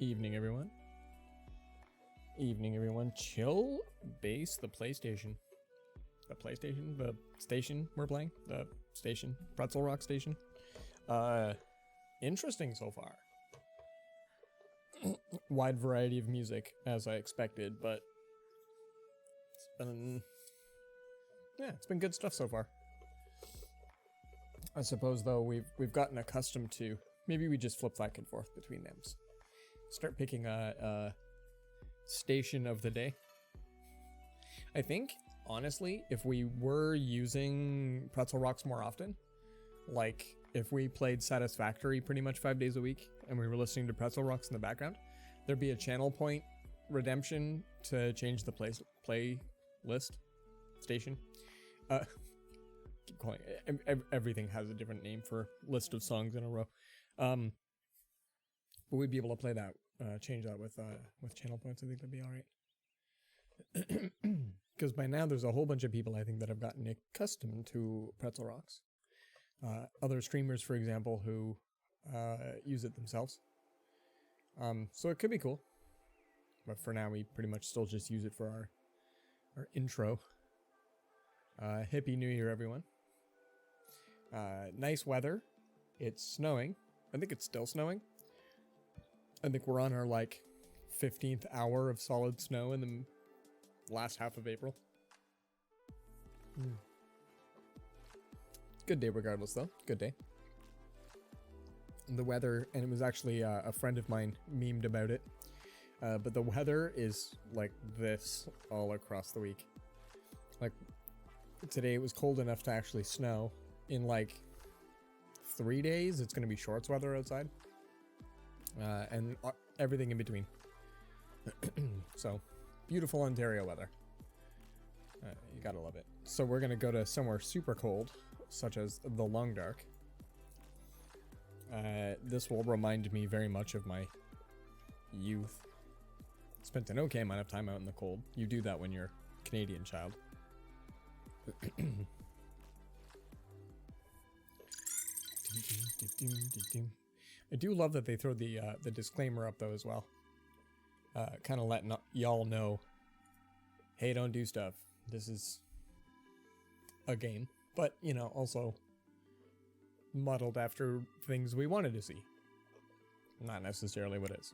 Evening, everyone. Evening, everyone. Chill base the PlayStation. The PlayStation? The station we're playing? The station. Pretzel Rock station. Interesting so far. Wide variety of music, as I expected, but it's been... yeah, it's been good stuff so far. I suppose, though, we've gotten accustomed to... maybe we just flip back and forth between them. Start picking a station of the day. I think, honestly, if we were using Pretzel Rocks more often, like if we played Satisfactory pretty much 5 days a week and we were listening to Pretzel Rocks in the background, there'd be a channel point redemption to change the playlist station. Keep calling it. Everything has a different name for list of songs in a row. But we'd be able to play that, change that with channel points. I think that'd be all right. Because by now there's a whole bunch of people I think that have gotten accustomed to Pretzel Rocks. Other streamers, for example, who use it themselves. So it could be cool. But for now, we pretty much still just use it for our intro. Happy New Year, everyone. Nice weather. It's snowing. I think it's still snowing. I think we're on our, 15th hour of solid snow in the last half of April. Good day regardless, though. Good day. The weather, and it was actually a friend of mine memed about it, but the weather is like this all across the week. Like, today it was cold enough to actually snow. In 3 days, it's going to be shorts weather outside. And everything in between. So, beautiful Ontario weather. You gotta love it. So we're gonna go to somewhere super cold, such as the Long Dark. This will remind me very much of my youth. Spent an okay amount of time out in the cold. You do that when you're a Canadian child. I do love that they throw the disclaimer up though as well. Kind of letting y'all know, hey, don't do stuff. This is a game, but also modeled after things we wanted to see. Not necessarily what is.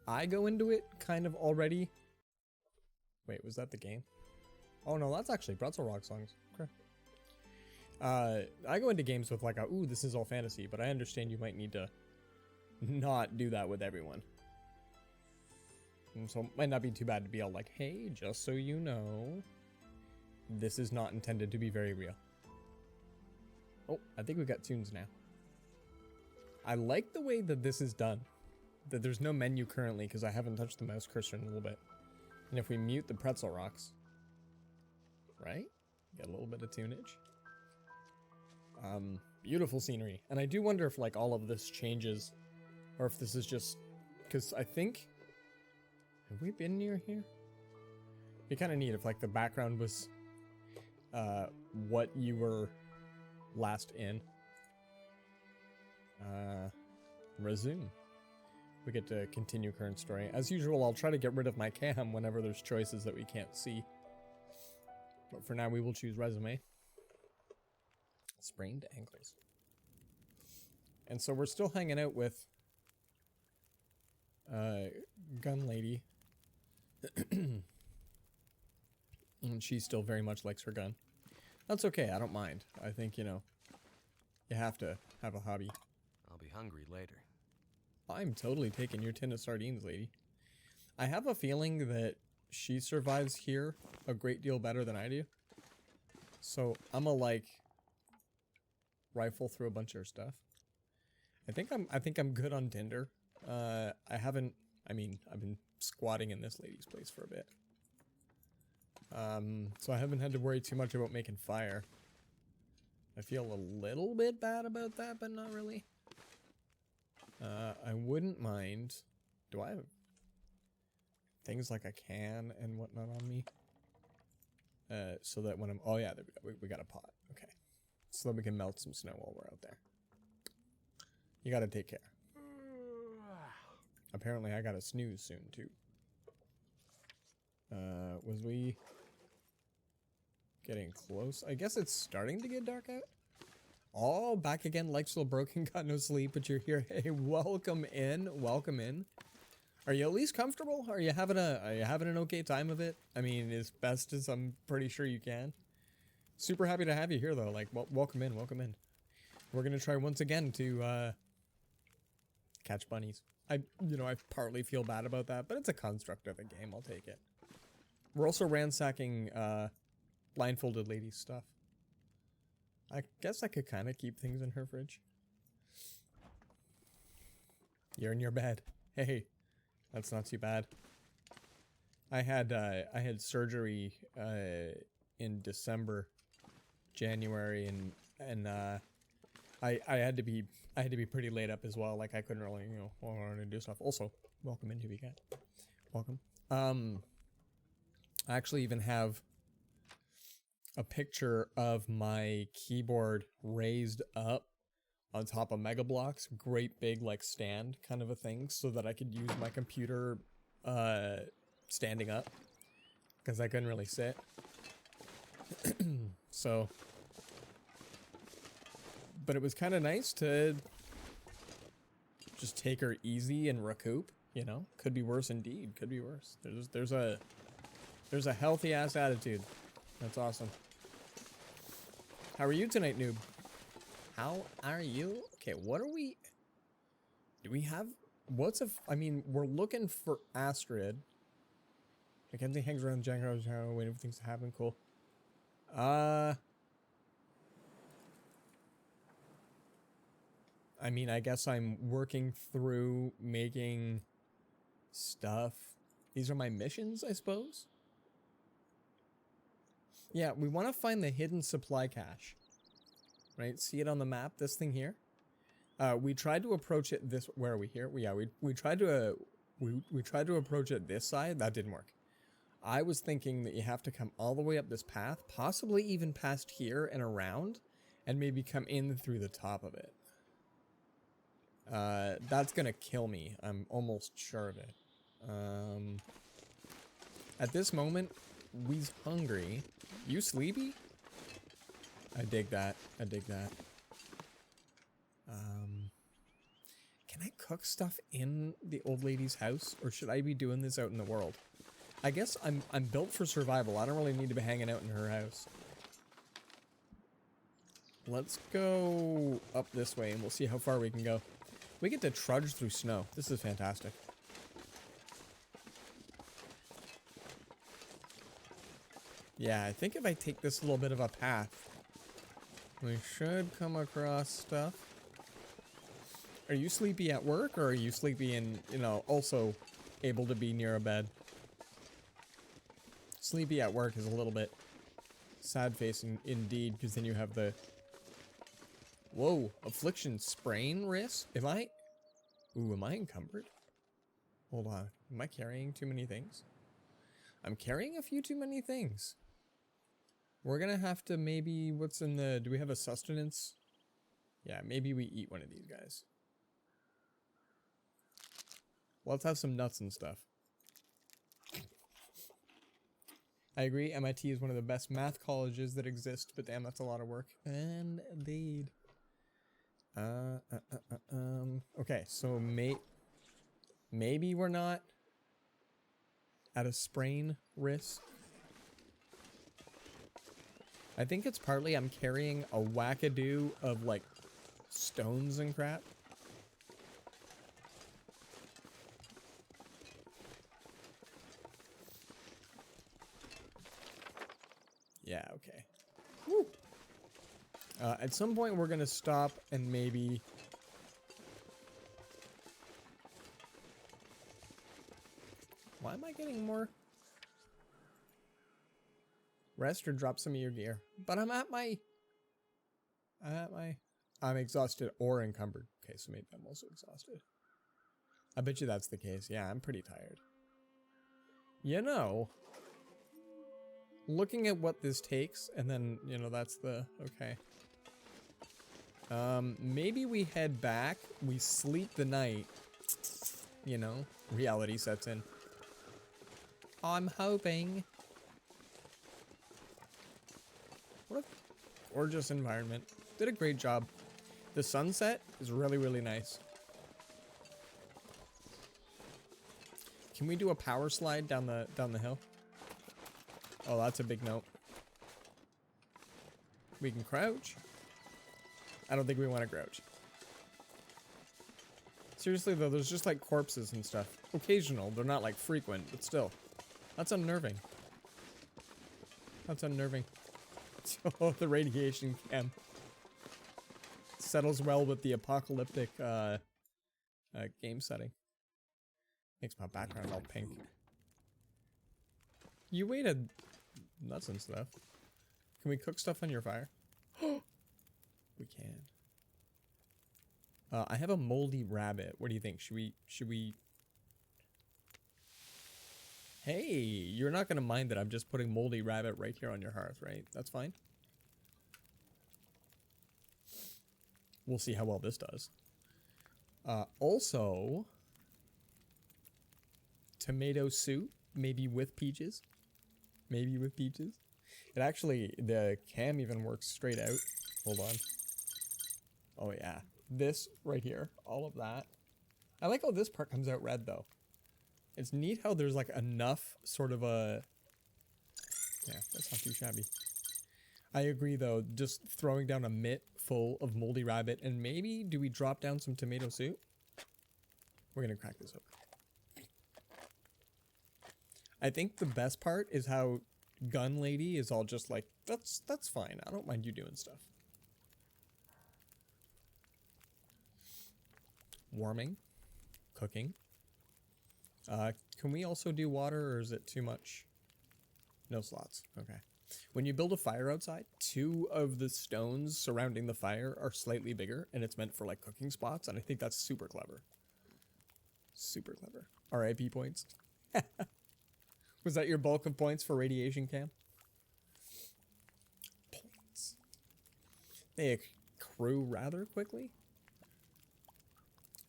I go into it kind of already. Wait, was that the game? Oh no, that's actually Pretzel Rock songs. Okay. I go into games with ooh, this is all fantasy, but I understand you might need to not do that with everyone. And so it might not be too bad to be all like, hey, just so you know, this is not intended to be very real. Oh, I think we've got tunes now. I like the way that this is done. That there's no menu currently because I haven't touched the mouse cursor in a little bit. And if we mute the Pretzel Rocks, right? Get a little bit of tunage. Beautiful scenery. And I do wonder if all of this changes or if this is just because I think, have we been near here? It'd be kind of neat if the background was what you were last in. Resume. We get to continue current story. As usual, I'll try to get rid of my cam whenever there's choices that we can't see. But for now, we will choose resume. Sprained ankles. And so we're still hanging out with Gun Lady. And she still very much likes her gun. That's okay, I don't mind. I think, you have to have a hobby. I'll be hungry later. I'm totally taking your tin of sardines, lady. I have a feeling that she survives here a great deal better than I do. So I'm a rifle through a bunch of stuff. I think I'm good on Tinder. I've been squatting in this lady's place for a bit. So I haven't had to worry too much about making fire. I feel a little bit bad about that, but not really. I wouldn't mind. Do I have things like a can and whatnot on me? So that when I'm... oh yeah, there we go. We got a pot. Okay. So that we can melt some snow while we're out there. You gotta take care. apparently I gotta snooze soon, too. Was we getting close? I guess it's starting to get dark out. Oh, back again, like still broken, got no sleep, but you're here. Hey, welcome in, welcome in. Are you at least comfortable? Are you having an okay time of it? I mean, as best as I'm pretty sure you can. Super happy to have you here, though. Like, welcome in, welcome in. We're gonna try once again to catch bunnies. I partly feel bad about that, but it's a construct of the game. I'll take it. We're also ransacking blindfolded lady's stuff. I guess I could kind of keep things in her fridge. You're in your bed. Hey, that's not too bad. I had surgery in December, January, and I had to be pretty laid up as well. Like I couldn't really want to do stuff. Also, welcome into the cat. Welcome. I actually even have a picture of my keyboard raised up on top of Mega Bloks, great big like stand kind of a thing, so that I could use my computer standing up because I couldn't really sit. So, but it was kind of nice to just take her easy and recoup. Could be worse indeed. Could be worse. There's a healthy ass attitude. That's awesome. How are you tonight, noob? How are you? Okay, what are we... Do we have... I mean, we're looking for Astrid. Mackenzie hangs around Jankro's house, waiting for things to happen. Cool. I mean, I guess I'm working through making stuff. These are my missions, I suppose? Yeah, we want to find the hidden supply cache. Right? See it on the map, this thing here? We tried to approach it this... Where are we here? We tried to approach it this side. That didn't work. I was thinking that you have to come all the way up this path, possibly even past here and around, and maybe come in through the top of it. That's gonna kill me. I'm almost sure of it. At this moment, we's hungry. You sleepy? I dig that. I dig that. Can I cook stuff in the old lady's house, or should I be doing this out in the world? I guess I'm built for survival. I don't really need to be hanging out in her house. Let's go up this way, and we'll see how far we can go. We get to trudge through snow. This is fantastic. Yeah, I think if I take this little bit of a path, we should come across stuff. Are you sleepy at work, or are you sleepy and, also able to be near a bed? Sleepy at work is a little bit sad face indeed, because then you have the... Whoa, affliction sprain risk? Am I encumbered? Hold on. Am I carrying too many things? I'm carrying a few too many things. We're gonna have to maybe... What's in the... Do we have a sustenance? Yeah, maybe we eat one of these guys. Let's have some nuts and stuff. I agree, MIT is one of the best math colleges that exist, but damn, that's a lot of work. Indeed. Okay, so maybe we're not at a sprain risk. I think it's partly I'm carrying a wackadoo of, like, stones and crap. Yeah, okay. Woo. At some point, we're gonna stop and maybe... Why am I getting more? Rest or drop some of your gear. But I'm exhausted or encumbered. Okay, so maybe I'm also exhausted. I bet you that's the case. Yeah, I'm pretty tired. Looking at what this takes, and then, that's the... Okay. Maybe we head back, we sleep the night, you know, reality sets in. I'm hoping. What a gorgeous environment. Did a great job. The sunset is really, really nice. Can we do a power slide down the hill? Oh, that's a big note. We can crouch. I don't think we want to crouch. Seriously though, there's just like corpses and stuff. Occasional, they're not like frequent, but still. That's unnerving. That's unnerving. Oh, the radiation cam. Settles well with the apocalyptic game setting. Makes my background all pink. You waited nuts and stuff. Can we cook stuff on your fire? We can. I have a moldy rabbit. What do you think? Should we? Hey, you're not gonna mind that I'm just putting moldy rabbit right here on your hearth, right? That's fine. We'll see how well this does. Also, tomato soup, maybe with peaches. Maybe with peaches. It actually, the cam even works straight out. Hold on. Oh yeah. This right here, all of that. I like how this part comes out red though. It's neat how there's like enough sort of a... Yeah, that's not too shabby. I agree though, just throwing down a mitt full of moldy rabbit and maybe do we drop down some tomato soup? We're gonna crack this open. I think the best part is how Gun Lady is all just like, that's fine. I don't mind you doing stuff. Warming. Cooking. Can we also do water or is it too much? No slots. Okay. When you build a fire outside, 2 of the stones surrounding the fire are slightly bigger and it's meant for like cooking spots. And I think that's super clever. Super clever. RIP points. Was that your bulk of points for radiation cam? Points. They accrue rather quickly.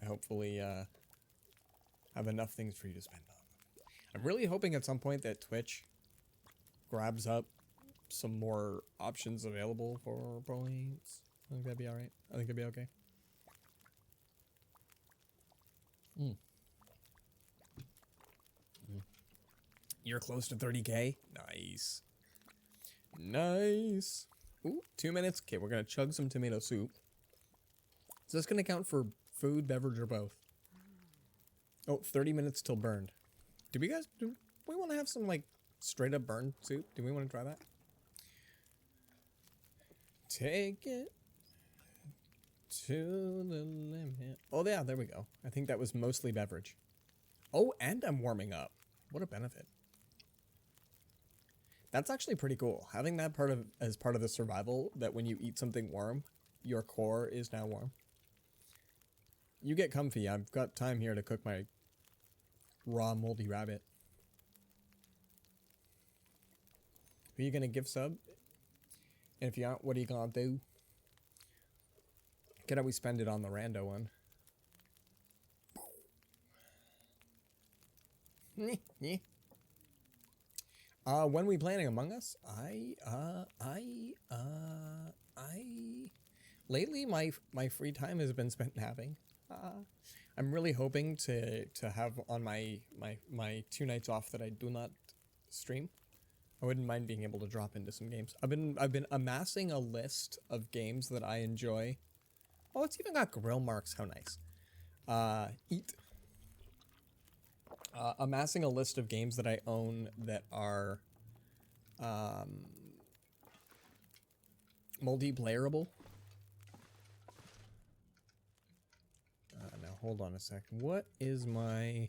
I hopefully have enough things for you to spend on. I'm really hoping at some point that Twitch grabs up some more options available for points. I think that'd be alright. I think that'd be okay. You're close to 30k? Nice. Nice. Ooh, 2 minutes. Okay, we're gonna chug some tomato soup. Is this gonna count for food, beverage, or both? Oh, 30 minutes till burned. Do we want to have some like straight up burned soup? Do we want to try that? Take it to the limit. Oh yeah, there we go. I think that was mostly beverage. Oh, and I'm warming up. What a benefit. That's actually pretty cool. Having that as part of the survival, that when you eat something warm, your core is now warm. You get comfy. I've got time here to cook my raw moldy rabbit. Who are you gonna give sub? And if you aren't, what are you gonna do? Can we spend it on the rando one? When we planning Among Us? Lately my free time has been spent napping. I'm really hoping to have on my 2 nights off that I do not stream. I wouldn't mind being able to drop into some games. I've been amassing a list of games that I enjoy. Oh, it's even got grill marks. How nice. Eat. Amassing a list of games that I own that are multiplayerable. Now hold on a sec. What is my...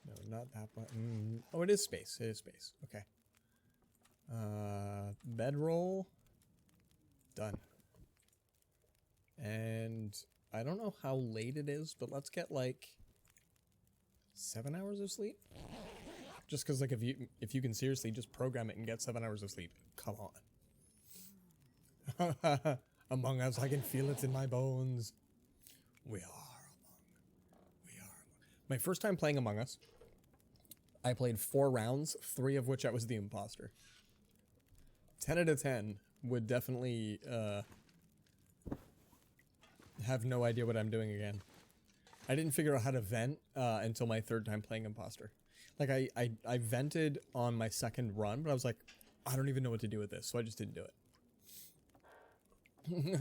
No, not that button. Oh, it is space. It is space. Okay. Bedroll. Done. And I don't know how late it is, but let's get like 7 hours of sleep. Just because, like, if you can seriously just program it and get 7 hours of sleep, come on. Among Us, I can feel it in my bones. We are My first time playing Among Us, I played 4 rounds, 3 of which I was the imposter. 10 out of 10 would definitely have no idea what I'm doing again. I didn't figure out how to vent until my 3rd time playing imposter. Like, I vented on my 2nd run, but I was like, I don't even know what to do with this, so I just didn't do it.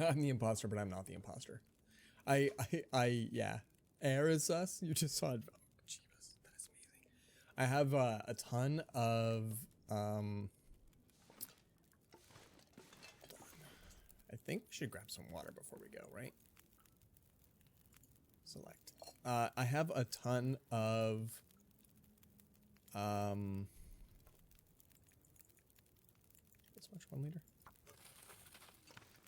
I'm the imposter, but I'm not the imposter. Yeah. Air is sus. You just saw it. Oh, jeebus, that is amazing. I have a ton of I think we should grab some water before we go, right? Select. I have a ton of this much 1 liter.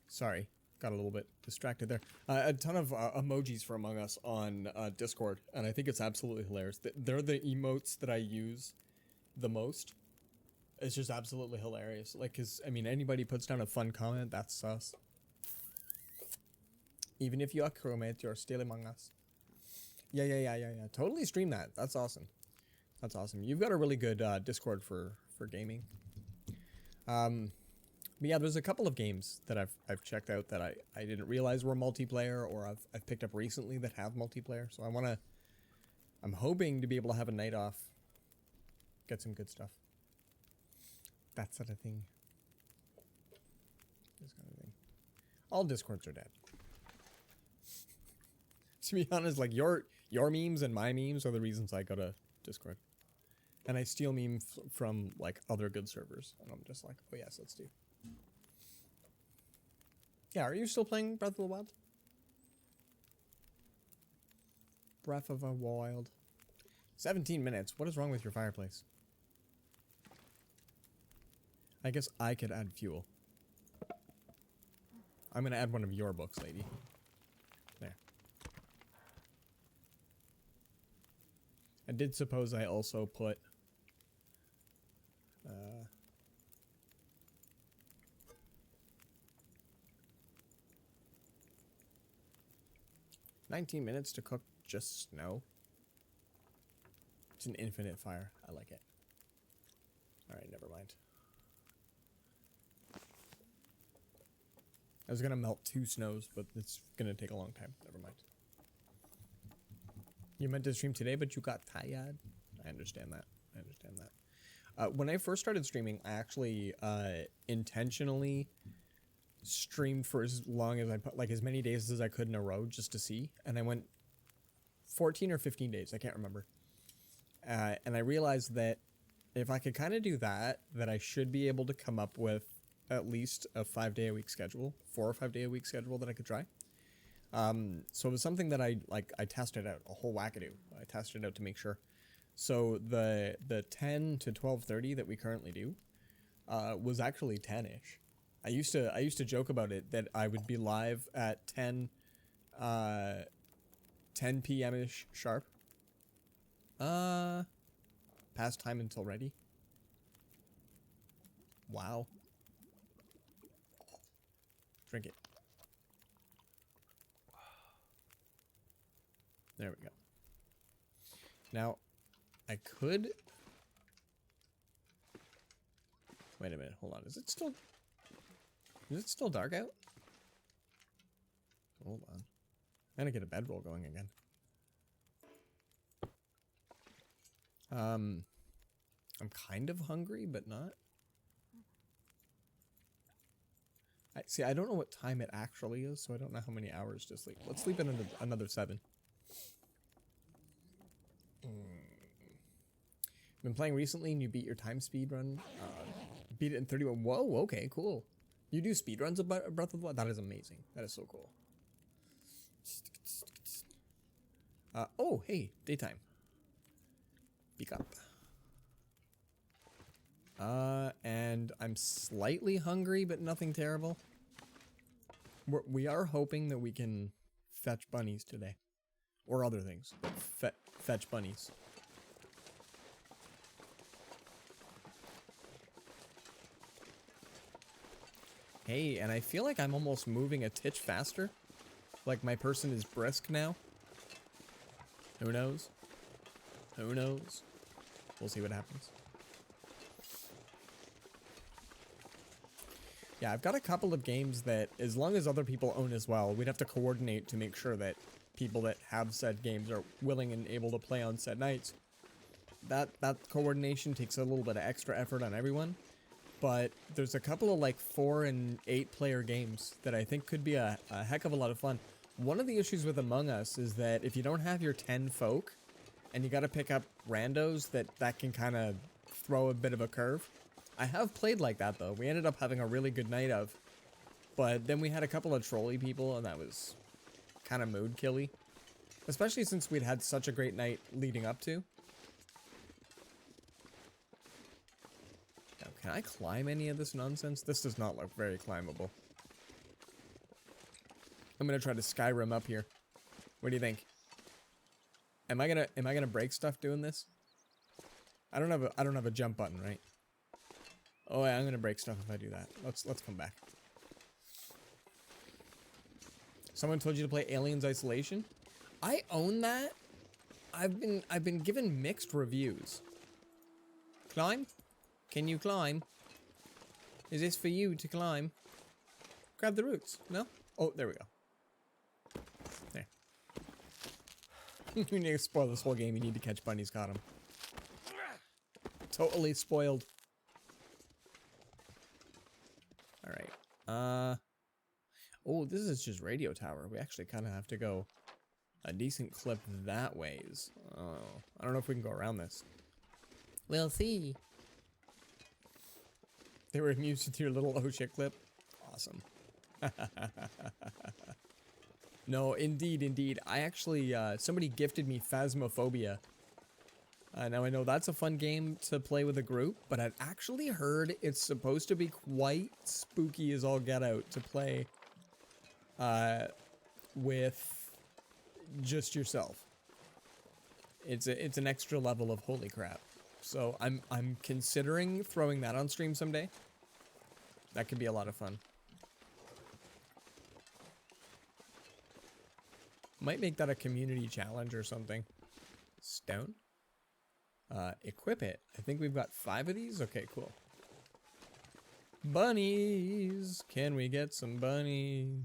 Sorry, got a little bit distracted there. A ton of emojis for Among Us on Discord, and I think it's absolutely hilarious. They're the emotes that I use the most. It's just absolutely hilarious. Like, cause I mean, anybody puts down a fun comment, that's sus. Even if you are crewmate, you're still Among Us. Yeah. Totally stream that. That's awesome. That's awesome. You've got a really good Discord for gaming. But yeah, there's a couple of games that I've checked out that I didn't realize were multiplayer, or I've picked up recently that have multiplayer. So I'm hoping to be able to have a night off, get some good stuff. That sort of thing. This kind of thing. All Discords are dead. To be honest, like your memes and my memes are the reasons I go to Discord. And I steal memes from like other good servers. And I'm just like, oh yes, let's do. Yeah, are you still playing Breath of the Wild? Breath of the Wild. 17 minutes. What is wrong with your fireplace? I guess I could add fuel. I'm going to add one of your books, lady. There. I did suppose I also put... 19 minutes to cook just snow. It's an infinite fire. I like it. Alright, never mind. I was gonna melt 2 snows, but it's gonna take a long time. Never mind. You meant to stream today, but you got tired. I understand that. When I first started streaming, I actually intentionally streamed for as long as I put, like as many days as I could in a row just to see, and I went 14 or 15 days, I can't remember, and I realized that if I could kind of do that I should be able to come up with at least a 5-day-a-week schedule, 4 or 5 day a week schedule that I could try. So it was something that I tested out, a whole wackadoo. I tested it out to make sure. So the 10 to 12:30 that we currently do was actually 10ish. I used to joke about it that I would be live at 10 p.m.ish sharp. Past time until ready. Wow. Drink it. There we go. Now, I could... Wait a minute, hold on. Is it still dark out? Hold on. I'm gonna get a bedroll going again. I'm kind of hungry, but not. I don't know what time it actually is, so I don't know how many hours to sleep. Let's sleep in another 7. Been playing recently and you beat your time speed run. Beat it in 31. Whoa, okay, cool. You do speed runs of Breath of the Wild? That is amazing. That is so cool. Oh, hey, daytime. Peek up. And I'm slightly hungry, but nothing terrible. We are hoping that we can fetch bunnies today. Or other things. But fetch bunnies. Hey, and I feel like I'm almost moving a titch faster. Like my person is brisk now. Who knows? Who knows? We'll see what happens. Yeah, I've got a couple of games that, as long as other people own as well, we'd have to coordinate to make sure that people that have said games are willing and able to play on said nights. That coordination takes a little bit of extra effort on everyone, but there's a couple of like 4 and 8 player games that I think could be a heck of a lot of fun. One of the issues with Among Us is that if you don't have your 10 folk and you got to pick up randos, that can kind of throw a bit of a curve. I have played like that though. We ended up having a really good night of, but then we had a couple of trolley people and that was kind of mood killy, especially since we'd had such a great night leading up to. Now, can I climb any of this nonsense? This does not look very climbable. I'm gonna try to Skyrim up here. What do you think? Am I gonna break stuff doing this? I don't have a jump button, right? Oh yeah, I'm gonna break stuff if I do that. Let's come back. Someone told you to play Aliens Isolation? I own that. I've been given mixed reviews. Climb? Can you climb? Is this for you to climb? Grab the roots. No? Oh, there we go. There. You need to spoil this whole game. You need to catch bunnies. Got him. Totally spoiled. Alright. Oh, this is just radio tower. We actually kind of have to go a decent clip that ways. Oh, I don't know if we can go around this. We'll see. They were amused with your little oh shit clip. Awesome. No, indeed. I actually, somebody gifted me Phasmophobia. Now I know that's a fun game to play with a group, but I've actually heard it's supposed to be quite spooky as all get out to play with just yourself. It's an extra level of holy crap. So I'm considering throwing that on stream someday. That could be a lot of fun. Might make that a community challenge or something. Stone? Equip it. I think we've got 5 of these. Okay, cool. Bunnies! Can we get some bunnies?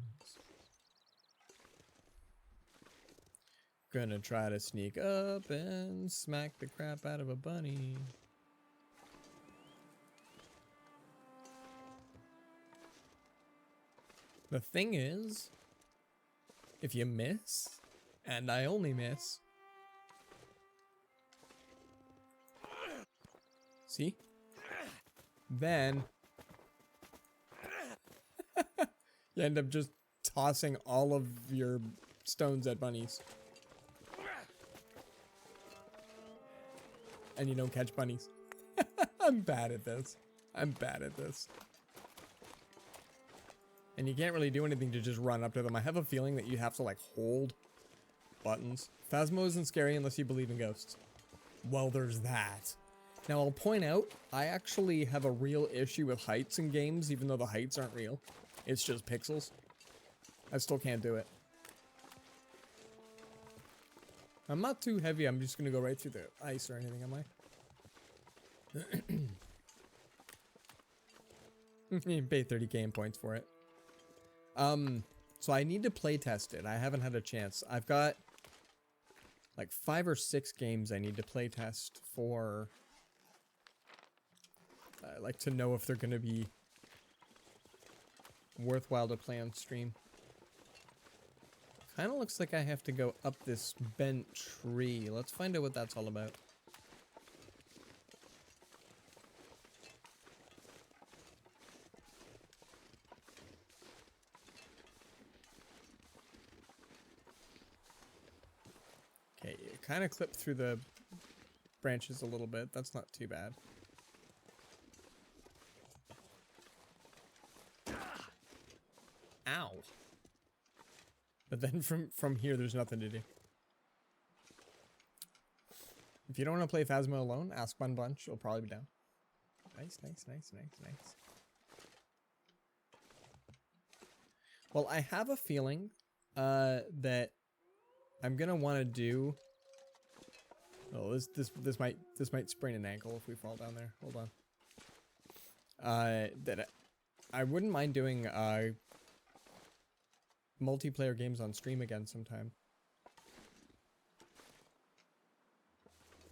Gonna try to sneak up and smack the crap out of a bunny. The thing is, if you miss, and I only miss, see? Then you end up just tossing all of your stones at bunnies. And you don't catch bunnies. I'm bad at this. And you can't really do anything to just run up to them. I have a feeling that you have to like hold buttons. Phasmo isn't scary unless you believe in ghosts. Well, there's that. Now I'll point out, I actually have a real issue with heights in games, even though the heights aren't real. It's just pixels. I still can't do it. I'm not too heavy, I'm just gonna go right through the ice or anything, am I? You pay 30k in points for it. So I need to play test it. I haven't had a chance. I've got like 5 or 6 games I need to play test for. I like to know if they're gonna be worthwhile to play on stream. Kind of looks like I have to go up this bent tree. Let's find out what that's all about. Okay, you kind of clip through the branches a little bit. That's not too bad. Ow. But then from here, there's nothing to do. If you don't want to play Phasmo alone, ask Bun Bunch. You'll probably be down. Nice. Well, I have a feeling that I'm going to want to do Oh, this might sprain an ankle if we fall down there. Hold on. I wouldn't mind doing multiplayer games on stream again sometime.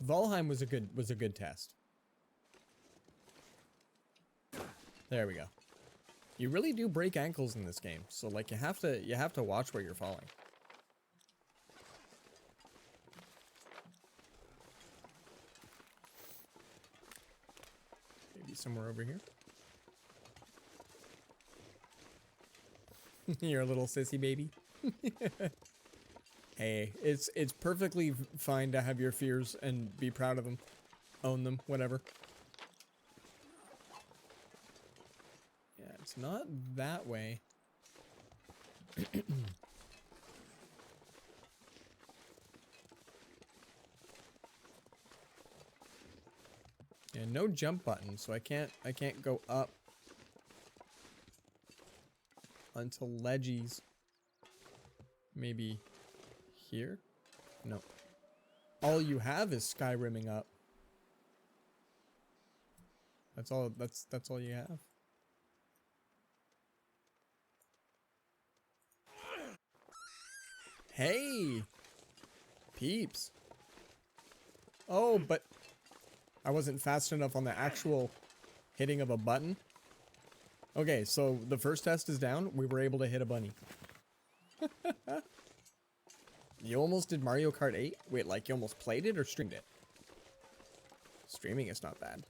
Valheim was a good test. There we go. You really do break ankles in this game, so like you have to watch where you're falling. Maybe somewhere over here. You're a little sissy baby. Hey, it's perfectly fine to have your fears and be proud of them. Own them, whatever. Yeah, it's not that way. Yeah, no jump button, so I can't go up until ledgies. Maybe here? No. All you have is Skyrimming up. That's all you have. Hey! Peeps. Oh, but I wasn't fast enough on the actual hitting of a button. Okay, so the first test is down. We were able to hit a bunny. You almost did Mario Kart 8? Wait, like you almost played it or streamed it? Streaming is not bad.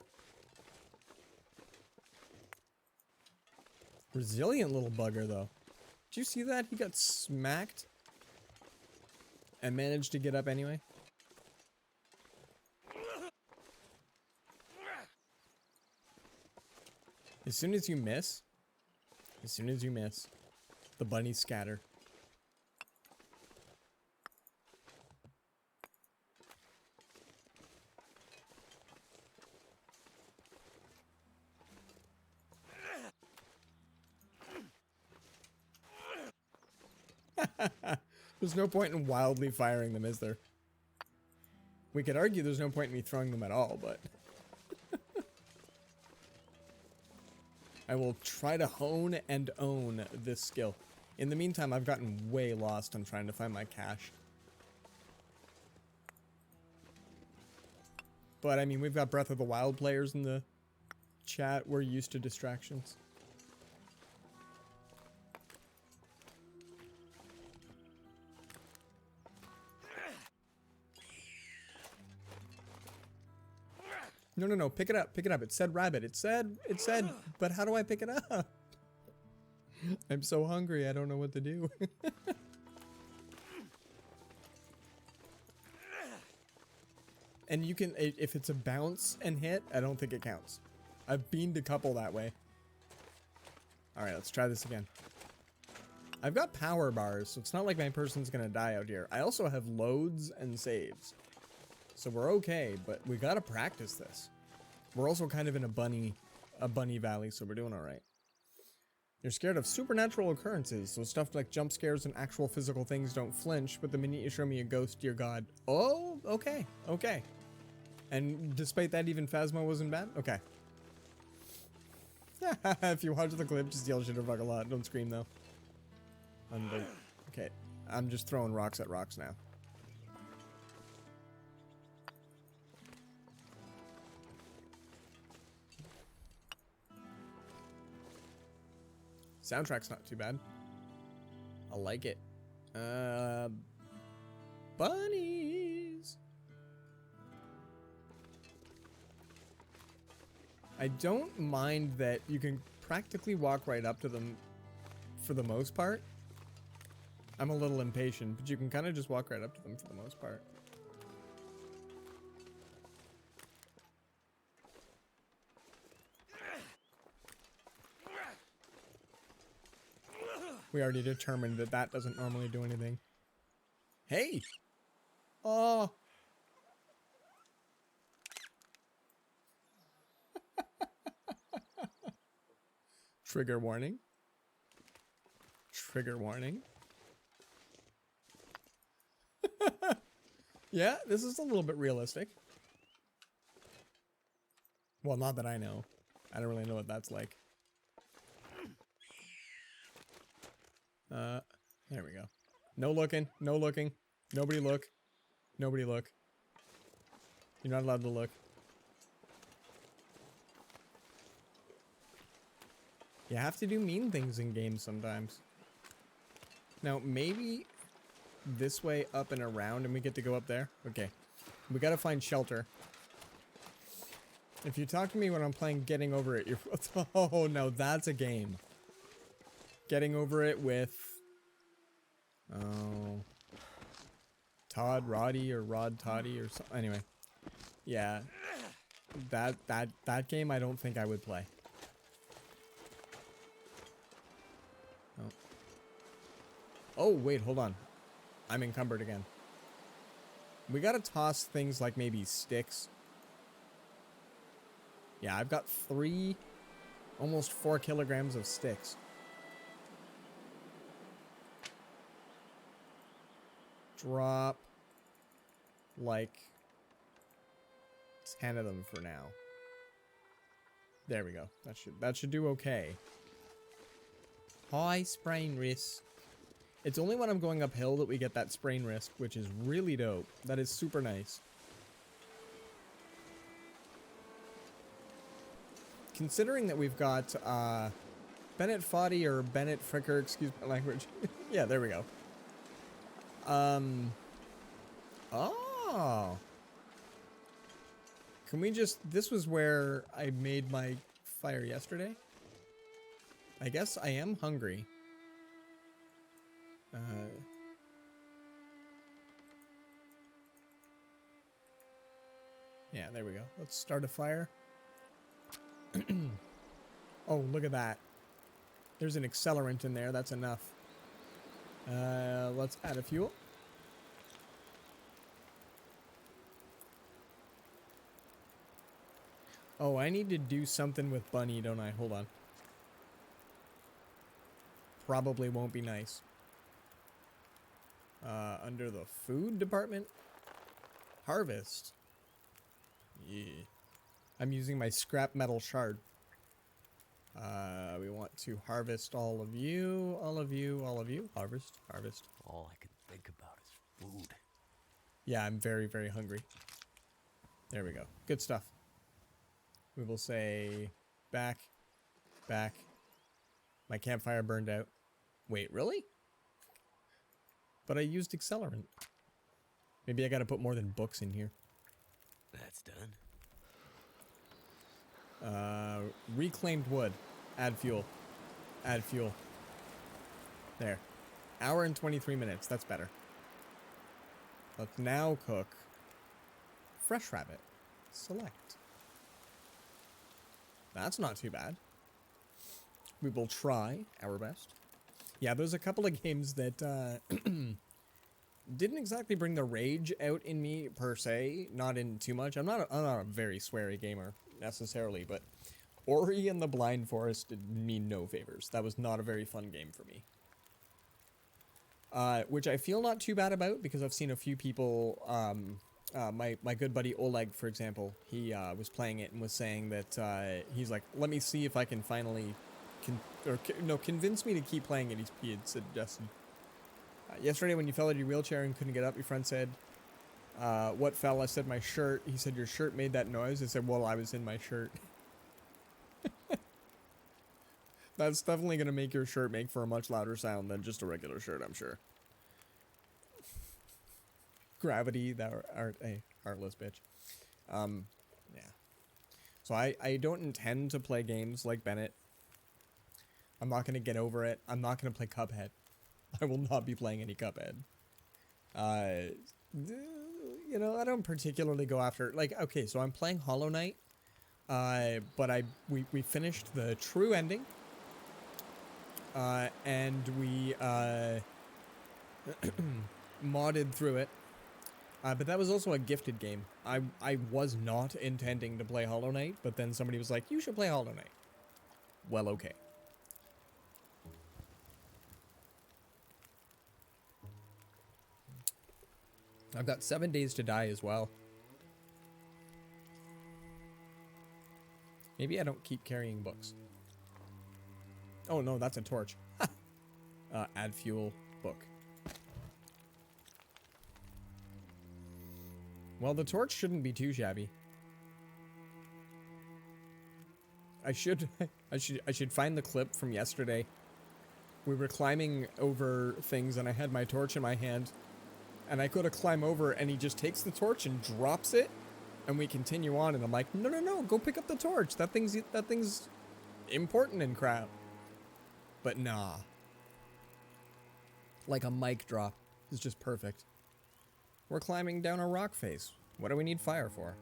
Resilient little bugger, though. Did you see that? He got smacked and managed to get up anyway. As soon as you miss, the bunnies scatter. There's no point in wildly firing them, is there? We could argue there's no point in me throwing them at all, but... I will try to hone and own this skill. In the meantime, I've gotten way lost on trying to find my cache. But, I mean, we've got Breath of the Wild players in the chat. We're used to distractions. No, pick it up, It said rabbit. It said, but how do I pick it up? I'm so hungry, I don't know what to do. And you can, if it's a bounce and hit, I don't think it counts. I've beamed a couple that way. Alright, let's try this again. I've got power bars, so it's not like my person's gonna die out here. I also have loads and saves. So we're okay, but we gotta practice this. We're also kind of in a bunny valley, so we're doing alright. You're scared of supernatural occurrences, so stuff like jump scares and actual physical things don't flinch, but the minute you show me a ghost, dear God. Oh, okay, okay. And despite that, even Phasma wasn't bad? Okay. If you watch the clip, just yell shitterbug a lot. Don't scream, though. Okay, I'm just throwing rocks at rocks now. Soundtrack's not too bad. I like it. Bunnies. I don't mind that you can practically walk right up to them for the most part. I'm a little impatient, but you can kind of just walk right up to them for the most part. We already determined that that doesn't normally do anything. Hey! Oh! Trigger warning. Trigger warning. Yeah, this is a little bit realistic. Well, not that I know. I don't really know what that's like. There we go. No looking. No looking. Nobody look. Nobody look. You're not allowed to look. You have to do mean things in games sometimes. Now, maybe this way up and around and we get to go up there? Okay. We gotta find shelter. If you talk to me when I'm playing Getting Over It, you're... Oh, no, that's a game. Getting Over It with... Oh... Todd Roddy or Rod Toddy or something. Anyway. Yeah. That game I don't think I would play. Oh. Oh, wait, hold on. I'm encumbered again. We gotta toss things like maybe sticks. Yeah, I've got almost 4 kilograms of sticks. Drop like 10 of them for now. There we go. That should do okay. High sprain risk. It's only when I'm going uphill that we get that sprain risk, which is really dope. That is super nice. Considering that we've got Bennett Foddy or Bennett Fricker, excuse my language. Yeah, there we go. Oh. Can we just... This was where I made my fire yesterday. I guess I am hungry. Yeah, there we go. Let's start a fire. Oh, look at that. There's an accelerant in there. That's enough. Let's add a fuel. Oh, I need to do something with Bunny, don't I? Hold on. Probably won't be nice. Under the food department? Harvest. Yeah. I'm using my scrap metal shard. We want to harvest all of you, all of you, all of you. Harvest, harvest. All I can think about is food. Yeah, I'm very, very hungry. There we go. Good stuff. We will say back, back. My campfire burned out. Wait, really? But I used accelerant. Maybe I gotta put more than books in here. That's done. Reclaimed wood. Add fuel. Add fuel. There. Hour and 23 minutes. That's better. Let's now cook fresh rabbit. Select. That's not too bad. We will try our best. Yeah, there's a couple of games that didn't exactly bring the rage out in me per se. Not in too much. I'm not a very sweary gamer necessarily, but Ori and the Blind Forest did me no favors. That was not a very fun game for me. Which I feel not too bad about because I've seen a few people, my good buddy Oleg, for example, he was playing it and was saying that he's like, let me see if I can finally, convince me to keep playing it, he had suggested. Yesterday when you fell out of your wheelchair and couldn't get up, your friend said, what fell? I said, my shirt. He said, your shirt made that noise. I said, well, I was in my shirt. That's definitely going to make your shirt make for a much louder sound than just a regular shirt, I'm sure. Gravity, thou art a heartless bitch. Yeah. So I don't intend to play games like Bennett. I'm not going to get over it. I'm not going to play Cuphead. I will not be playing any Cuphead. You know, I don't particularly go after... Like, okay, so I'm playing Hollow Knight. But we finished the true ending. And we modded through it. But that was also a gifted game. I was not intending to play Hollow Knight, but then somebody was like, you should play Hollow Knight. Well, okay. I've got 7 days to die as well. Maybe I don't keep carrying books. Oh no, that's a torch. Add fuel, book. Well, the torch shouldn't be too shabby. I should find the clip from yesterday. We were climbing over things and I had my torch in my hand and I go to climb over and he just takes the torch and drops it and we continue on and I'm like, no, go pick up the torch. That thing's important and crap. But nah. Like a mic drop. It's just perfect. We're climbing down a rock face. What do we need fire for?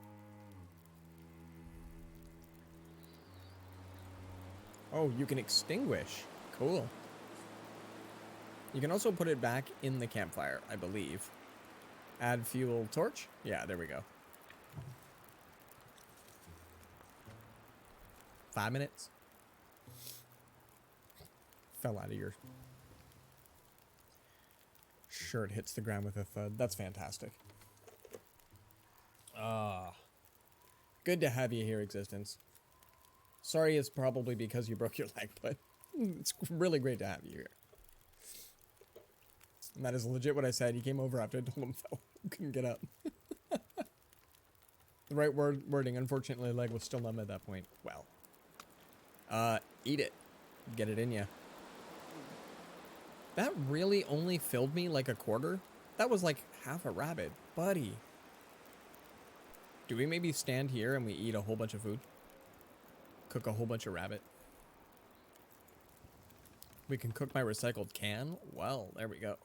Oh, you can extinguish. Cool. You can also put it back in the campfire, I believe. Add fuel torch? Yeah, there we go. 5 minutes. Fell out of your shirt, hits the ground with a thud. That's fantastic. Good to have you here, Existence. Sorry, it's probably because you broke your leg, but it's really great to have you here. And that is legit what I said. He came over after I told him fell. Couldn't get up. The right wording. Unfortunately, leg was still numb at that point. Well. Eat it. Get it in ya. That really only filled me like a quarter? That was like half a rabbit. Buddy. Do we maybe stand here and we eat a whole bunch of food? Cook a whole bunch of rabbit? We can cook my recycled can? Well, there we go.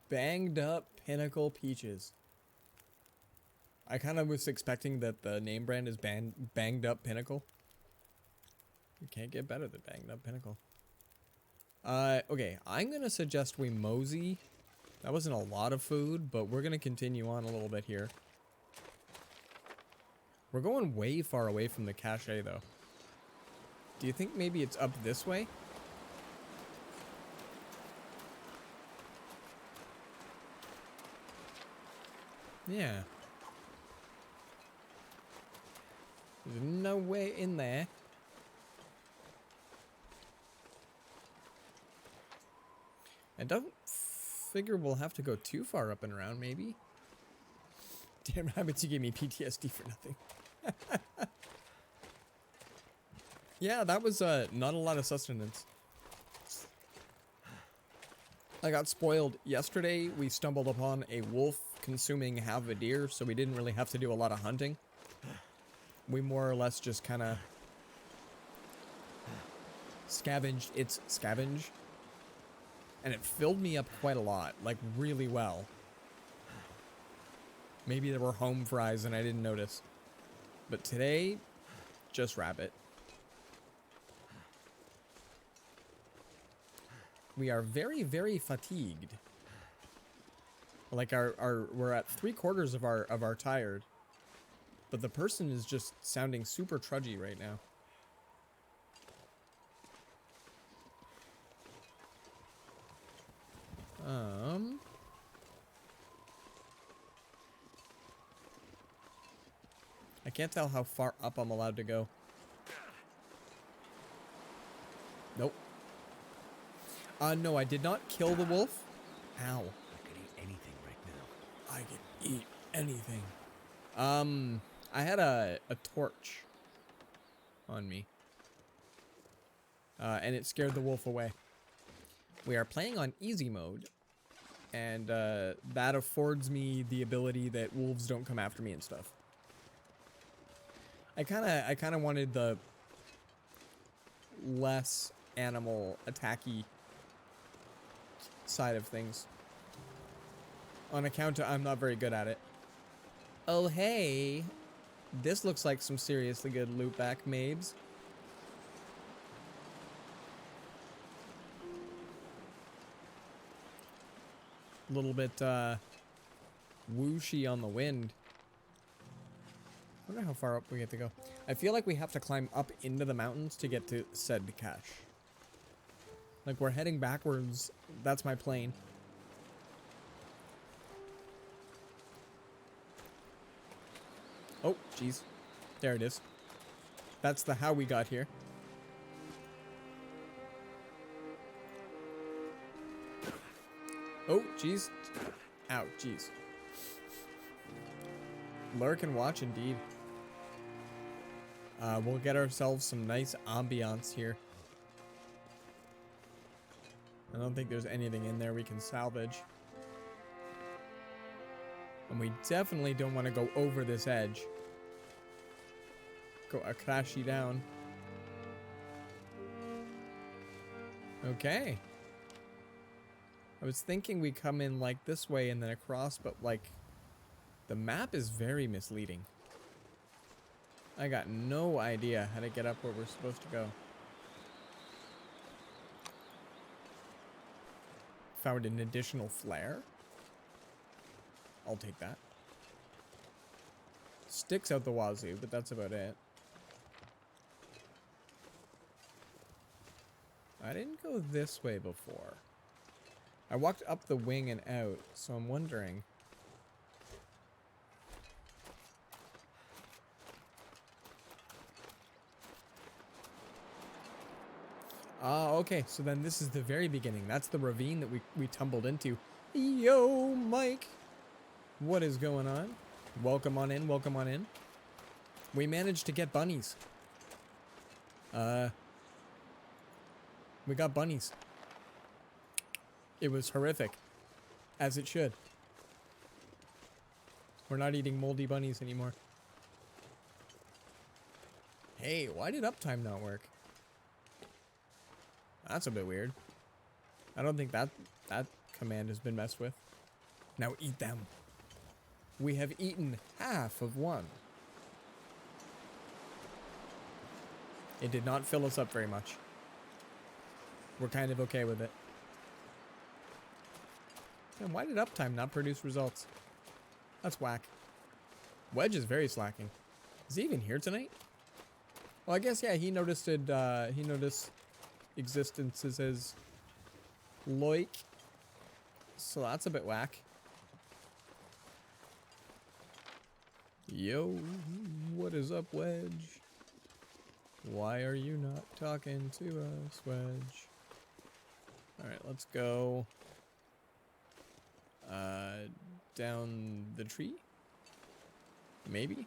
Banged up Pinnacle Peaches. I kind of was expecting that the name brand is Banged Up Pinnacle. You can't get better than Banged Up Pinnacle. Okay, I'm going to suggest we mosey. That wasn't a lot of food, but we're going to continue on a little bit here. We're going way far away from the cache, though. Do you think maybe it's up this way? Yeah. There's no way in there. I don't figure we'll have to go too far up and around, maybe. Damn rabbits, you gave me PTSD for nothing. Yeah, that was not a lot of sustenance. I got spoiled. Yesterday, we stumbled upon a wolf consuming half a deer, so we didn't really have to do a lot of hunting. We more or less just kind of scavenged its scavenge. And it filled me up quite a lot, like really well. Maybe there were home fries and I didn't notice. But today, just rabbit. We are very, very fatigued. Like we're at 3/4 of our tired. But the person is just sounding super trudgy right now. I can't tell how far up I'm allowed to go. Nope. No, I did not kill the wolf. Ow. I could eat anything right now. I could eat anything. I had a torch on me. And it scared the wolf away. We are playing on easy mode. And that affords me the ability that wolves don't come after me and stuff. I kind of wanted the less animal attacky side of things. On account of I'm not very good at it. Oh, hey. This looks like some seriously good loot back, Mabes. A little bit whooshy on the wind. I wonder how far up we have to go. I feel like we have to climb up into the mountains to get to said cache. Like we're heading backwards. That's my plane. Oh, jeez. There it is. That's the how we got here. Oh, jeez. Ow, jeez. Lurk and watch indeed. We'll get ourselves some nice ambiance here. I don't think there's anything in there we can salvage. And we definitely don't want to go over this edge. Go crashy down. Okay. I was thinking we come in like this way and then across, but like the map is very misleading. I got no idea how to get up where we're supposed to go. Found an additional flare. I'll take that. Sticks out the wazoo, but that's about it. I didn't go this way before. I walked up the wing and out, so I'm wondering. Ah, okay, so then this is the very beginning. That's the ravine that we tumbled into. Yo, Mike! What is going on? Welcome on in, welcome on in. We managed to get bunnies. We got bunnies. It was horrific. As it should. We're not eating moldy bunnies anymore. Hey, why did uptime not work? That's a bit weird. I don't think that command has been messed with. Now eat them. We have eaten half of one. It did not fill us up very much. We're kind of okay with it. And why did uptime not produce results? That's whack. Wedge is very slacking. Is he even here tonight? Well, I guess, yeah, he noticed existences as Loik. So that's a bit whack. Yo, what is up, Wedge? Why are you not talking to us, Wedge? Alright, let's go down the tree? Maybe?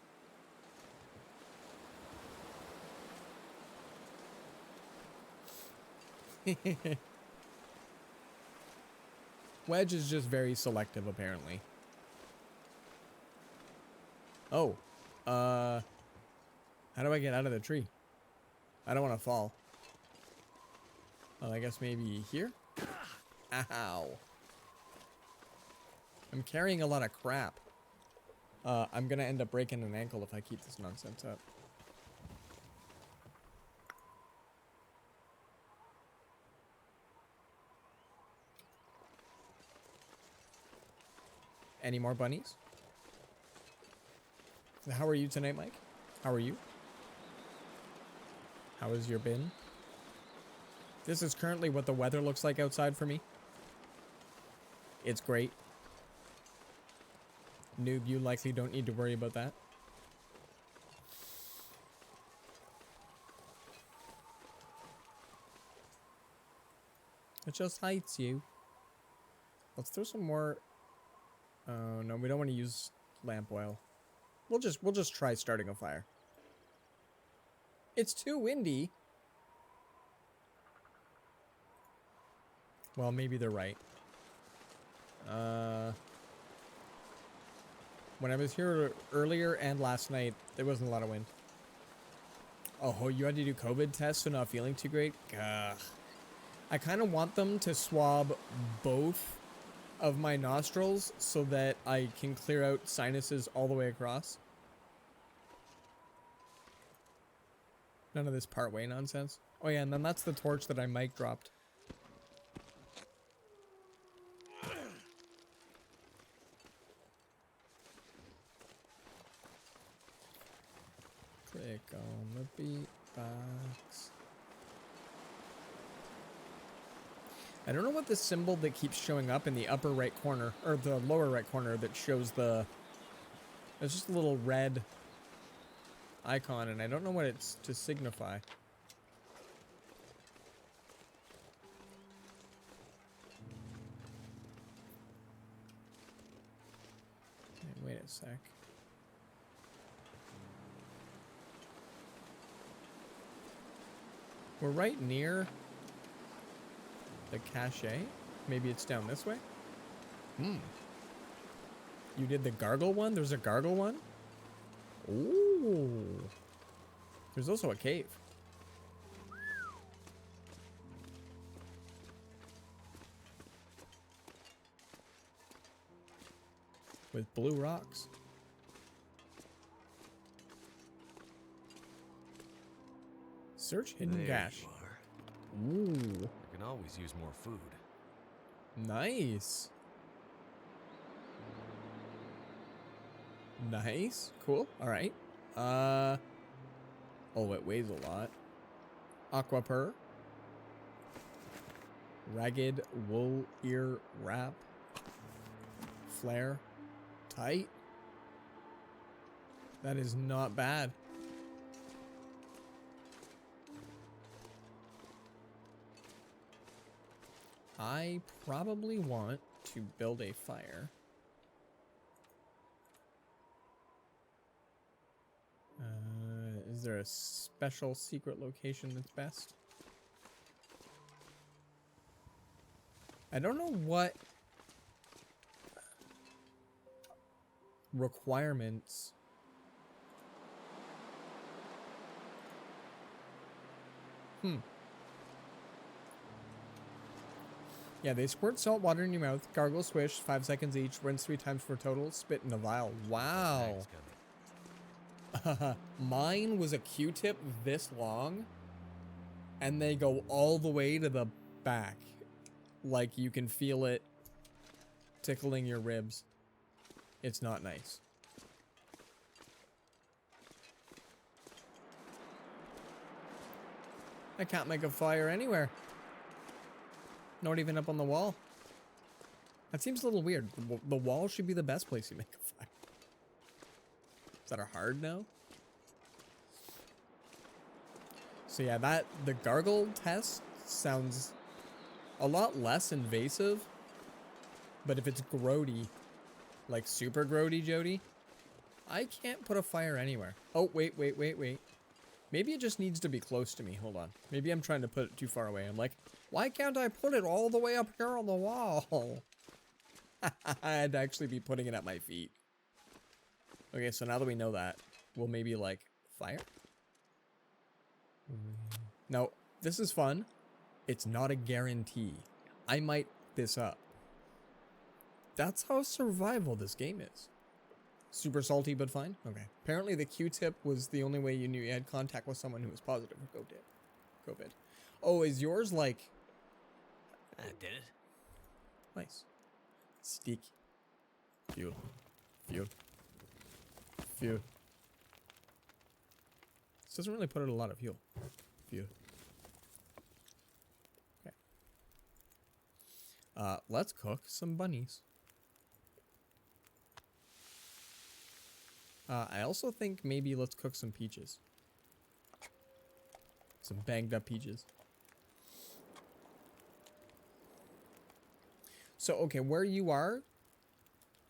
Wedge is just very selective, apparently. Oh. How do I get out of the tree? I don't want to fall. Well, I guess maybe here? Ow. I'm carrying a lot of crap. I'm gonna end up breaking an ankle if I keep this nonsense up. Any more bunnies? How are you tonight, Mike? How are you? How has your been? This is currently what the weather looks like outside for me. It's great. Noob, you likely don't need to worry about that. It just heights you. Let's throw some more. Oh no, we don't want to use lamp oil. We'll just try starting a fire. It's too windy. Well, maybe they're right. When I was here earlier and last night, there wasn't a lot of wind. Oh, you had to do COVID tests, so not feeling too great? Ugh. I kind of want them to swab both of my nostrils so that I can clear out sinuses all the way across. None of this partway nonsense. Oh yeah, and then that's the torch that I mic dropped. Click on the beat box. I don't know what the symbol that keeps showing up in the upper right corner, or the lower right corner that shows the... It's just a little red icon, and I don't know what it's to signify. Wait a sec. We're right near the cache. Maybe it's down this way? Hmm. You did the gargle one? There's a gargle one? Ooh. There's also a cave. With blue rocks. Search hidden There cache. you are. Ooh. I can always use more food. Nice. Nice. Cool. All right. Oh, it weighs a lot. Aquapur. Ragged wool ear wrap. Flare. Tight. That is not bad. I probably want to build a fire. Is there a special secret location that's best? I don't know what requirements. Yeah, they squirt salt water in your mouth, gargle, swish, 5 seconds each, rinse 3 times for total, spit in a vial. Wow. Mine was a Q-tip this long, and they go all the way to the back. Like you can feel it tickling your ribs. It's not nice. I can't make a fire anywhere. Not even up on the wall. That seems a little weird. The wall should be the best place you make a fire. Is that a hard no? So yeah, the gargle test sounds a lot less invasive. But if it's grody, like super grody Jody, I can't put a fire anywhere. Oh, wait. Maybe it just needs to be close to me. Hold on. Maybe I'm trying to put it too far away. I'm like, why can't I put it all the way up here on the wall? I'd actually be putting it at my feet. Okay, so now that we know that, we'll maybe like fire? No, this is fun. It's not a guarantee. I might this up. That's how survival this game is. Super salty, but fine? Okay. Apparently the Q-tip was the only way you knew you had contact with someone who was positive for COVID. Oh, is yours like... I did it. Nice. Stick. Fuel. Fuel. Fuel. This doesn't really put out a lot of fuel. Fuel. Okay. Let's cook some bunnies. I also think maybe let's cook some peaches. Some banged up peaches. So, okay, where you are,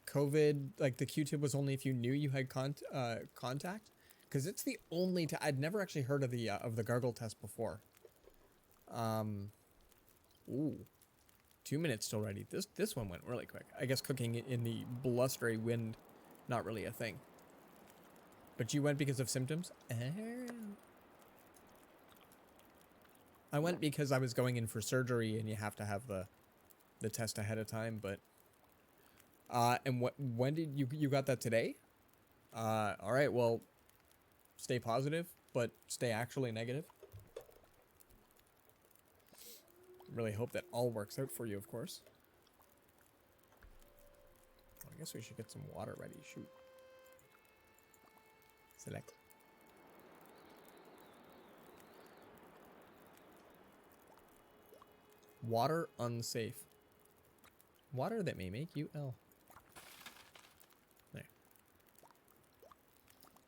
COVID, like the Q-tip was only if you knew you had contact? Because it's the only I'd never actually heard of the gargle test before. Ooh. 2 minutes still ready. This one went really quick. I guess cooking in the blustery wind, not really a thing. But you went because of symptoms? I went because I was going in for surgery and you have to have the test ahead of time, but and when did you got that today? All right, well, stay positive, but stay actually negative. Really hope that all works out for you, of course. I guess we should get some water ready. Shoot. Select. Water unsafe. Water that may make you ill. There.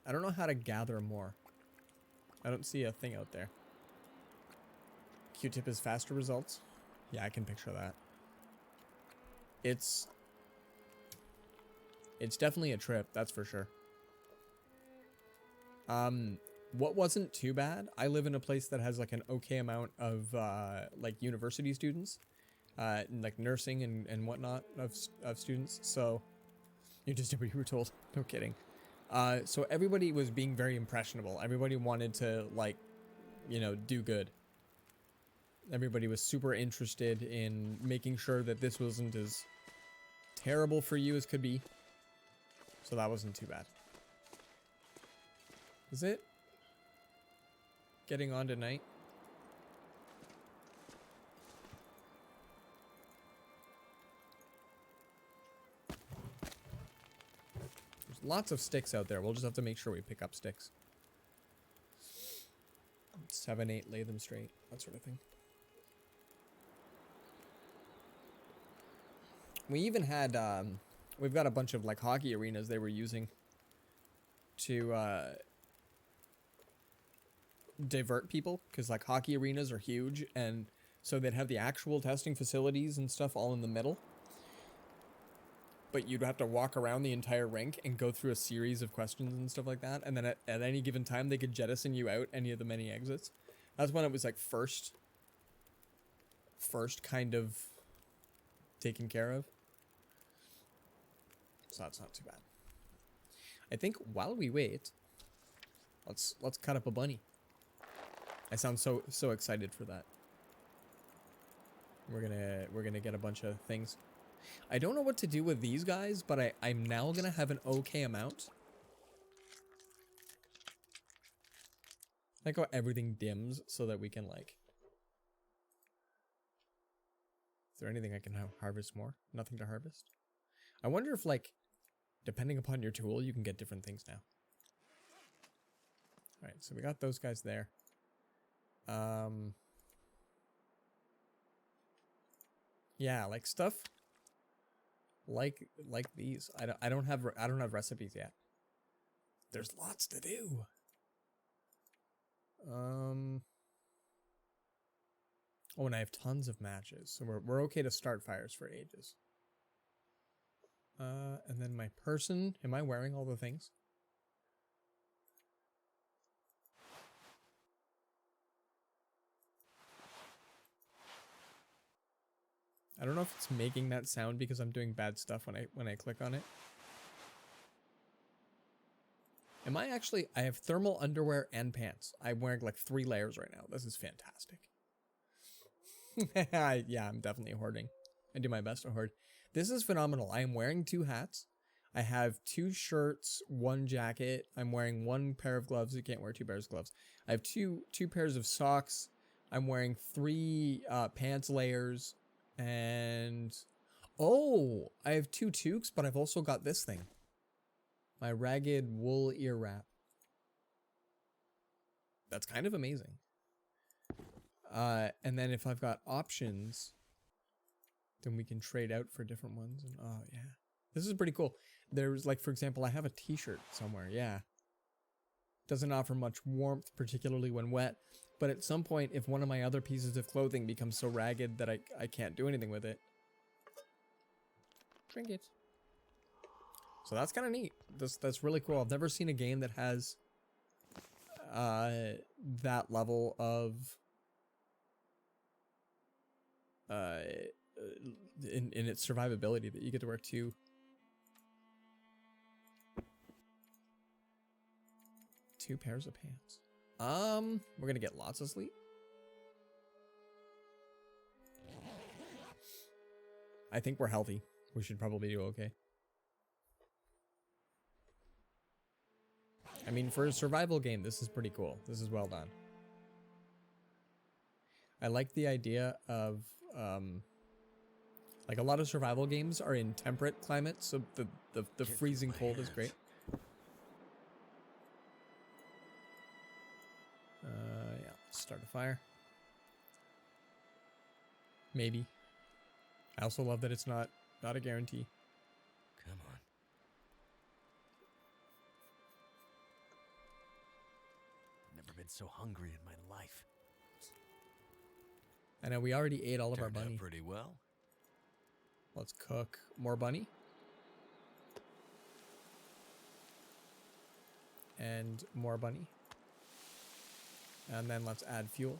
I don't know how to gather more. I don't see a thing out there. Q-tip is faster results. Yeah, I can picture that. It's definitely a trip, that's for sure. What wasn't too bad, I live in a place that has like an okay amount of like university students, like nursing and whatnot of students. So you just did what you were told. No kidding. So everybody was being very impressionable. Everybody wanted to, like, you know, do good. Everybody was super interested in making sure that this wasn't as terrible for you as could be. So that wasn't too bad. Is it getting on tonight? There's lots of sticks out there. We'll just have to make sure we pick up sticks. 7, 8, lay them straight. That sort of thing. We even had, we've got a bunch of like hockey arenas they were using to divert people, because like hockey arenas are huge, and so they'd have the actual testing facilities and stuff all in the middle, but you'd have to walk around the entire rink and go through a series of questions and stuff like that, and then at any given time they could jettison you out any of the many exits. That's when it was like first kind of taken care of. So that's not too bad. I think while we wait, let's cut up a bunny. I sound so excited for that. We're gonna get a bunch of things. I don't know what to do with these guys, but I'm now gonna have an okay amount. Like how everything dims so that we can like. Is there anything I can harvest more? Nothing to harvest. I wonder if like, depending upon your tool, you can get different things now. All right, so we got those guys there. Yeah, like stuff like these. I don't have recipes yet. There's lots to do. Oh, and I have tons of matches, so we're okay to start fires for ages. And then my person, am I wearing all the things? I don't know if it's making that sound because I'm doing bad stuff when I click on it. Am I actually? I have thermal underwear and pants. I'm wearing like 3 layers right now. This is fantastic. Yeah, I'm definitely hoarding. I do my best to hoard. This is phenomenal. I am wearing 2 hats. I have 2 shirts, 1 jacket. I'm wearing 1 pair of gloves. You can't wear 2 pairs of gloves. I have two pairs of socks. I'm wearing 3 pants layers. And oh, I have 2 toques, but I've also got this thing. My ragged wool ear wrap. That's kind of amazing. And then if I've got options, then we can trade out for different ones. And oh yeah, this is pretty cool. There's like, for example, I have a t-shirt somewhere. Yeah. Doesn't offer much warmth, particularly when wet. But at some point, if one of my other pieces of clothing becomes so ragged that I can't do anything with it. Drink it. So that's kind of neat. That's really cool. I've never seen a game that has that level of in its survivability, that you get to wear 2 pairs of pants. We're gonna get lots of sleep. I think we're healthy. We should probably do okay. I mean, for a survival game, this is pretty cool. This is well done. I like the idea of, like a lot of survival games are in temperate climates, so the freezing cold is great. Yeah, let's start a fire. Maybe. I also love that it's not a guarantee. Come on. been so hungry in my life. I know we already ate all of our Turned out bunny. pretty well. Let's cook more bunny. And more bunny. And then let's add fuel.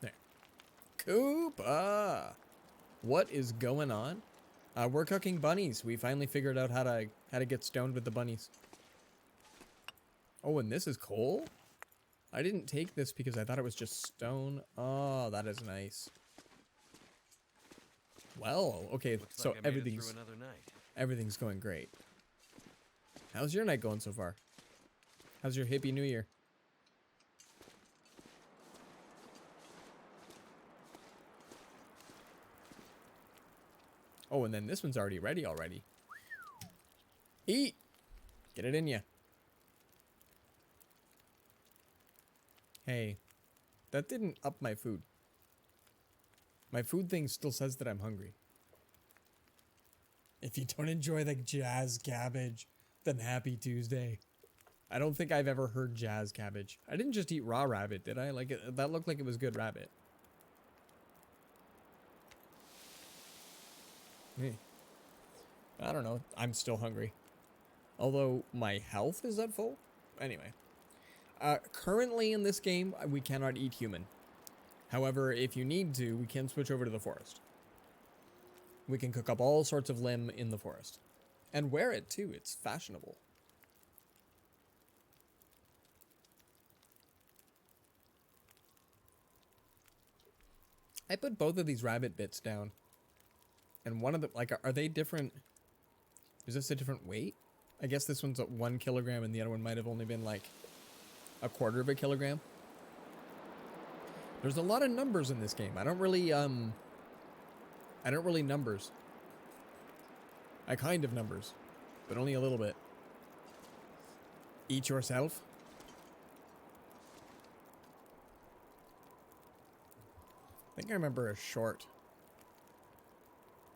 There. Koopa! What is going on? We're cooking bunnies. We finally figured out how to get stoned with the bunnies. Oh, and this is coal? I didn't take this because I thought it was just stone. Oh, that is nice. Well, okay, Looks so like I made it everything's through another night. everything's going great. How's your night going so far? How's your hippie new year? Oh, and then this one's already ready already. Eat! Get it in ya. Hey, that didn't up my food. My food thing still says that I'm hungry. If you don't enjoy the jazz cabbage, then happy Tuesday. I don't think I've ever heard jazz cabbage. I didn't just eat raw rabbit, did I? Like that looked like it was good rabbit. I don't know. I'm still hungry. Although my health is at full. Anyway. Currently in this game, we cannot eat human. However, if you need to, we can switch over to the forest. We can cook up all sorts of limb in the forest. And wear it too. It's fashionable. I put both of these rabbit bits down. And one of them, like, are they different? Is this a different weight? I guess this one's at 1 kilogram and the other one might have only been like a quarter of a kilogram. There's a lot of numbers in this game. I don't really numbers. I kind of numbers, but only a little bit. Eat yourself. I think I remember a short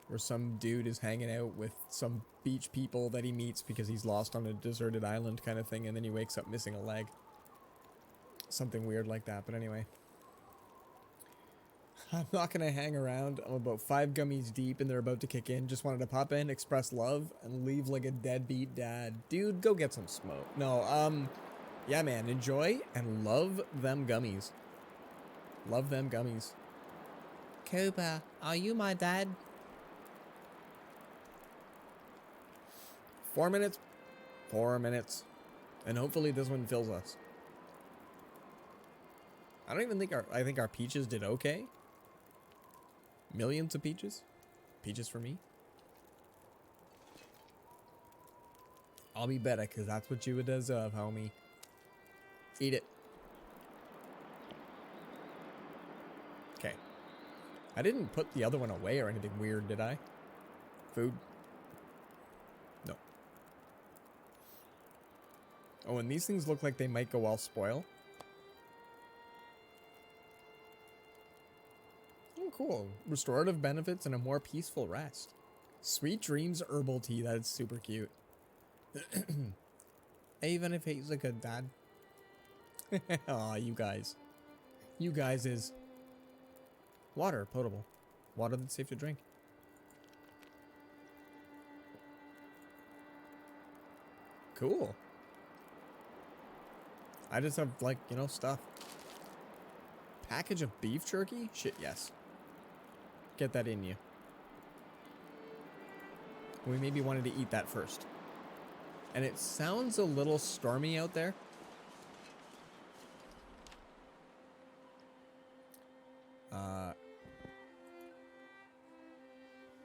where some dude is hanging out with some beach people that he meets because he's lost on a deserted island kind of thing, and then he wakes up missing a leg. Something weird like that, but anyway. I'm not gonna hang around. I'm about 5 gummies deep and they're about to kick in. Just wanted to pop in, express love, and leave like a deadbeat dad. Dude, go get some smoke. No, yeah, man, enjoy and love them gummies. Love them gummies. Cooper, are you my dad? 4 minutes. 4 minutes. And hopefully this one fills us. I don't even think I think our peaches did okay. Millions of peaches. Peaches for me. I'll be better because that's what you would deserve, homie. Eat it. Okay. I didn't put the other one away or anything weird, did I? Food? No. Oh, and these things look like they might go all spoil. Oh, cool. Restorative benefits and a more peaceful rest. Sweet Dreams herbal tea. That's super cute. Even if he's a good dad. Aw, you guys. You guys is... Water, potable. Water that's safe to drink. Cool. I just have, like, you know, stuff. Package of beef jerky? Shit, yes. Get that in you. We maybe wanted to eat that first. And it sounds a little stormy out there.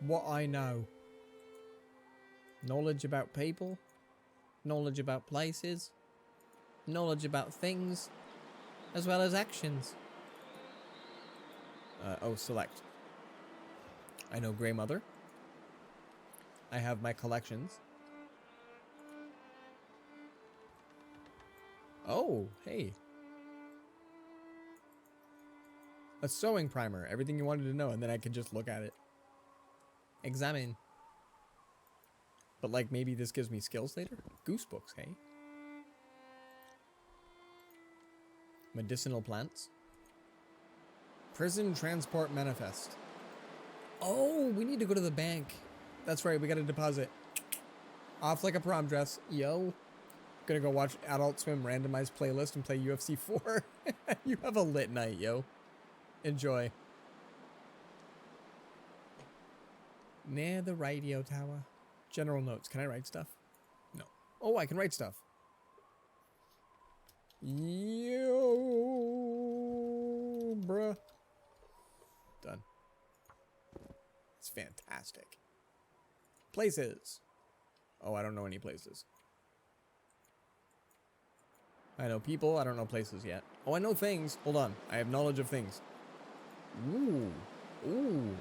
What I know. Knowledge about people. Knowledge about places. Knowledge about things. As well as actions. Oh, select. I know Grey Mother. I have my collections. Oh, hey. A sewing primer. Everything you wanted to know, and then I could just look at it. Examine. But like maybe this gives me skills later? Goose books, hey? Medicinal plants. Prison transport manifest. Oh, we need to go to the bank. That's right, we gotta deposit. Off like a prom dress. Yo. Gonna go watch Adult Swim randomized playlist and play UFC 4. You have a lit night, yo. Enjoy. Near the radio tower. General notes. Can I write stuff? No. Oh, I can write stuff. Yo, bruh. Done. It's fantastic. Places. Oh, I don't know any places. I know people. I don't know places yet. Oh, I know things. Hold on. I have knowledge of things. Ooh. Ooh.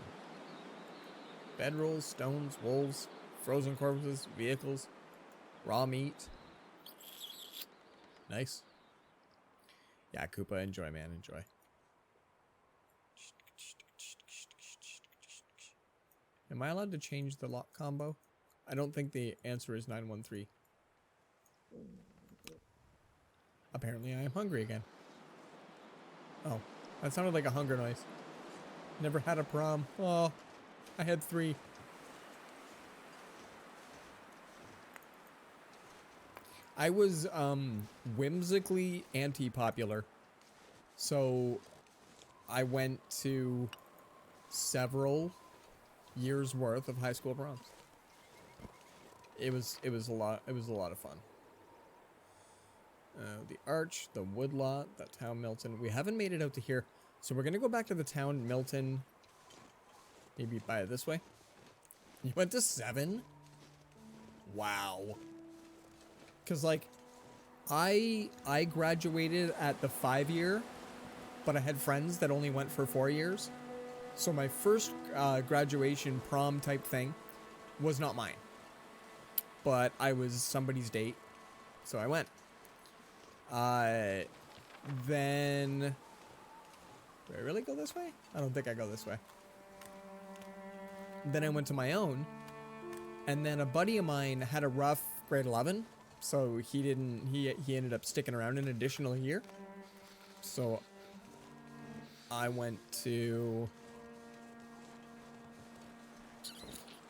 Bedrolls, stones, wolves, frozen corpses, vehicles, raw meat. Nice. Yeah, Koopa, enjoy, man, enjoy. Am I allowed to change the lock combo? I don't think the answer is 913. Apparently I am hungry again. Oh, that sounded like a hunger noise. Never had a prom. Oh. I had 3. I was whimsically anti-popular. So I went to several years worth of high school proms. It was a lot of fun. The Arch, the Woodlot, the town Milton. We haven't made it out to here. So we're gonna go back to the town Milton. Maybe buy it this way. You went to 7? Wow. Cause like, I graduated at the 5-year, but I had friends that only went for 4 years. So my first graduation prom type thing was not mine, but I was somebody's date, so I went. Then, do I really go this way? I don't think I go this way. Then I went to my own, and then a buddy of mine had a rough grade 11, so he ended up sticking around an additional year. So I went to,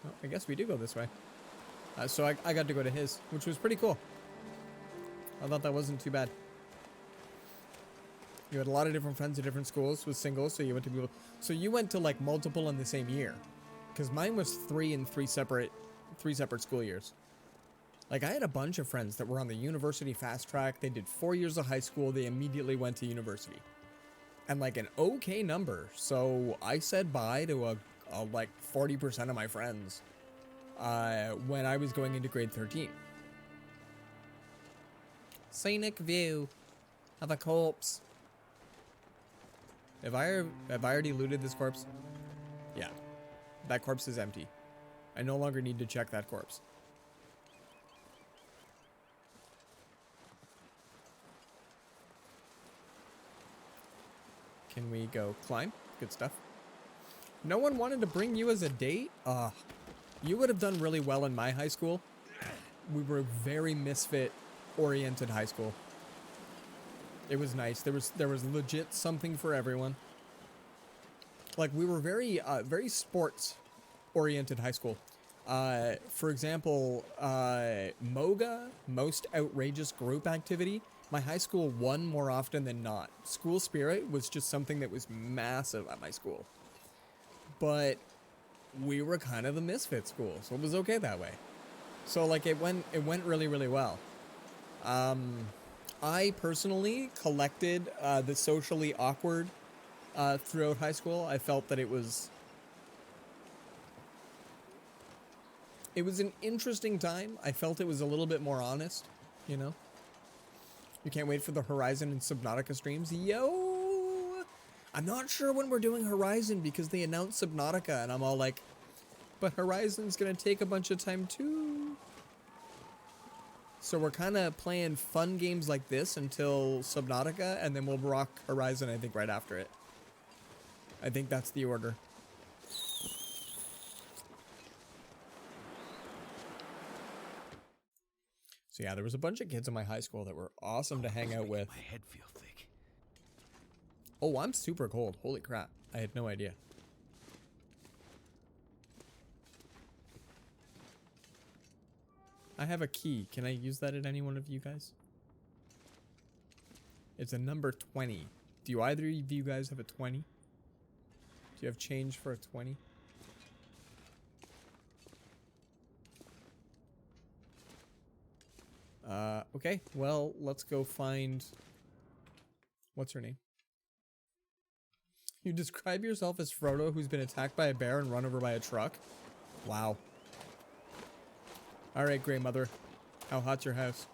well, I guess we do go this way. So I got to go to his, which was pretty cool. I thought that wasn't too bad. You had a lot of different friends at different schools with singles, so you went to people. So you went to like multiple in the same year. Because mine was 3 in 3 separate school years. Like, I had a bunch of friends that were on the university fast track. They did 4 years of high school. They immediately went to university. And, like, an okay number. So, I said bye to like, 40% of my friends when I was going into grade 13. Scenic view of a corpse. Have I already looted this corpse? Yeah. That corpse is empty. I no longer need to check that corpse. Can we go climb? Good stuff. No one wanted to bring you as a date? You would have done really well in my high school. We were a very misfit-oriented high school. It was nice. There was legit something for everyone. Like, we were very sports-oriented high school. For example, MOGA, Most Outrageous Group Activity, my high school won more often than not. School spirit was just something that was massive at my school. But we were kind of the misfit school, so it was okay that way. So, like, it went really, really well. I personally collected the socially awkward throughout high school. I felt that it was an interesting time. I felt it was a little bit more honest, you know? You can't wait for the Horizon and Subnautica streams. Yo! I'm not sure when we're doing Horizon because they announced Subnautica, and I'm all like, but Horizon's gonna take a bunch of time too. So we're kind of playing fun games like this until Subnautica, and then we'll rock Horizon, I think, right after it. I think that's the order. So yeah, there was a bunch of kids in my high school that were awesome to hang out with. My head feel thick. Oh, I'm super cold. Holy crap. I had no idea. I have a key. Can I use that at any one of you guys? It's a number 20. Do either of you guys have a 20? Do you have change for a 20? Okay. Well, let's go find... What's her name? You describe yourself as Frodo who's been attacked by a bear and run over by a truck? Wow. Alright, Grey Mother. How hot's your house?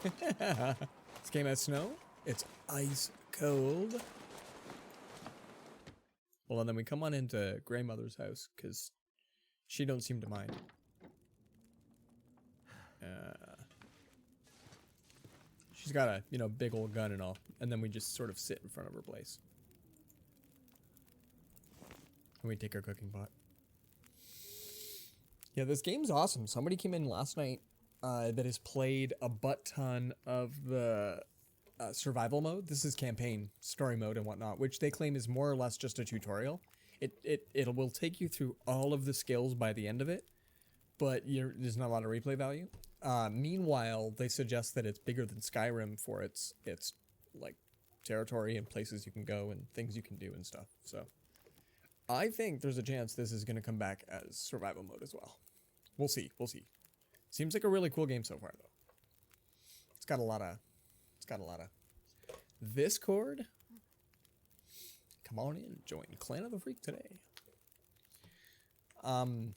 This game has snow? It's ice cold. Well, and then we come on into Grey Mother's house, because she don't seem to mind. She's got a, you know, big old gun and all. And then we just sort of sit in front of her place. And we take our cooking pot. Yeah, this game's awesome. Somebody came in last night that has played a butt ton of the survival mode. This is campaign, story mode and whatnot, which they claim is more or less just a tutorial. It will take you through all of the skills by the end of it, but there's not a lot of replay value. Meanwhile, they suggest that it's bigger than Skyrim for its like territory and places you can go and things you can do and stuff. So I think there's a chance this is going to come back as survival mode as well. We'll see. We'll see. Seems like a really cool game so far, though. It's got a lot of this chord. Come on in, join Clan of the Freak today. On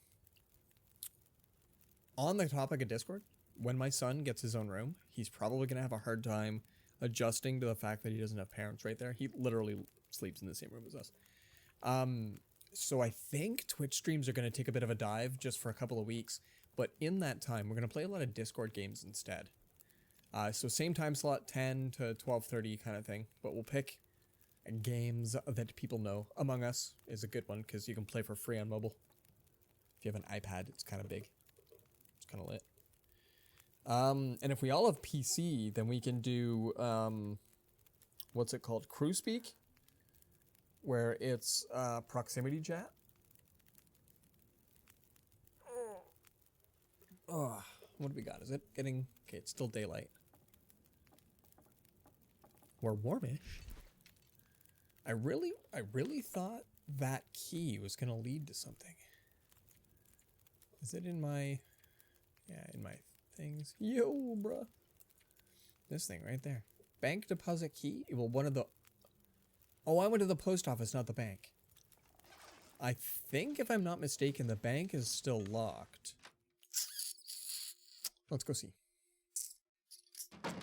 the topic of Discord, when my son gets his own room, he's probably going to have a hard time adjusting to the fact that he doesn't have parents right there. He literally sleeps in the same room as us. So I think Twitch streams are going to take a bit of a dive just for a couple of weeks. But in that time, we're going to play a lot of Discord games instead. So same time slot, 10 to 12:30 kind of thing. But we'll pick games that people know. Among Us is a good one because you can play for free on mobile. If you have an iPad, it's kind of big. It's kind of lit. And if we all have PC, then we can do, what's it called? Crew Speak, where it's proximity chat. Oh, what do we got? Is it getting... Okay, it's still daylight. We're warmish. I really thought that key was going to lead to something. Is it in my... Yeah, in my things. Yo, bruh. This thing right there. Bank deposit key? Well, one of the... Oh, I went to the post office, not the bank. I think, if I'm not mistaken, the bank is still locked. Let's go see.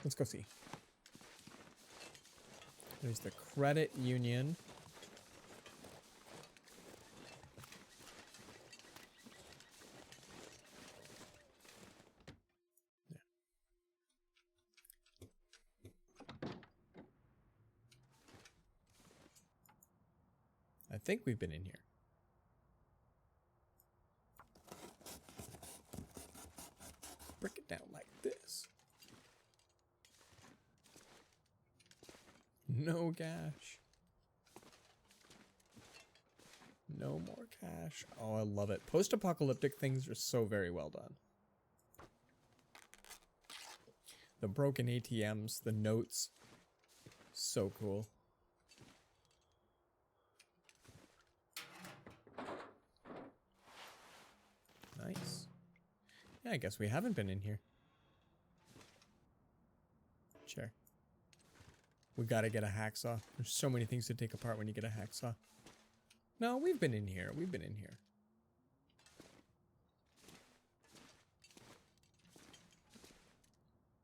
Let's go see. There's the credit union. Yeah. I think we've been in here. Break it down like this. No cash. No more cash. Oh, I love it. Post-apocalyptic things are so very well done. The broken ATMs, the notes. So cool. Nice. Yeah, I guess we haven't been in here. Sure. We gotta get a hacksaw. There's so many things to take apart when you get a hacksaw. No, we've been in here. We've been in here.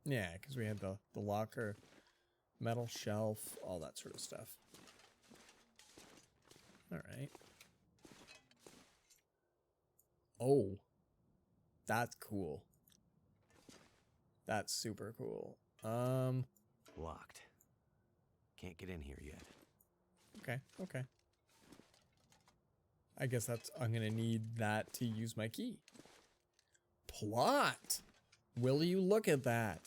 Yeah, because we had the locker, metal shelf, all that sort of stuff. Alright. Oh. That's cool. That's super cool. Locked. Can't get in here yet. Okay, okay. I guess I'm gonna need that to use my key. plot. Will you look at that?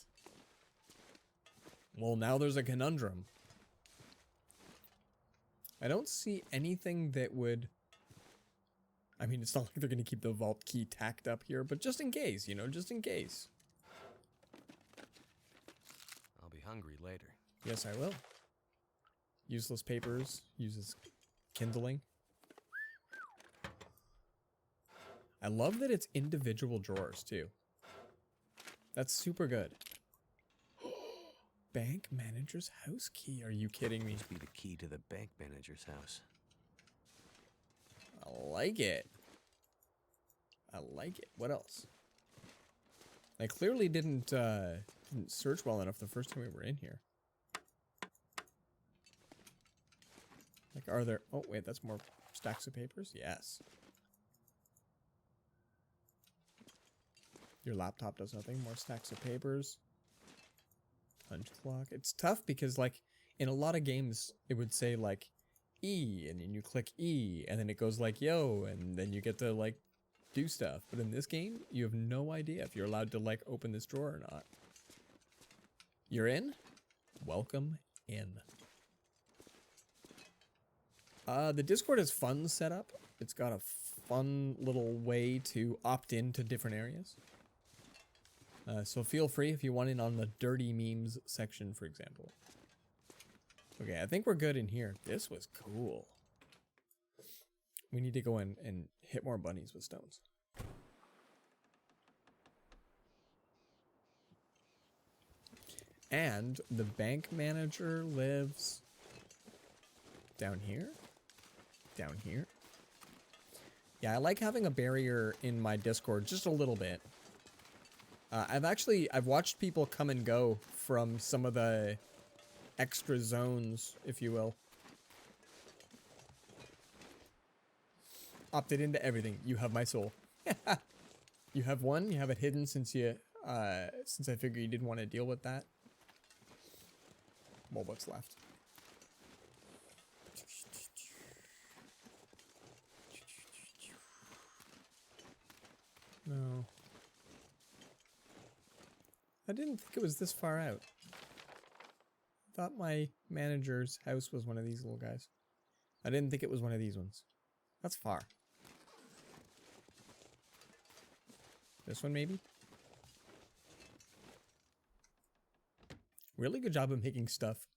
Well, now there's a conundrum. I don't see anything that would... I mean, it's not like they're going to keep the vault key tacked up here, but just in case, you know, just in case. I'll be hungry later. Yes, I will. Useless papers, uses kindling. I love that it's individual drawers, too. That's super good. Bank manager's house key. Are you kidding me? Must be the key to the bank manager's house. I like it. I like it. What else? I clearly didn't search well enough the first time we were in here. Like, are there... Oh, wait, that's more stacks of papers? Yes. Your laptop does nothing. More stacks of papers. Punch clock. It's tough because, like, in a lot of games, it would say, like, E, and then you click E, and then it goes like, yo, and then you get to, like, do stuff. But in this game, you have no idea if you're allowed to, like, open this drawer or not. You're in? Welcome in. The Discord is fun set up. It's got a fun little way to opt into different areas. So feel free if you want in on the dirty memes section, for example. Okay, I think we're good in here. This was cool. We need to go in and hit more bunnies with stones. And the bank manager lives down here? Down here? Yeah, I like having a barrier in my Discord just a little bit. I've watched people come and go from some of the extra zones, if you will. Opted into everything. You have my soul. You have one. You have it hidden since you, since I figured you didn't want to deal with that. Well, what's left? No. I didn't think it was this far out. I thought my manager's house was one of these little guys. I didn't think it was one of these ones. That's far. This one, maybe? Really good job of making stuff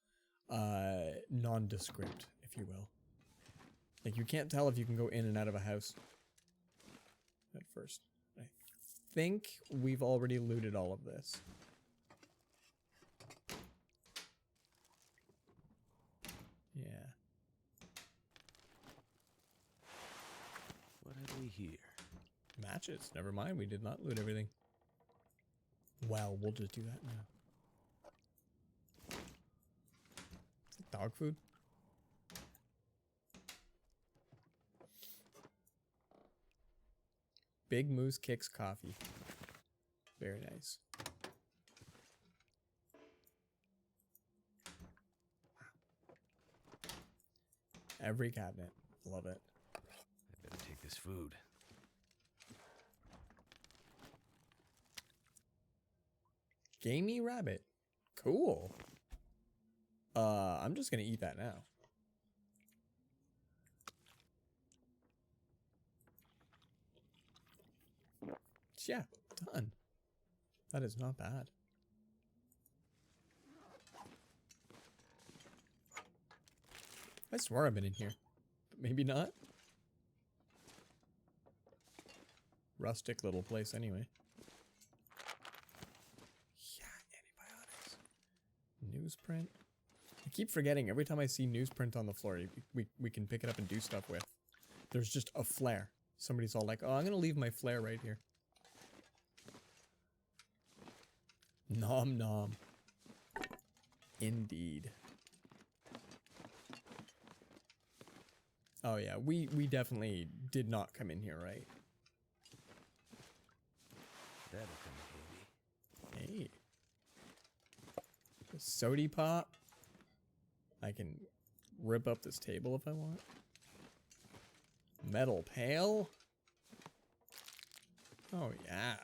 nondescript, if you will. Like, you can't tell if you can go in and out of a house at first. I think we've already looted all of this. Yeah. What have we here? Matches. Never mind, we did not loot everything. Well, we'll just do that now. Is it dog food? Big Moose Kicks coffee. Very nice. Every cabinet. Love it. I better take this food. Gamey rabbit. Cool. I'm just gonna eat that now. Yeah, done. That is not bad. I swear I've been in here, but maybe not. Rustic little place anyway. Yeah, antibiotics. Newsprint. I keep forgetting every time I see newsprint on the floor, we can pick it up and do stuff with. There's just a flare. Somebody's all like, oh, I'm gonna leave my flare right here. Nom nom. Indeed. Oh yeah, we definitely did not come in here, right? That'll come in handy. Hey. A sody pop. I can rip up this table if I want. Metal pail. Oh yeah.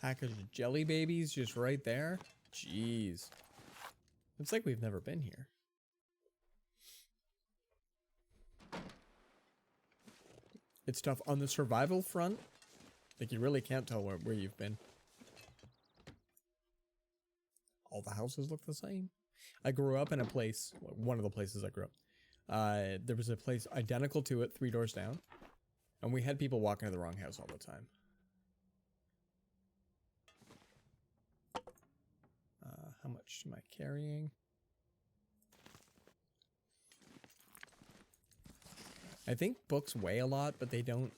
package of jelly babies just right there. Jeez. It's like we've never been here. It's tough on the survival front. Like, you really can't tell where you've been. All the houses look the same. I grew up in a place, one of the places I grew up. There was a place identical to it 3 doors down. And we had people walking to the wrong house all the time. How much am I carrying? I think books weigh a lot, but they don't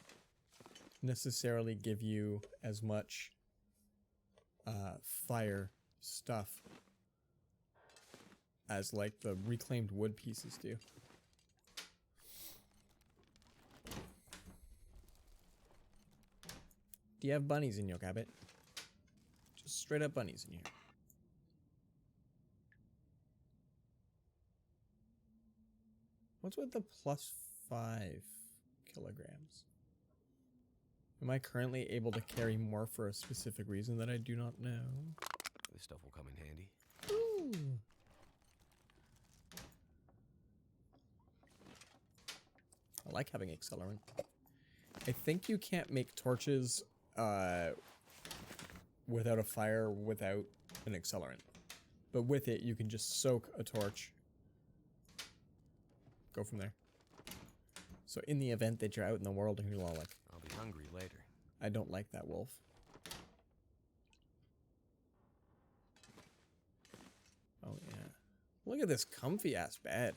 necessarily give you as much fire stuff as like the reclaimed wood pieces do. Do you have bunnies in your cabin? Just straight up bunnies in here. What's with the +5 kilograms? Am I currently able to carry more for a specific reason that I do not know? This stuff will come in handy. Ooh. I like having accelerant. I think you can't make torches without a fire without an accelerant. But with it, you can just soak a torch. Go from there. So in the event that you're out in the world and you're all like, I'll be hungry later. I don't like that wolf. Oh yeah. Look at this comfy ass bed.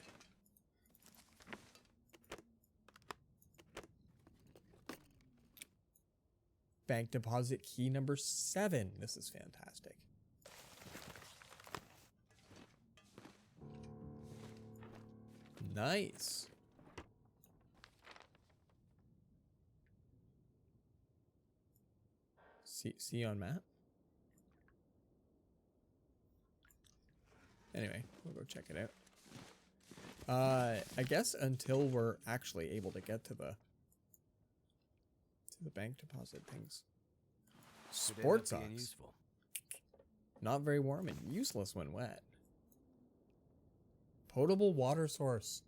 Bank deposit key number 7. This is fantastic. Nice. See on map? Anyway, we'll go check it out. I guess until we're actually able to get to the bank deposit things. Sports socks. Not very warm and useless when wet. Potable water source.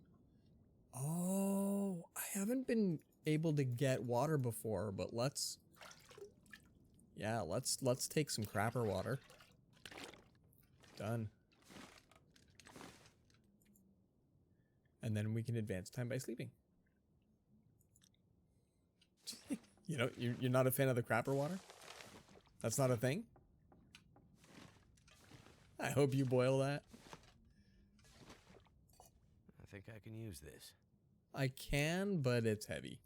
Oh, I haven't been able to get water before, but let's take some crapper water. Done. And then we can advance time by sleeping. You know, you're not a fan of the crapper water? That's not a thing? I hope you boil that. I think I can use this. I can, but it's heavy.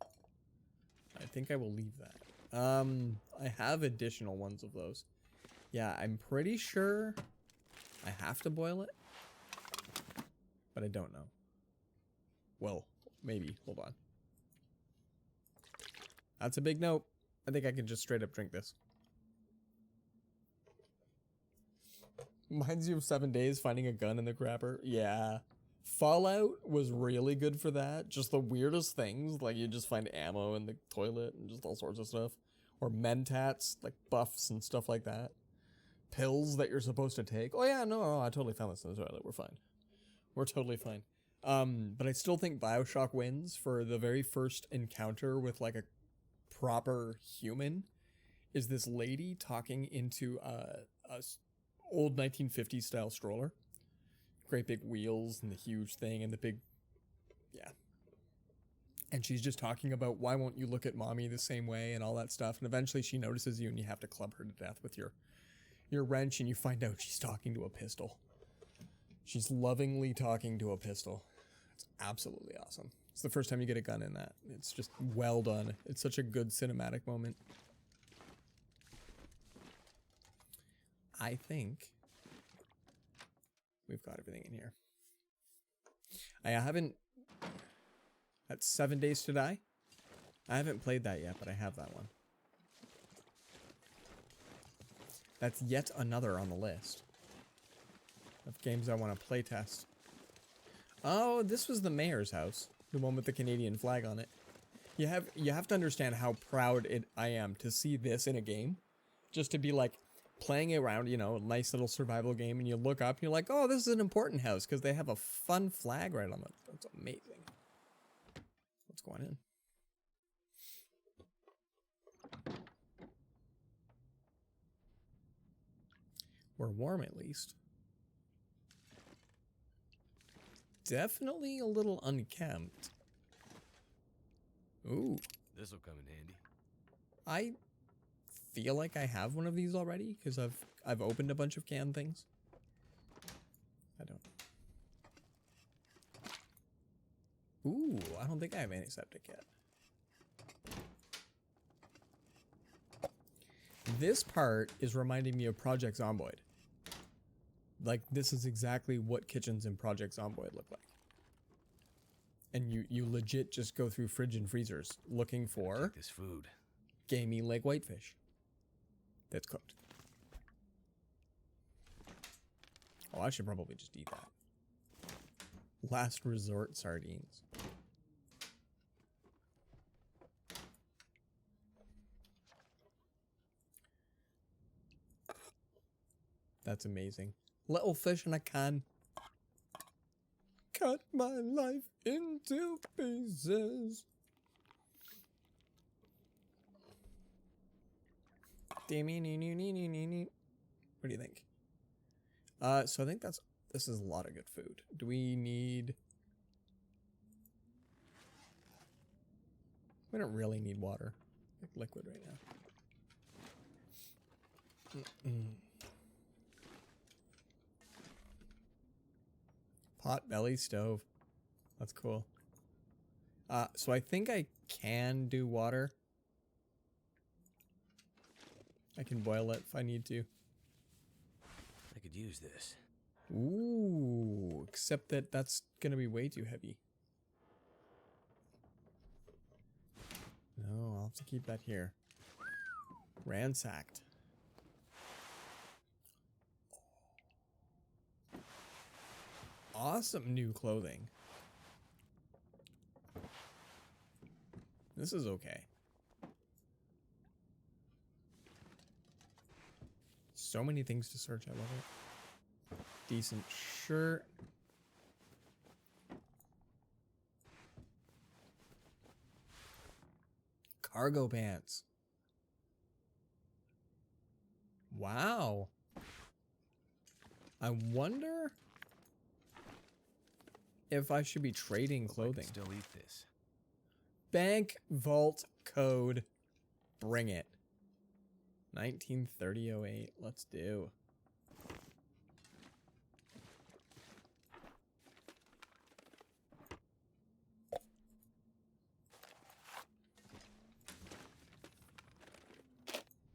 I think I will leave that. I have additional ones of those. Yeah, I'm pretty sure I have to boil it, but I don't know. Well, maybe. Hold on. That's a big nope. I think I can just straight up drink this. Reminds you of 7 Days finding a gun in the crapper. Yeah. Fallout was really good for that. Just the weirdest things. Like you just find ammo in the toilet and just all sorts of stuff. Or mentats, like buffs and stuff like that. Pills that you're supposed to take. Oh yeah, no, I totally found this in the toilet. We're fine. We're totally fine. But I still think BioShock wins for the very first encounter with like a proper human. Is this lady talking into a old 1950s style stroller. Great big wheels and the huge thing and the big, yeah. And she's just talking about why won't you look at mommy the same way and all that stuff. And eventually she notices you and you have to club her to death with your wrench, and you find out she's talking to a pistol. She's lovingly talking to a pistol. It's absolutely awesome. It's the first time you get a gun in that. It's just well done. It's such a good cinematic moment. I think we've got everything in here. I haven't... That's 7 Days to Die. I haven't played that yet, but I have that one. That's yet another on the list of games I want to play test. Oh, this was the mayor's house. The one with the Canadian flag on it. You have to understand how proud I am to see this in a game just to be like playing around, you know, a nice little survival game, and you look up and you're like, oh, this is an important house because they have a fun flag right on it. That's amazing. What's going in? We're warm at least. Definitely a little unkempt. Ooh. This'll come in handy. I feel like I have one of these already because I've opened a bunch of canned things. I don't. Ooh, I don't think I have antiseptic yet. This part is reminding me of Project Zomboid. Like, this is exactly what kitchens in Project Zomboid look like. And you legit just go through fridge and freezers looking for this food. Gamey lake whitefish that's cooked. Oh, I should probably just eat that. Last resort sardines. That's amazing. Little fish in a can. Cut my life into pieces. What do you think? So I think this is a lot of good food. Do we need... We don't really need water. Like liquid right now. Pot belly stove. That's cool. So I think I can do water. I can boil it if I need to. I could use this. Ooh, except that that's gonna be way too heavy. No, I'll have to keep that here. Ransacked. Awesome new clothing. This is okay. So many things to search. I love it. Decent shirt. Cargo pants. Wow. I wonder if I should be trading clothing. I can still eat this. Bank vault code. Bring it. 1930-08. Let's do.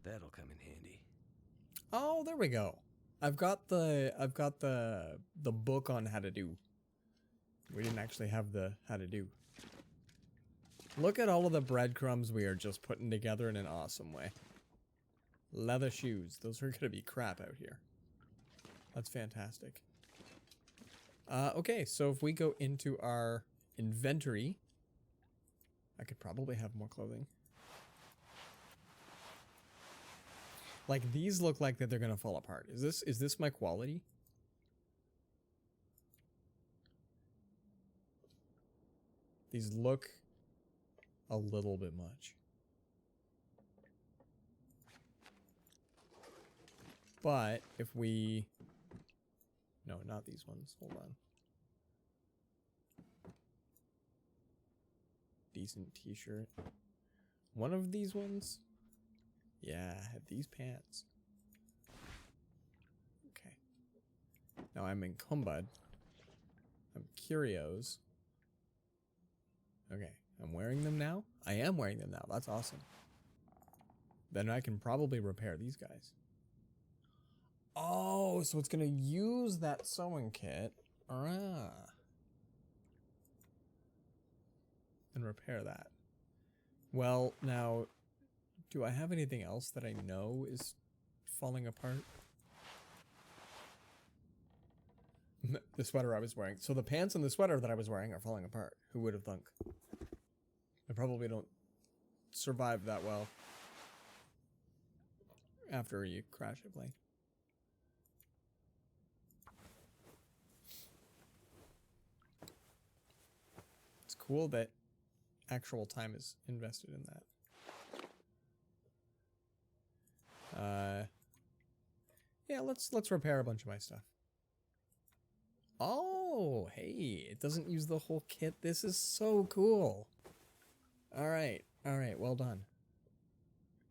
That'll come in handy. Oh, there we go. I've got the book on how to do. We didn't actually have the how to do. Look at all of the breadcrumbs we are just putting together in an awesome way. Leather shoes. Those are gonna be crap out here. That's fantastic. Okay, so if we go into our inventory, I could probably have more clothing. Like, these look like that they're gonna fall apart. Is this my quality? These look a little bit much. But if we... No, not these ones. Hold on. Decent t-shirt. One of these ones? Yeah, I have these pants. Okay. Now I'm in Kumbud. I'm curios. Okay, I'm wearing them now? I am wearing them now. That's awesome. Then I can probably repair these guys. Oh, so it's gonna use that sewing kit. And repair that. Well, now, do I have anything else that I know is falling apart? The sweater I was wearing. So the pants and the sweater that I was wearing are falling apart. Who would have thunk? I probably don't survive that well. after you crash a plane. It's cool that actual time is invested in that. Yeah, let's repair a bunch of my stuff. Oh, hey, it doesn't use the whole kit. This is so cool. All right, well done.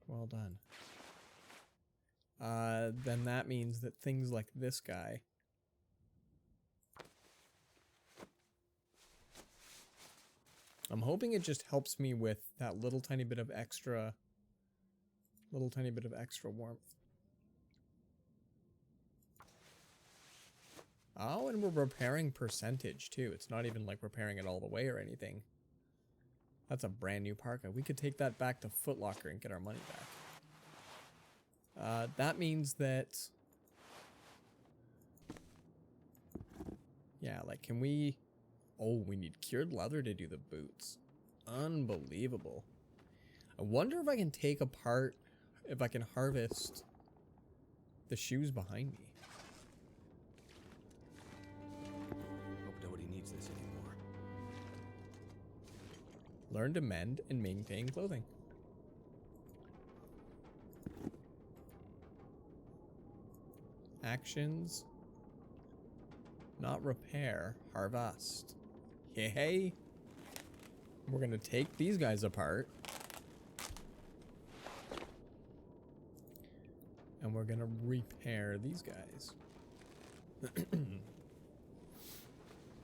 Well done. Then that means that things like this guy I'm hoping it just helps me with that little tiny bit of extra warmth. Oh, and we're repairing percentage too. It's not even like repairing it all the way or anything. That's a brand new parka. We could take that back to Foot Locker and get our money back. That means that... Yeah, like, can we... Oh, we need cured leather to do the boots. Unbelievable. I wonder if I can take apart... If I can harvest the shoes behind me. Hope nobody needs this anymore. Learn to mend and maintain clothing. Actions. Not repair. Harvest. Hey. We're going to take these guys apart. And we're going to repair these guys.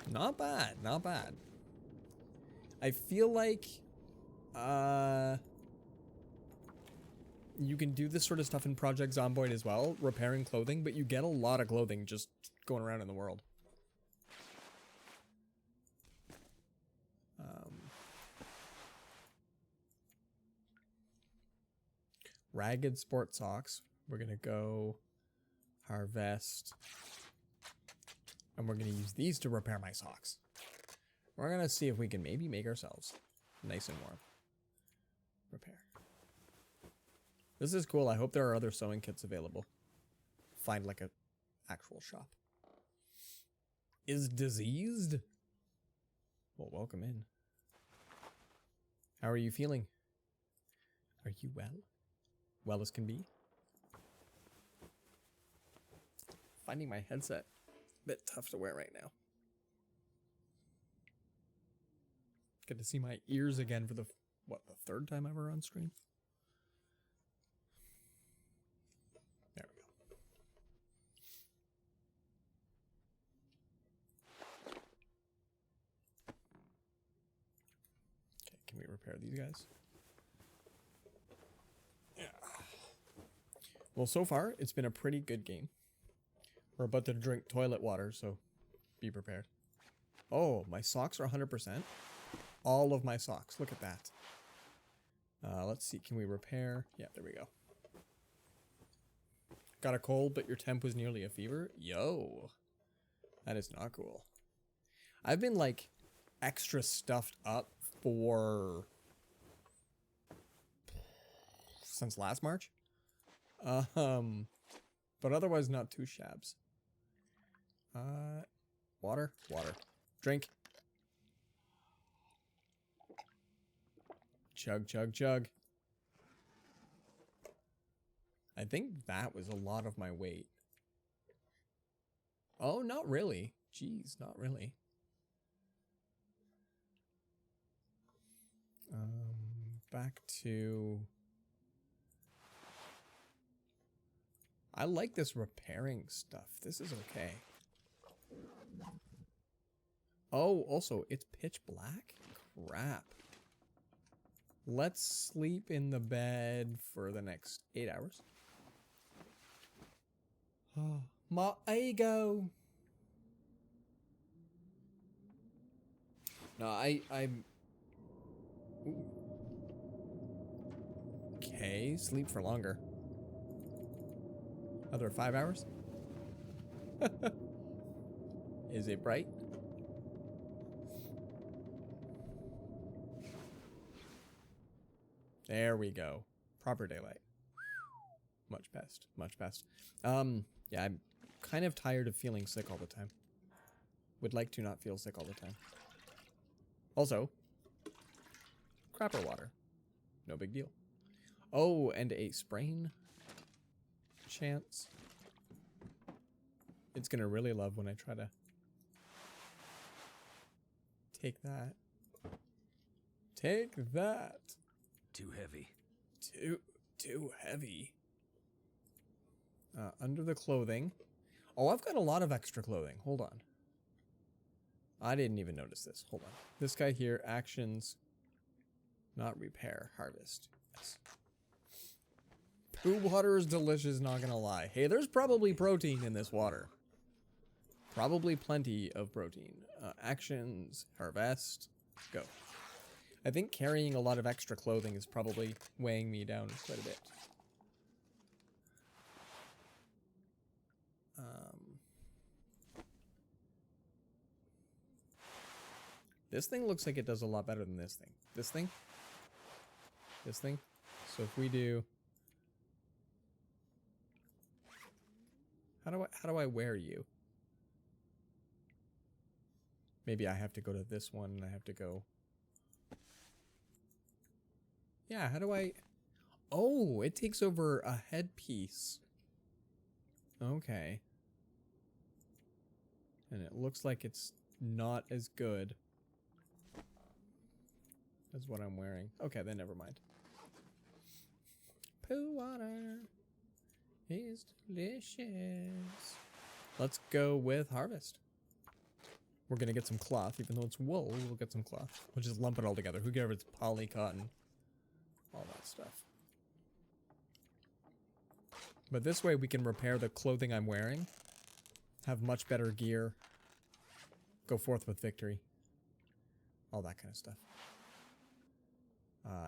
Not bad. Not bad. I feel like you can do this sort of stuff in Project Zomboid as well, repairing clothing, but you get a lot of clothing just going around in the world. Ragged sport socks. We're going to go harvest. And we're going to use these to repair my socks. We're going to see if we can maybe make ourselves nice and warm. Repair. This is cool. I hope there are other sewing kits available. Find like a actual shop. Is diseased? Well, welcome in. How are you feeling? Are you well? Well as can be? Finding my headset a bit tough to wear right now. Get to see my ears again for the, what, the third time ever on stream? There we go. Okay, can we repair these guys? Yeah. Well, so far, it's been a pretty good game. We're about to drink toilet water, so be prepared. Oh, my socks are 100%. All of my socks. Look at that. Let's see. Can we repair? Yeah, there we go. Got a cold, but your temp was nearly a fever? Yo. That is not cool. I've been, like, extra stuffed up for... since last March. But otherwise not too shabs. Water. Drink. Chug, chug, chug. I think that was a lot of my weight. Oh, not really. Jeez, not really. Back to... I like this repairing stuff. This is okay. Oh, also, it's pitch black? Crap. Let's sleep in the bed for the next 8 hours. Oh, my ego. No, I'm... Ooh. Okay, sleep for longer. Another 5 hours? Is it bright? There we go. Proper daylight. Much best. Much best. Yeah, I'm kind of tired of feeling sick all the time. Would like to not feel sick all the time. Also, crapper water. No big deal. Oh, and a sprain chance. It's gonna really love when I try to take that. Take that. Too heavy. Too heavy. Under the clothing. Oh, I've got a lot of extra clothing. Hold on. I didn't even notice this. Hold on. This guy here, actions, not repair, harvest. Yes. Poo water is delicious, not gonna lie. Hey, there's probably protein in this water. Probably plenty of protein. Actions, harvest, go. I think carrying a lot of extra clothing is probably weighing me down quite a bit. This thing looks like it does a lot better than this thing. This thing? This thing? So if we do... How do I wear you? Maybe I have to go to this one and I have to go... Yeah, how do I... Oh, it takes over a headpiece. Okay. And it looks like it's not as good as what I'm wearing. Okay, then never mind. Poo water is delicious. Let's go with harvest. We're gonna get some cloth, even though it's wool, we'll get some cloth. We'll just lump it all together. Who cares if it's poly cotton? All that stuff. But this way we can repair the clothing I'm wearing, have much better gear, go forth with victory. All that kind of stuff.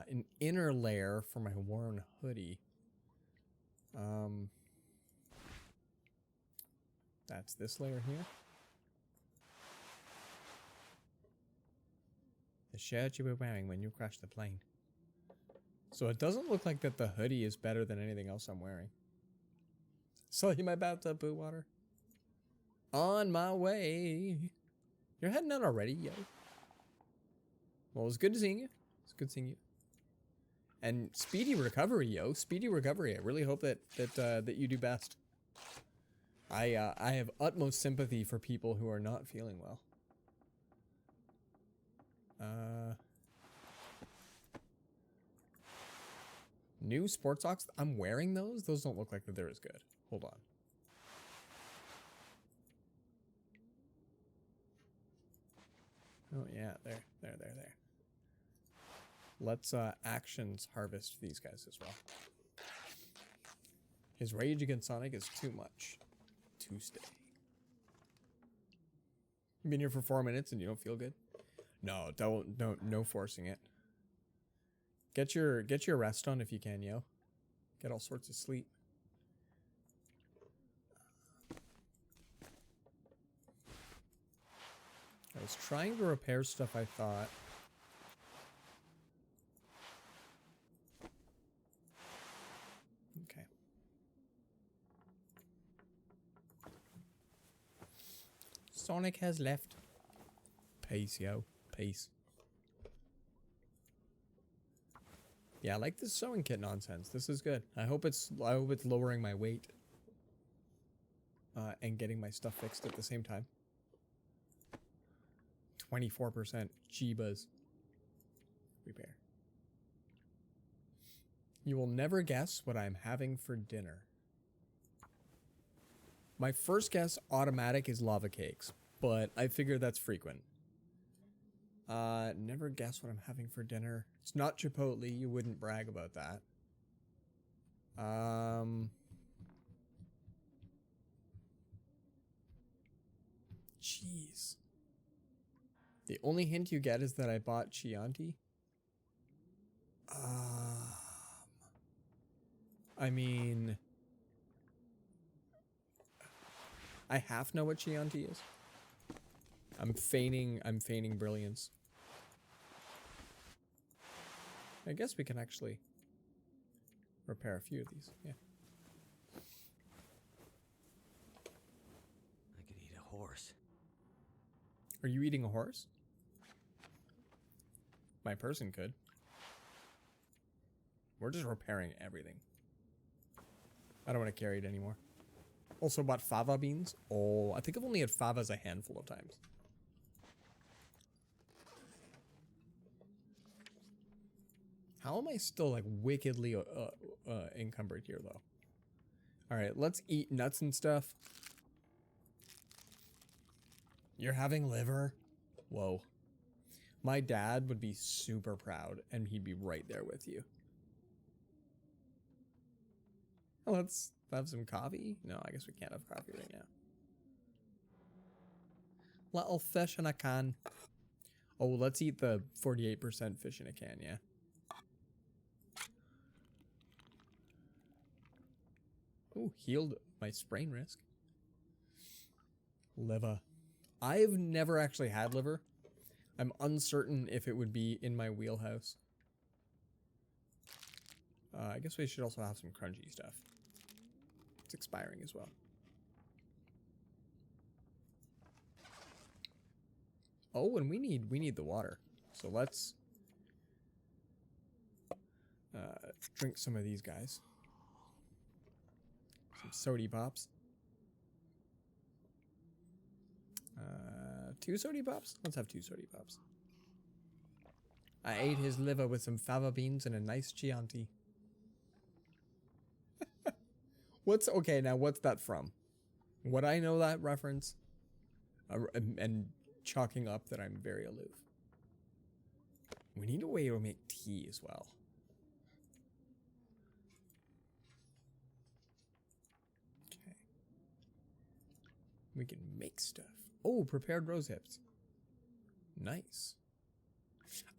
An inner layer for my worn hoodie. That's this layer here. The shirt you were wearing when you crashed the plane. So it doesn't look like that the hoodie is better than anything else I'm wearing. Saw you my bathtub, poo water. On my way. You're heading out already, yo. Well, it's good seeing you. It's good seeing you. And speedy recovery, yo. Speedy recovery. I really hope that you do best. I have utmost sympathy for people who are not feeling well. New sports socks? I'm wearing those? Those don't look like that they're as good. Hold on. Oh yeah, there. Let's actions harvest these guys as well. His rage against Sonic is too much to stay. You've been here for 4 minutes and you don't feel good? No, no forcing it. Get your rest on if you can, yo. Get all sorts of sleep. I was trying to repair stuff I thought. Okay. Sonic has left. Peace, yo. Peace. Yeah, I like this sewing kit nonsense. This is good. I hope it's lowering my weight. And getting my stuff fixed at the same time. 24%. Jeebas. Repair. You will never guess what I'm having for dinner. My first guess, automatic, is lava cakes. But I figure that's frequent. Never guess what I'm having for dinner. It's not Chipotle. You wouldn't brag about that. Jeez. The only hint you get is that I bought Chianti. I mean, I half know what Chianti is. I'm feigning brilliance. I guess we can actually repair a few of these. Yeah. horse. Are you eating a horse? My person could. We're just repairing everything. I don't want to carry it anymore. Also bought fava beans. Oh, I think I've only had favas a handful of times. How am I still like wickedly encumbered here though? All right, let's eat nuts and stuff. You're having liver? Whoa. My dad would be super proud and he'd be right there with you. Let's have some coffee. No, I guess we can't have coffee right now. Little fish in a can. Oh, let's eat the 48% fish in a can, yeah. Oh, healed my sprain risk. Liver. I've never actually had liver. I'm uncertain if it would be in my wheelhouse. I guess we should also have some crunchy stuff. It's expiring as well. Oh, and we need the water. So let's drink some of these guys. Some sody pops. 2 sody pops? Let's have 2 sody pops. I ate his liver with some fava beans and a nice Chianti. Okay, now what's that from? Would I know that reference? And chalking up that I'm very aloof. We need a way to make tea as well. Okay. We can make stuff. Oh, prepared rose hips. Nice.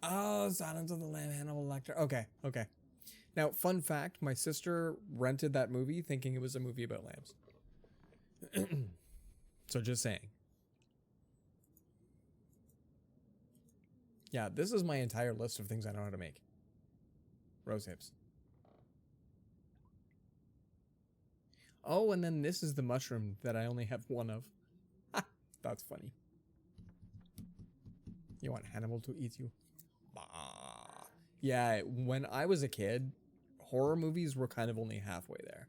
Oh, Silence of the Lamb, Hannibal Lecter. Okay, okay. Now, fun fact, my sister rented that movie thinking it was a movie about lambs. So just saying. Yeah, this is my entire list of things I know how to make. Rose hips. Oh, and then this is the mushroom that I only have 1 of. Ha, that's funny. You want Hannibal to eat you? Bah. Yeah, when I was a kid, horror movies were kind of only halfway there.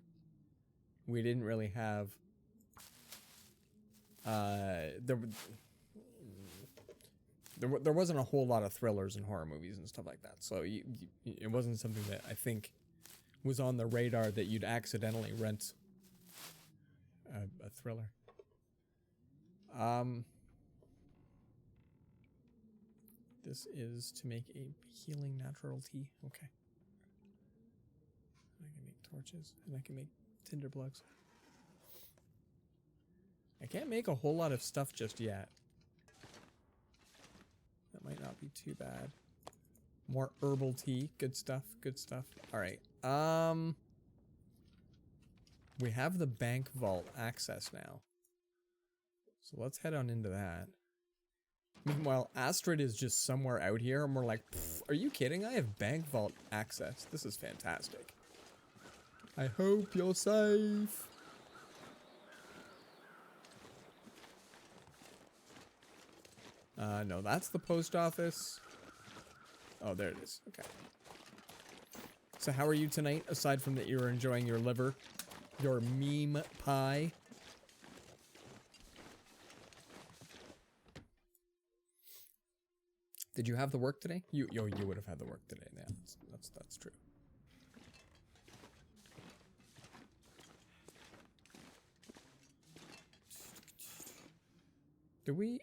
We didn't really have... There wasn't a whole lot of thrillers and horror movies and stuff like that. So it wasn't something that I think was on the radar that you'd accidentally rent a thriller. This is to make a healing natural tea. Okay. I can make torches and I can make tinder plugs. I can't make a whole lot of stuff just yet. That might not be too bad. More herbal tea. Good stuff. Good stuff. All right. We have the bank vault access now. So let's head on into that. Meanwhile, Astrid is just somewhere out here and we're like, are you kidding? I have bank vault access. This is fantastic. I hope you're safe. No, that's the post office. Oh, there it is. Okay. So how are you tonight, aside from that you're enjoying your liver? Your meme pie? Did you have the work today? You would have had the work today. Yeah, that's true. Do we?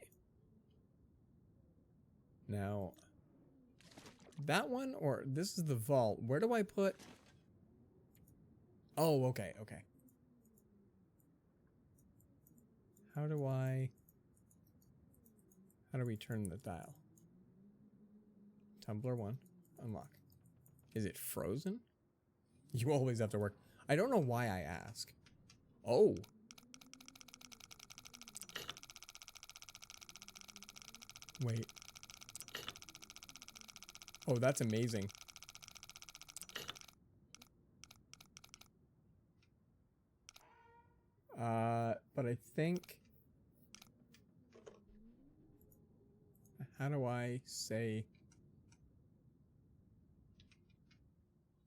Now, that one or this is the vault. Where do I put? Oh, okay, okay. How do we turn the dial? Tumbler 1, unlock. Is it frozen? You always have to work. I don't know why I ask. Oh. Wait. Oh, that's amazing. But I think How do I say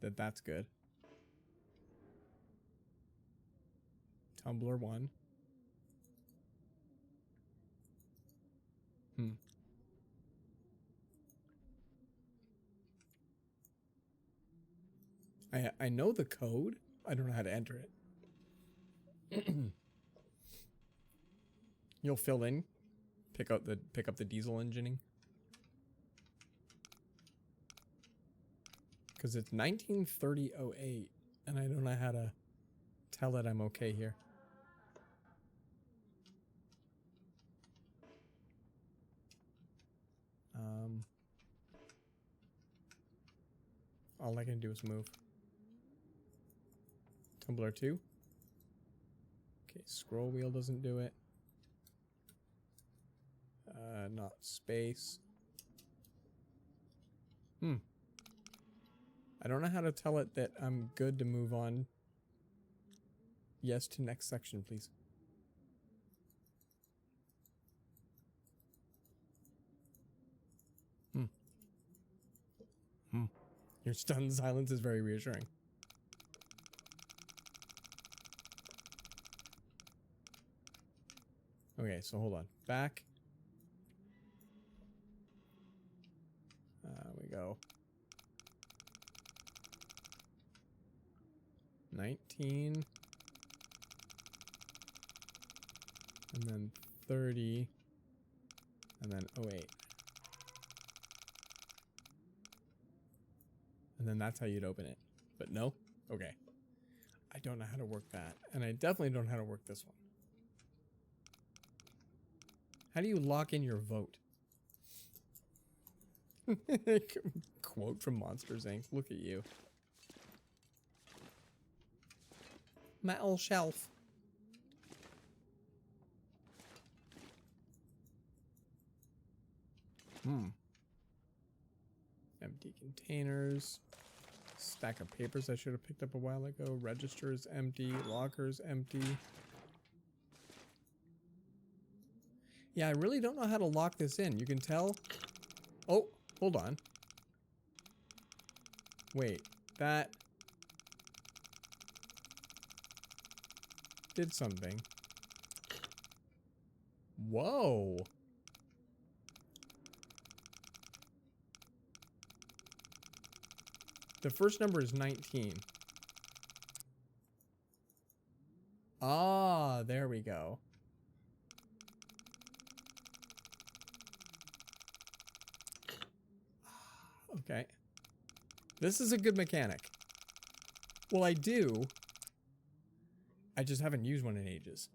that that's good? Tumblr 1. I know the code. I don't know how to enter it. You'll fill in. Pick up the diesel engineering. Because it's 1930-08, and I don't know how to tell it I'm okay here. All I can do is move. Tumblr 2. Okay, scroll wheel doesn't do it. Not space. I don't know how to tell it that I'm good to move on. Yes to next section, please. Your stunned silence is very reassuring. Okay, so hold on. Back. We go. 19. And then 30. And then 08. And then that's how you'd open it. But no? Okay. I don't know how to work that. And I definitely don't know how to work this one. How do you lock in your vote? Quote from Monsters, Inc. Look at you. Metal shelf. Empty containers. Stack of papers I should have picked up a while ago. Registers empty. Lockers empty. Yeah, I really don't know how to lock this in. You can tell. Oh, hold on. Wait, that did something. Whoa. The first number is 19. Ah, there we go. Okay. This is a good mechanic. Well, I do. I just haven't used one in ages.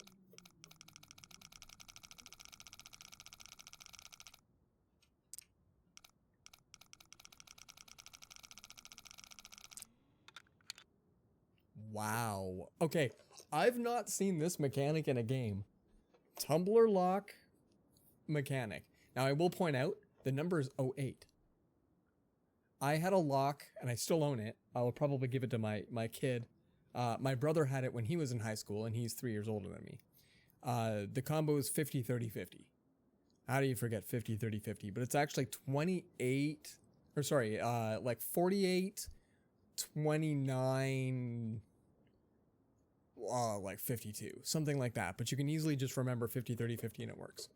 Wow. Okay. I've not seen this mechanic in a game. Tumbler lock mechanic. Now, I will point out the number is 08. I had a lock, and I still own it. I will probably give it to my kid. My brother had it when he was in high school, and he's 3 years older than me. The combo is 50, 30, 50. How do you forget 50, 30, 50? But it's actually 28, or sorry, like 48, 29, like 52, something like that. But you can easily just remember 50, 30, 50, and it works.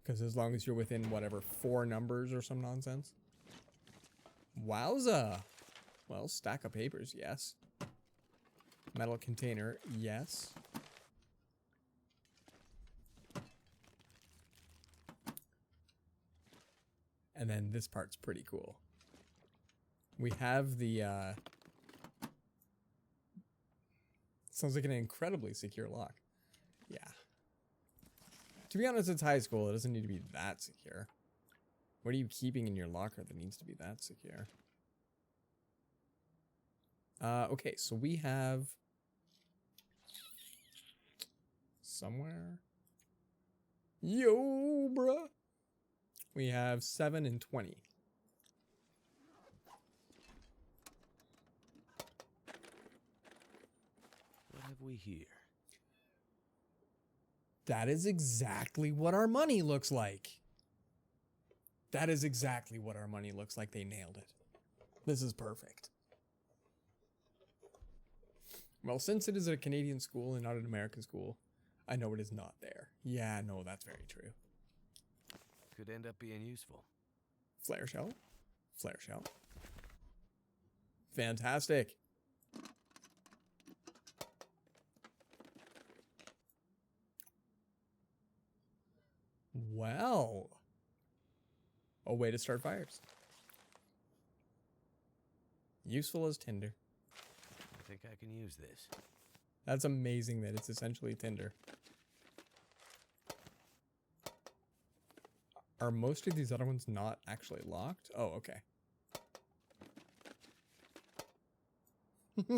Because as long as you're within, whatever, 4 numbers or some nonsense. Wowza. Well, stack of papers, yes. Metal container, yes. And then this part's pretty cool. We have the, sounds like an incredibly secure lock. Yeah. To be honest, it's high school. It doesn't need to be that secure. What are you keeping in your locker that needs to be that secure? Okay, so we have somewhere. Yo, bruh. We have 7 and 20. What have we here? That is exactly what our money looks like. That is exactly what our money looks like. They nailed it. This is perfect. Well, since it is a Canadian school and not an American school, I know it is not there. Yeah, no, that's very true. Could end up being useful. Flare shell. Flare shell. Fantastic. Well. A way to start fires. Useful as tinder. I think I can use this. That's amazing that it's essentially tinder. Are most of these other ones not actually locked? Oh, okay.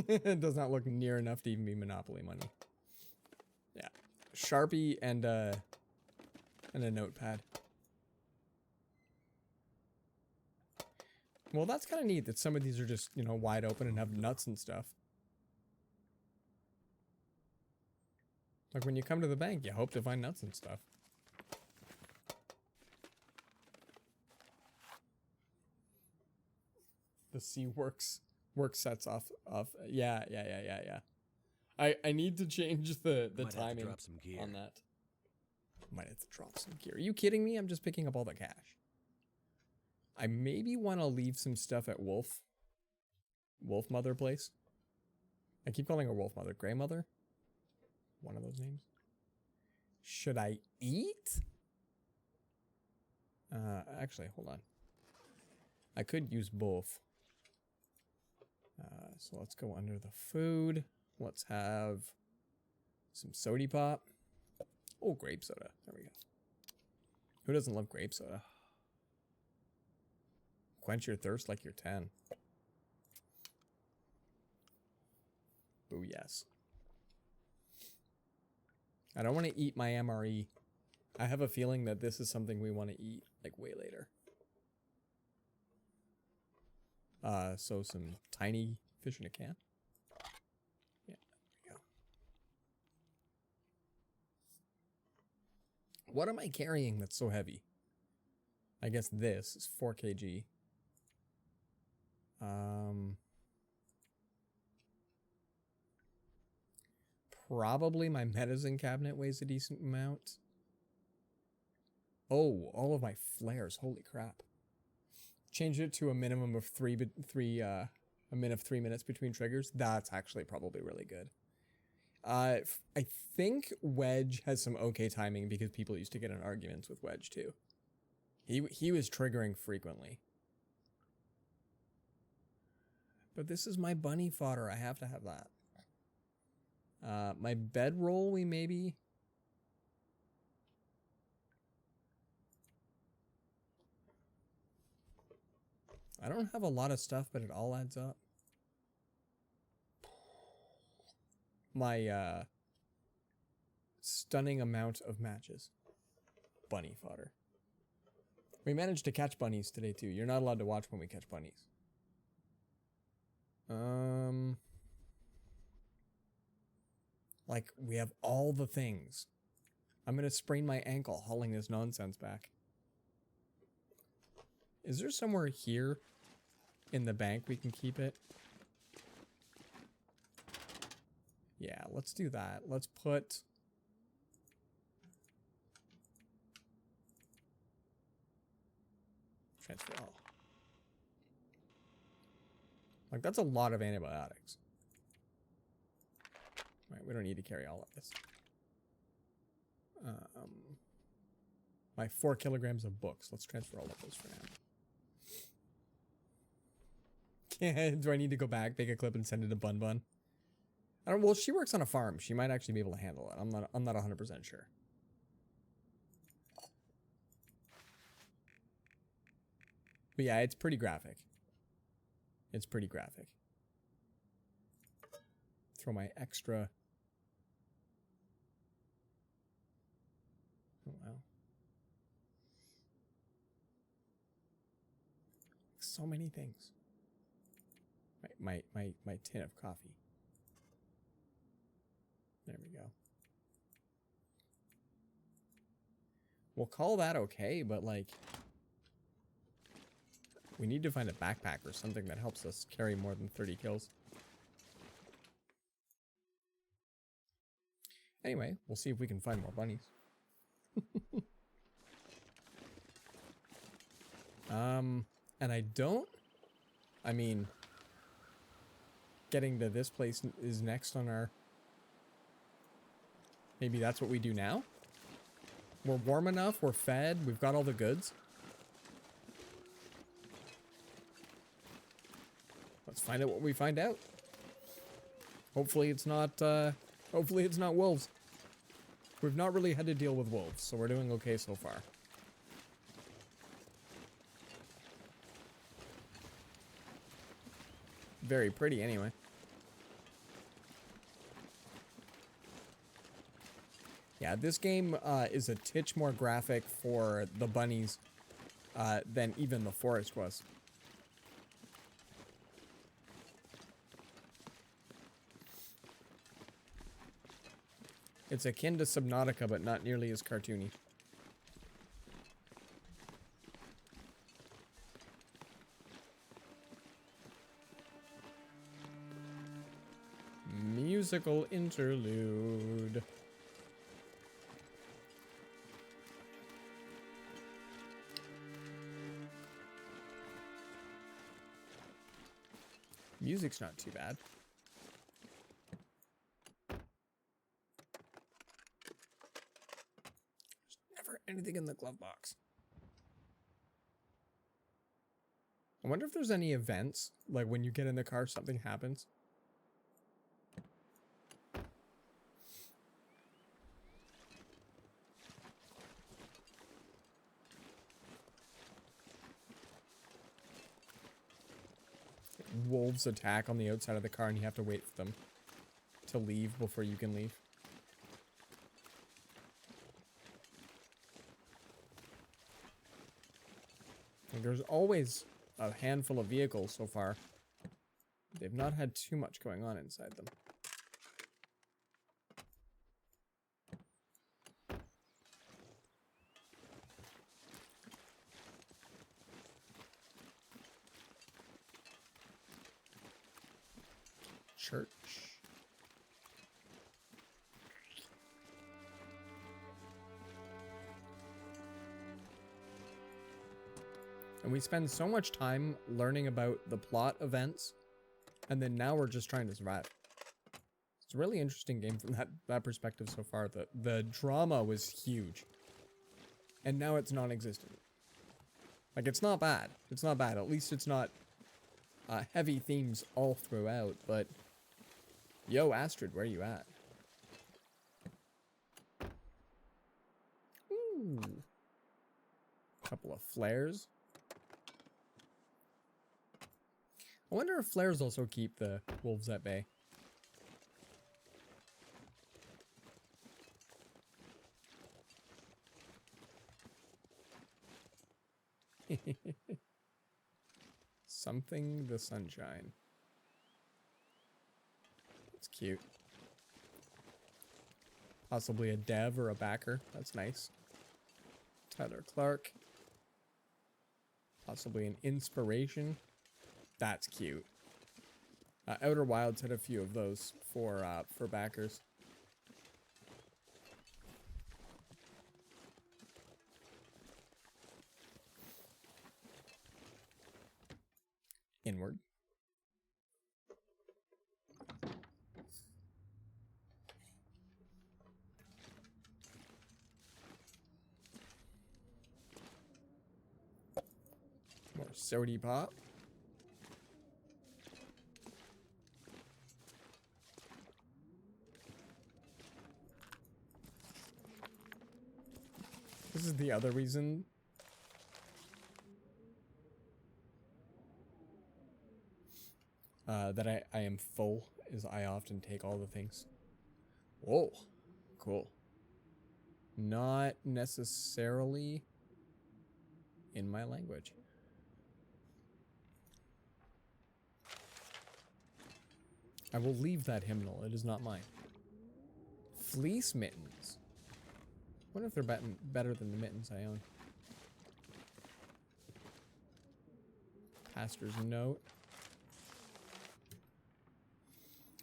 It does not look near enough to even be Monopoly money. Yeah. Sharpie and a notepad. Well, that's kind of neat that some of these are just, you know, wide open and have nuts and stuff. Like when you come to the bank, you hope to find nuts and stuff. The C works sets off. Yeah. I need to change the timing on that. Might have to drop some gear. Are you kidding me? I'm just picking up all the cash. I maybe want to leave some stuff at Wolf Mother place. I keep calling her Wolf Mother. Grey Mother? One of those names. Should I eat? Actually, hold on. I could use both. So let's go under the food. Let's have some sody pop. Oh, grape soda. There we go. Who doesn't love grape soda? Quench your thirst like you're 10. Boo, yes. I don't want to eat my MRE. I have a feeling that this is something we want to eat like way later. So some tiny fish in a can. Yeah, there we go. What am I carrying that's so heavy? I guess this is 4 kg. Probably my medicine cabinet weighs a decent amount. Oh, all of my flares. Holy crap. Change it to a minimum of 3 minutes between triggers. That's actually probably really good. I think Wedge has some okay timing because people used to get in arguments with Wedge too. He was triggering frequently. But this is my bunny fodder. I have to have that. My bedroll, we maybe... I don't have a lot of stuff, but it all adds up. My stunning amount of matches. Bunny fodder. We managed to catch bunnies today too. You're not allowed to watch when we catch bunnies. Like, we have all the things. I'm gonna sprain my ankle hauling this nonsense back. Is there somewhere here in the bank we can keep it? Yeah, let's do that. Let's put... transfer all. Like, that's a lot of antibiotics. Right, we don't need to carry all of this. My 4 kilograms of books. Let's transfer all of those for now. Do I need to go back, take a clip, and send it to Bun Bun? I don't. Well, she works on a farm. She might actually be able to handle it. I'm not 100% sure. But yeah, it's pretty graphic. It's pretty graphic. Throw my extra. Oh wow. So many things. My tin of coffee. There we go. We'll call that okay, but like, We need to find a backpack or something that helps us carry more than 30 kills. Anyway, we'll see if we can find more bunnies. And I mean, getting to this place is next on our... Maybe that's what we do now? We're warm enough, we're fed, we've got all the goods. Let's find out what we find out. Hopefully it's not wolves. We've not really had to deal with wolves, so we're doing okay so far. Very pretty anyway. Yeah, this game is a titch more graphic for the bunnies than even the forest was. It's akin to Subnautica, but not nearly as cartoony. Musical interlude. Music's not too bad. There's never anything in the glove box. I wonder if there's any events, like when you get in the car, something happens. Wolves attack on the outside of the car and you have to wait for them to leave before you can leave. And there's always a handful of vehicles so far. They've not had too much going on inside them. Church. And we spend so much time learning about the plot events, and then now we're just trying to survive. It's a really interesting game from that perspective so far. The drama was huge, and now it's non-existent. Like, it's not bad. It's not bad. At least it's not heavy themes all throughout, but... Yo, Astrid, where you at? Ooh. Couple of flares. I wonder if flares also keep the wolves at bay. Something the sunshine. It's cute. Possibly a dev or a backer. That's nice. Tyler Clark. Possibly an inspiration. That's cute. Outer Wilds had a few of those for backers. Inward. More sody pop. This is the other reason that I am full, is I often take all the things. Whoa, cool. Not necessarily in my language. I will leave that hymnal. It is not mine. Fleece mittens. I wonder if they're better than the mittens I own. Pastor's note.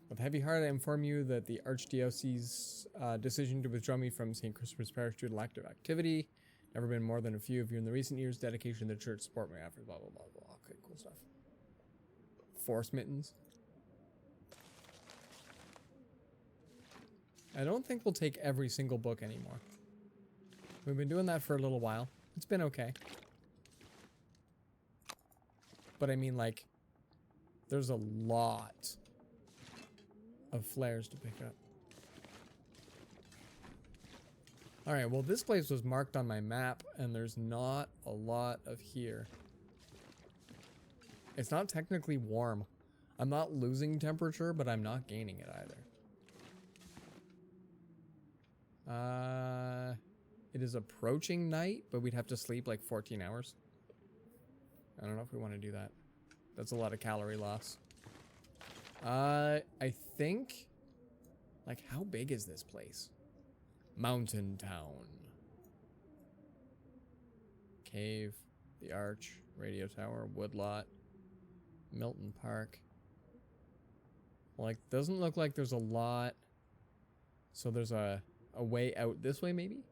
With heavy heart, I inform you that the Archdiocese's decision to withdraw me from St. Christopher's Parish due to lack of activity. Never been more than a few of you in the recent years. Dedication to the church, support my efforts, blah, blah, blah, blah. Okay, cool stuff. Force mittens. I don't think we'll take every single book anymore. We've been doing that for a little while. It's been okay. But I mean, like, there's a lot of flares to pick up. Alright, well, this place was marked on my map, and there's not a lot of here. It's not technically warm. I'm not losing temperature, but I'm not gaining it either. It is approaching night, but we'd have to sleep like 14 hours. I don't know if we want to do that. That's a lot of calorie loss. I think... Like, how big is this place? Mountain Town. Cave. The Arch. Radio Tower. Woodlot. Milton Park. Like, doesn't look like there's a lot. So there's a way out this way, maybe?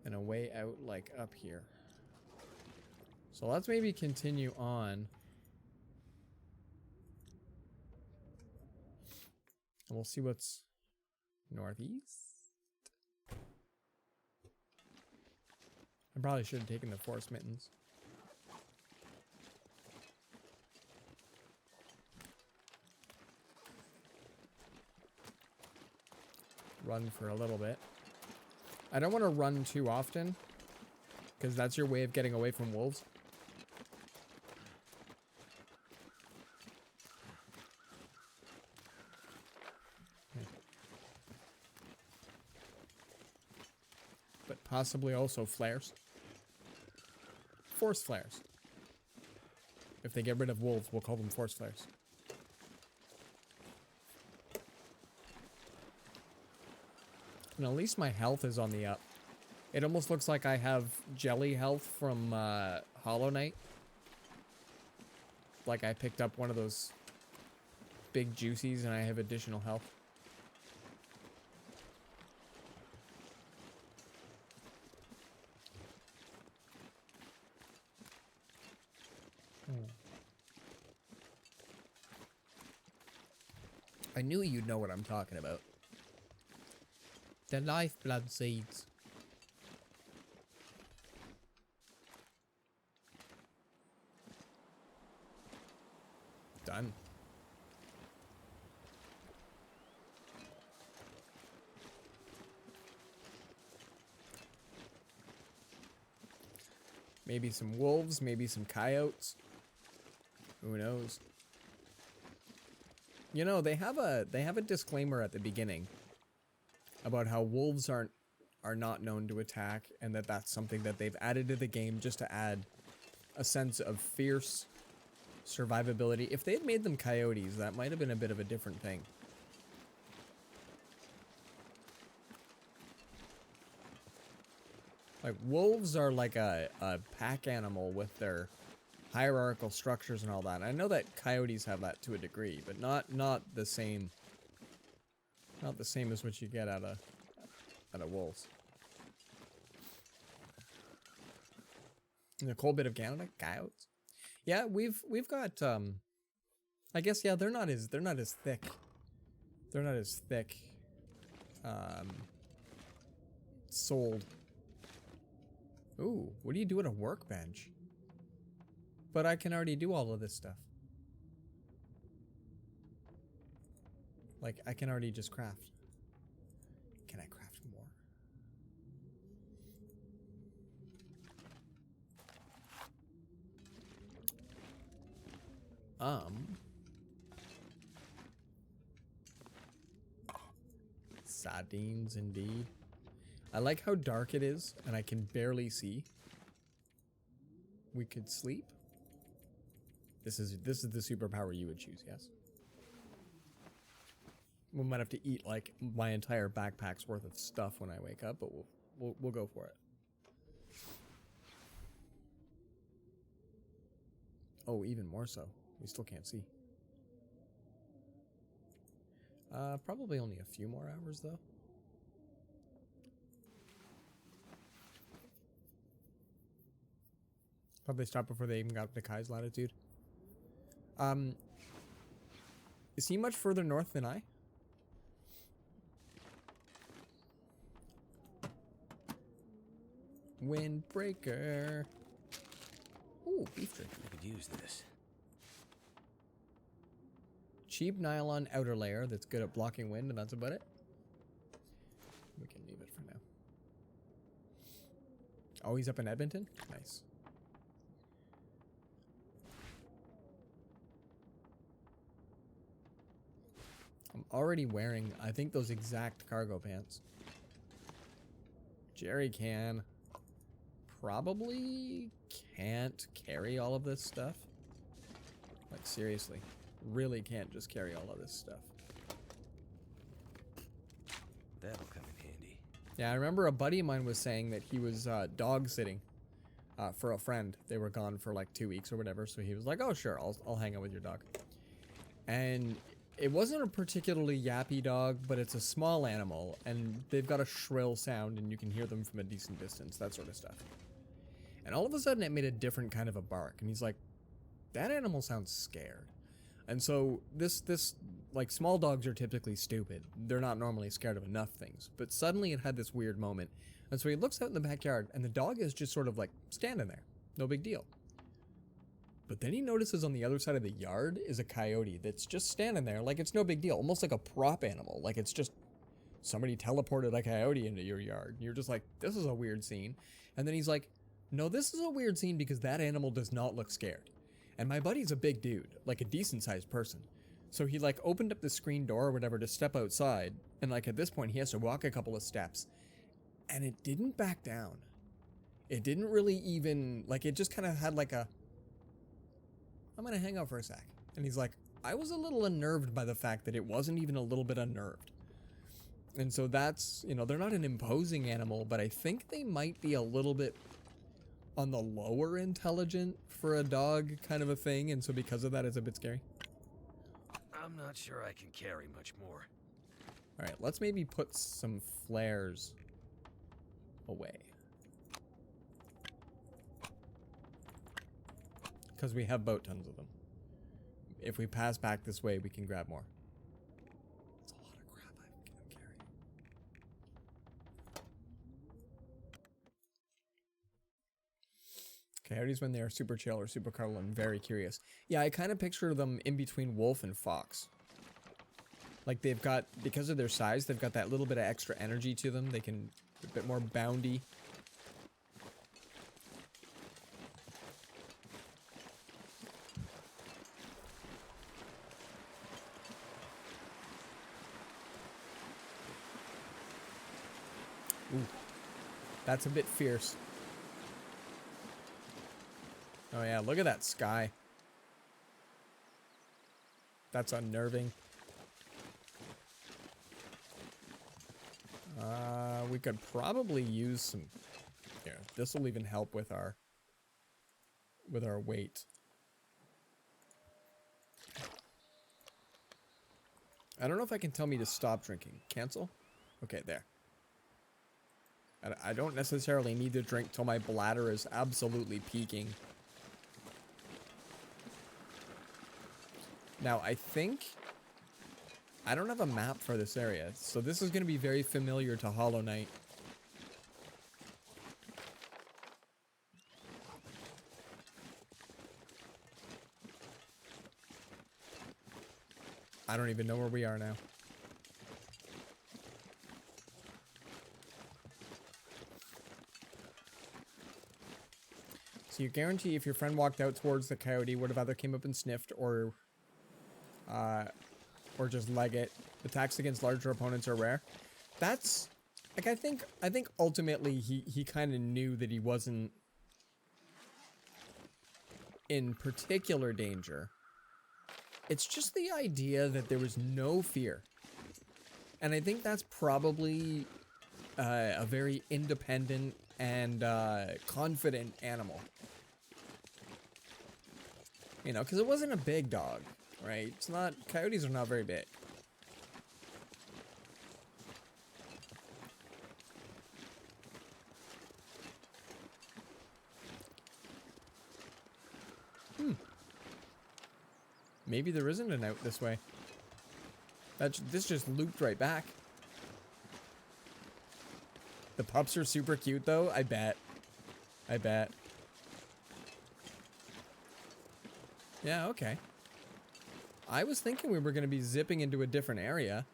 And a way out, like, up here. So let's maybe continue on. And we'll see what's northeast. I probably should have taken the force mittens. Run for a little bit. I don't want to run too often, because that's your way of getting away from wolves. But possibly also flares. Force flares. If they get rid of wolves, we'll call them force flares. And at least my health is on the up. It almost looks like I have jelly health from Hollow Knight. Like I picked up one of those big juicies and I have additional health. I knew you'd know what I'm talking about. The lifeblood seeds. Done. Maybe some wolves, maybe some coyotes. Who knows? You know, they have a disclaimer at the beginning about how wolves are not known to attack, and that's something that they've added to the game just to add a sense of fierce survivability. If they had made them coyotes, that might have been a bit of a different thing. Like, wolves are like a pack animal with their hierarchical structures and all that. I know that coyotes have that to a degree, but not the same. Not the same as what you get out of wolves. In the cold bit of Canada, coyotes. Yeah, we've got I guess yeah, they're not as thick. They're not as thick. Sold. Ooh, what do you do at a workbench? But I can already do all of this stuff. Like, I can already just craft. Can I craft more? Sardines indeed. I like how dark it is and I can barely see. We could sleep. This is the superpower you would choose, yes? We might have to eat like my entire backpack's worth of stuff when I wake up, but we'll go for it. Oh, even more so. We still can't see. Probably only a few more hours, though. Probably stopped before they even got up to Kai's latitude. Is he much further north than I? Windbreaker. Ooh, beef jerky. I could use this. Cheap nylon outer layer that's good at blocking wind, and that's about it. We can leave it for now. Oh, he's up in Edmonton? Nice. I'm already wearing, I think, those exact cargo pants. Jerry can. Probably can't carry all of this stuff. Like, seriously. Really can't just carry all of this stuff. That'll come in handy. Yeah, I remember a buddy of mine was saying that he was dog sitting for a friend. They were gone for like 2 weeks or whatever, so he was like, oh sure, I'll hang out with your dog. And it wasn't a particularly yappy dog, but it's a small animal, and they've got a shrill sound, and you can hear them from a decent distance, that sort of stuff. And all of a sudden it made a different kind of a bark, and he's like, that animal sounds scared. And so this like, small dogs are typically stupid. They're not normally scared of enough things. But suddenly it had this weird moment. And so he looks out in the backyard, and the dog is just sort of like standing there. No big deal. But then he notices on the other side of the yard is a coyote that's just standing there like it's no big deal. Almost like a prop animal. Like it's just somebody teleported a coyote into your yard. And you're just like, this is a weird scene. And then he's like, no, this is a weird scene because that animal does not look scared. And my buddy's a big dude, like a decent sized person. So he like opened up the screen door or whatever to step outside. And like at this point he has to walk a couple of steps. And it didn't back down. It didn't really even, like, it just kind of had like a, I'm going to hang out for a sec. And he's like, I was a little unnerved by the fact that it wasn't even a little bit unnerved. And so that's, you know, they're not an imposing animal, but I think they might be a little bit on the lower intelligent for a dog kind of a thing. And so because of that, it's a bit scary. I'm not sure I can carry much more. All right, let's maybe put some flares away. Because we have boat tons of them. If we pass back this way, we can grab more. That's a lot of crap I'm carrying. Coyotes, when they are super chill or super cuddle, I'm very curious. Yeah, I kind of picture them in between wolf and fox. Like they've got, because of their size, they've got that little bit of extra energy to them. They can, a bit more boundy. Ooh, that's a bit fierce. Oh yeah, look at that sky. That's unnerving. We could probably use some, here, this will even help with our weight. I don't know if I can tell me to stop drinking. Cancel? Okay, there. I don't necessarily need to drink till my bladder is absolutely peaking. Now, I think I don't have a map for this area, so this is going to be very familiar to Hollow Knight. I don't even know where we are now. So you guarantee if your friend walked out towards the coyote, would have either came up and sniffed or just leg it. Attacks against larger opponents are rare. That's like I think ultimately he kind of knew that he wasn't in particular danger. It's just the idea that there was no fear. And I think that's probably a very independent and confident animal. You know, because it wasn't a big dog, right? It's not, coyotes are not very big. Maybe there isn't an out this way. This just looped right back. The pups are super cute though, I bet. I bet. Yeah, okay. I was thinking we were going to be zipping into a different area.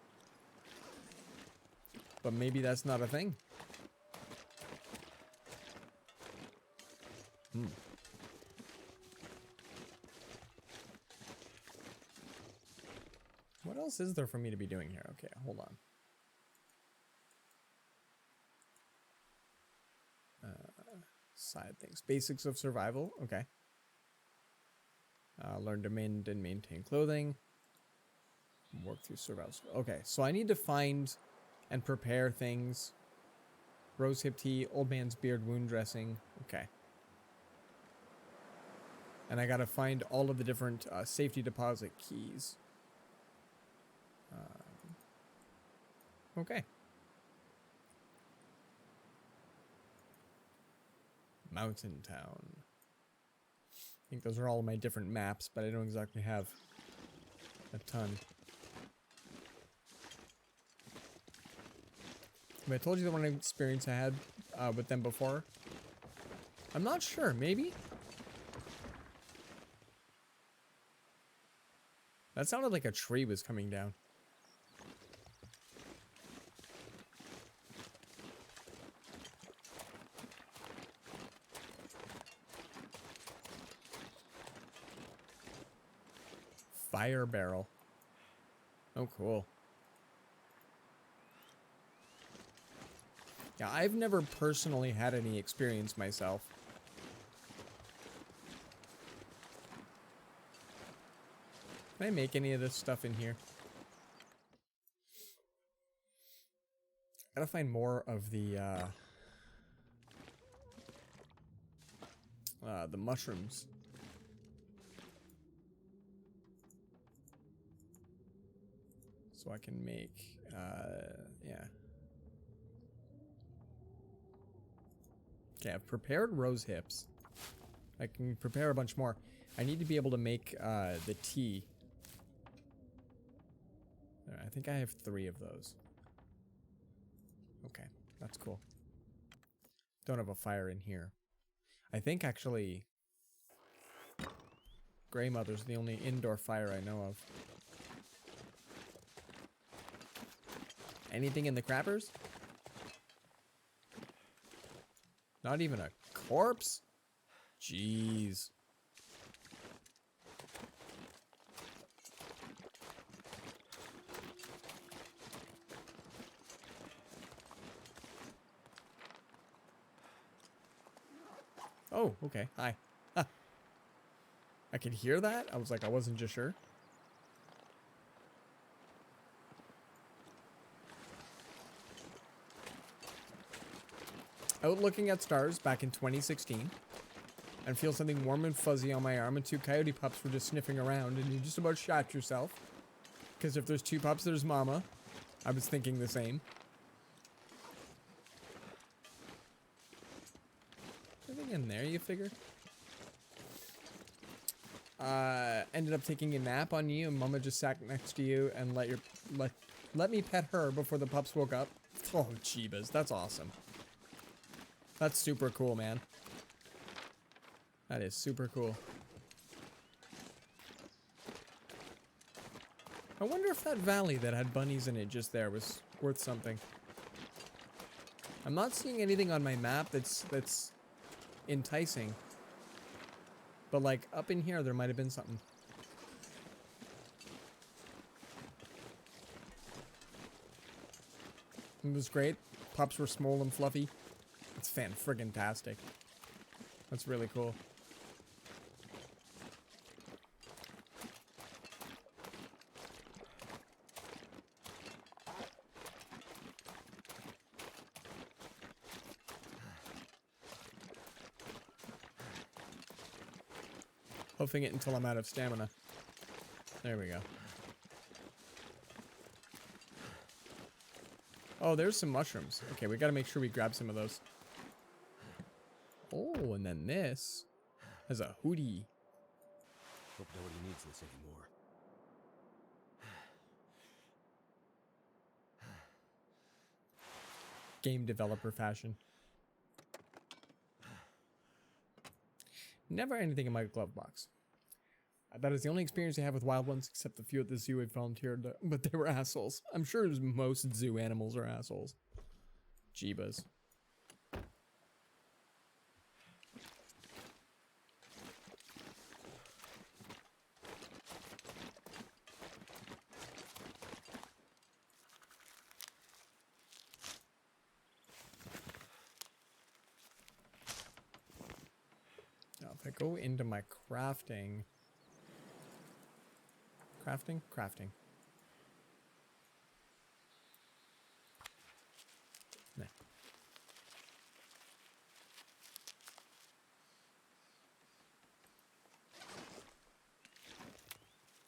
But maybe that's not a thing. What else is there for me to be doing here? Okay, hold on. Side things. Basics of survival. Okay. Learn to mend and maintain clothing. Work through survival. Okay, so I need to find and prepare things. Rosehip tea, old man's beard wound dressing. Okay. And I gotta find all of the different safety deposit keys. Okay. Mountain Town. I think those are all my different maps, but I don't exactly have a ton. Have I told you the one experience I had with them before? I'm not sure. Maybe? That sounded like a tree was coming down. Fire barrel. Oh, cool. Yeah, I've never personally had any experience myself. Can I make any of this stuff in here? Gotta find more of the mushrooms. So I can make, yeah. Okay, I've prepared rose hips. I can prepare a bunch more. I need to be able to make the tea. I think I have 3 of those. Okay, that's cool. Don't have a fire in here. I think actually Grey Mother's the only indoor fire I know of. Anything in the crappers? Not even a corpse? Jeez. Oh, okay. Hi. Huh. I could hear that? I was like, I wasn't just sure. Out looking at stars back in 2016 and feel something warm and fuzzy on my arm, and 2 coyote pups were just sniffing around, and you just about shot yourself. Because if there's 2 pups, there's mama. I was thinking the same. Anything in there, you figure? Ended up taking a nap on you, and mama just sat next to you and let me pet her before the pups woke up. Oh, jeebus, that's awesome. That's super cool, man. That is super cool. I wonder if that valley that had bunnies in it just there was worth something. I'm not seeing anything on my map that's enticing. But like up in here there might have been something. It was great. Pups were small and fluffy. It's fan-friggin-tastic. That's really cool. Hoofing it until I'm out of stamina. There we go. Oh, there's some mushrooms. Okay, we gotta make sure we grab some of those. Oh, and then this has a hoodie. Hope nobody needs this anymore. Game developer fashion. Never anything in my glove box. That is the only experience I have with wild ones, except the few at the zoo I volunteered, but they were assholes. I'm sure most zoo animals are assholes. Jeebas. Now, if I go into my crafting... Crafting. Nah.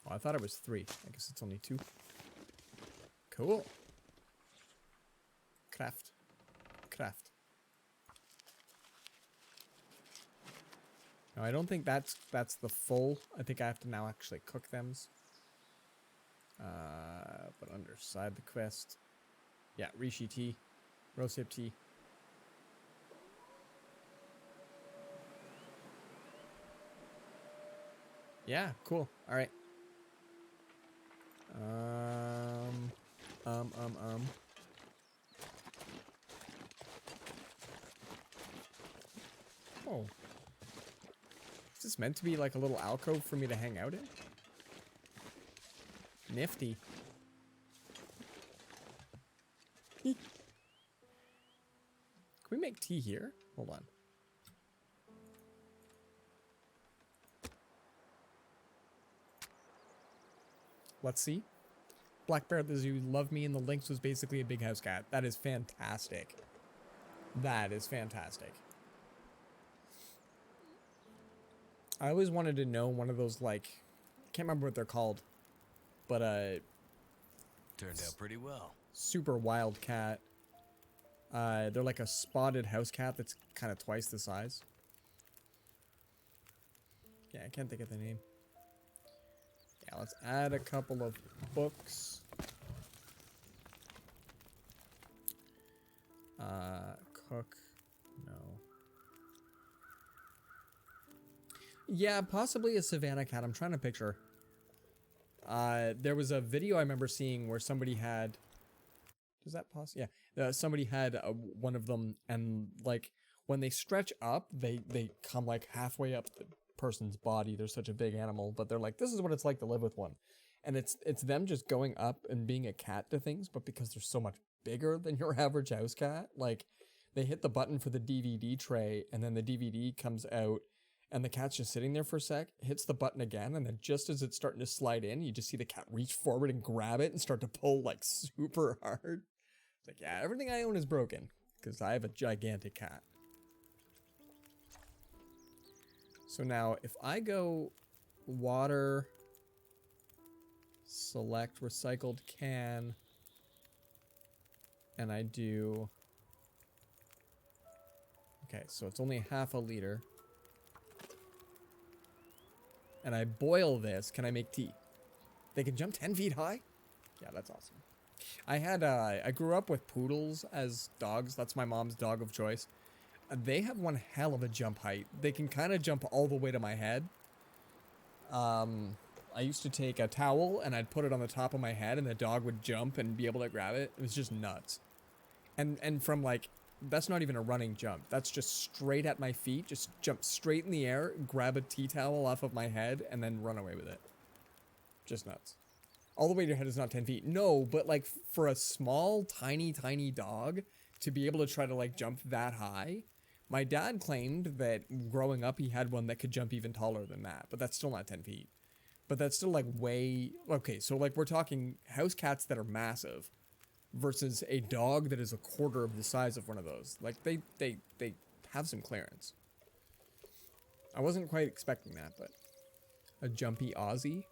Oh, I thought it was 3. I guess it's only 2. Cool. Craft. No, I don't think that's the full. I think I have to now actually cook them. But underside the quest. Yeah, Rishi tea. Rosehip tea. Yeah, cool. Alright. Oh. Is this meant to be like a little alcove for me to hang out in? Nifty. Can we make tea here? Hold on. Let's see. Black Bear at the Zoo, Love Me, and the Lynx was basically a big house cat. That is fantastic. That is fantastic. I always wanted to know one of those, like, I can't remember what they're called, but Turned out pretty well. super wild cat. They're like a spotted house cat that's kind of twice the size. Yeah, I can't think of the name. Yeah, let's add a couple of books. Cook. No. Yeah, possibly a savannah cat. I'm trying to picture. There was a video I remember seeing where somebody had... Does that possibly? Yeah. Somebody had one of them, and like when they stretch up, they come like halfway up the person's body. They're such a big animal, but they're like, this is what it's like to live with one. And it's them just going up and being a cat to things, but because they're so much bigger than your average house cat, like they hit the button for the DVD tray, and then the DVD comes out, and the cat's just sitting there for a sec, hits the button again, and then just as it's starting to slide in, you just see the cat reach forward and grab it and start to pull like super hard. It's like, yeah, everything I own is broken because I have a gigantic cat. So now if I go water, select recycled can, and I do... Okay, so it's only half a liter. And I boil this, can I make tea? They can jump 10 feet high? Yeah, that's awesome. I grew up with poodles as dogs. That's my mom's dog of choice. They have one hell of a jump height. They can kind of jump all the way to my head. I used to take a towel and I'd put it on the top of my head and the dog would jump and be able to grab it. It was just nuts. And from like, that's not even a running jump. That's just straight at my feet. Just jump straight in the air, grab a tea towel off of my head, and then run away with it. Just nuts. All the way to your head is not 10 feet. No, but like for a small, tiny dog to be able to try to like jump that high. My dad claimed that growing up he had one that could jump even taller than that, but that's still not 10 feet. But that's still like way... Okay, so like we're talking house cats that are massive versus a dog that is a quarter of the size of one of those. Like they have some clearance. I wasn't quite expecting that, but A jumpy Aussie?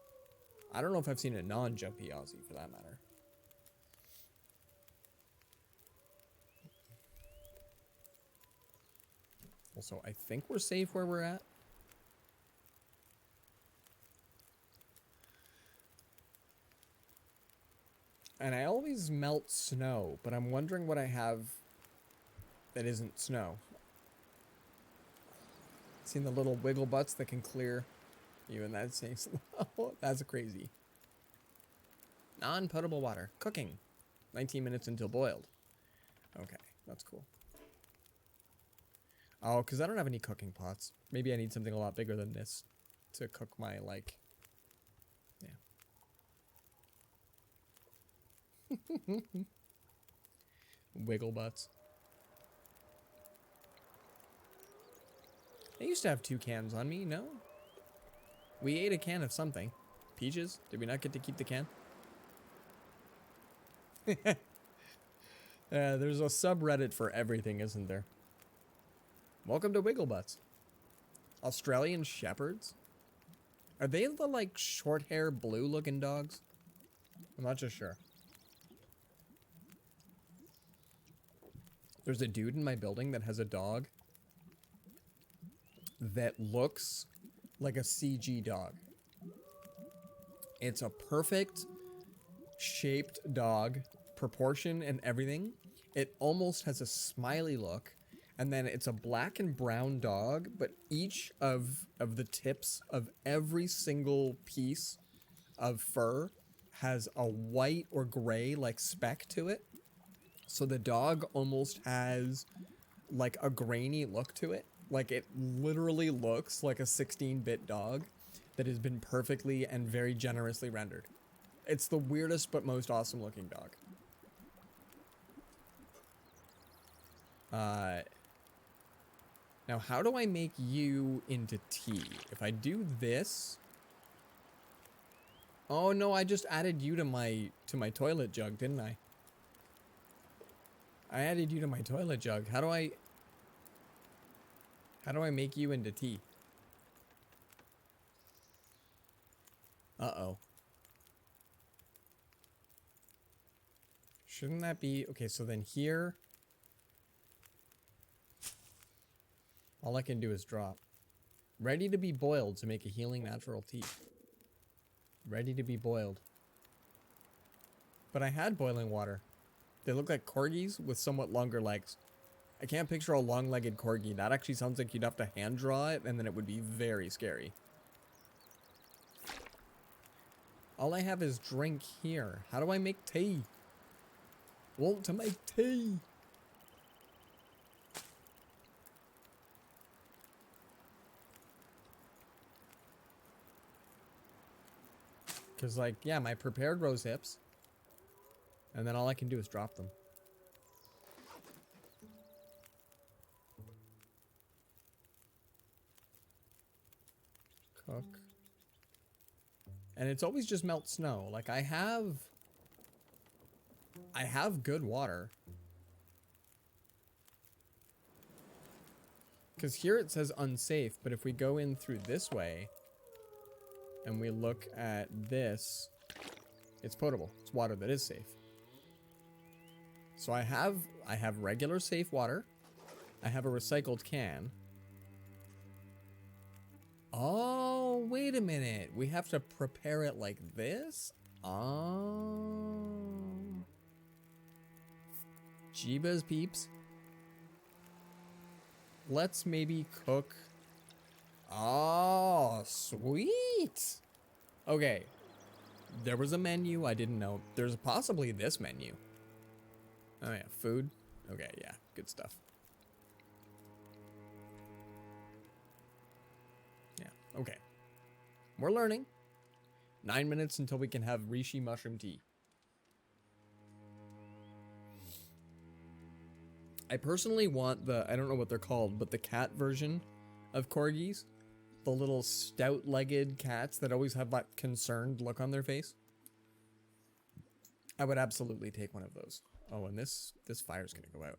I don't know if I've seen a non-jumpy Aussie for that matter. Also, I think we're safe where we're at. And I always melt snow, but I'm wondering what I have that isn't snow. Seen the little wiggle butts that can clear even that saying slow. That's crazy. Non-potable water. Cooking. 19 minutes until boiled. Okay, that's cool. Oh, because I don't have any cooking pots. Maybe I need something a lot bigger than this to cook my, like... Yeah. Wiggle butts. I used to have 2 cans on me, no? We ate a can of something. Peaches? Did we not get to keep the can? There's a subreddit for everything, isn't there? Welcome to Wigglebutts. Australian Shepherds? Are they the, like, short hair, blue looking dogs? I'm not just sure. There's a dude in my building that has a dog that looks like a CG dog. It's a perfect shaped dog, proportion and everything. It almost has a smiley look, and then it's a black and brown dog, but each of the tips of every single piece of fur has a white or gray like speck to it. So the dog almost has like a grainy look to it. Like it literally looks like a 16-bit dog that has been perfectly and very generously rendered. It's the weirdest but most awesome looking dog. Now how do I make you into tea? If I do this... Oh no, I just added you to my toilet jug, didn't I? I added you to my toilet jug. How do I make you into tea? Uh-oh. Shouldn't that be... Okay, so then here... All I can do is drop. Ready to be boiled to make a healing natural tea. Ready to be boiled. But I had boiling water. They look like corgis with somewhat longer legs. I can't picture a long-legged corgi. That actually sounds like you'd have to hand draw it, and then it would be very scary. All I have is drink here. How do I make tea? Want to make tea. Because, like, yeah, my prepared rose hips. And then all I can do is drop them. Cook. And it's always just melt snow. Like, I have good water. Because here it says unsafe, but if we go in through this way and we look at this, it's potable. It's water that is safe. So I have regular safe water. I have a recycled can. Oh, wait a minute. We have to prepare it like this? Oh. Jeebas peeps. Let's maybe cook. Oh, sweet. Okay. There was a menu I didn't know. There's possibly this menu. Oh yeah, food. Okay, yeah, good stuff. Yeah, okay. We're learning. 9 minutes until we can have reishi mushroom tea. I personally want the, I don't know what they're called, but the cat version of corgis. The little stout-legged cats that always have that concerned look on their face. I would absolutely take one of those. Oh, and this fire's gonna go out.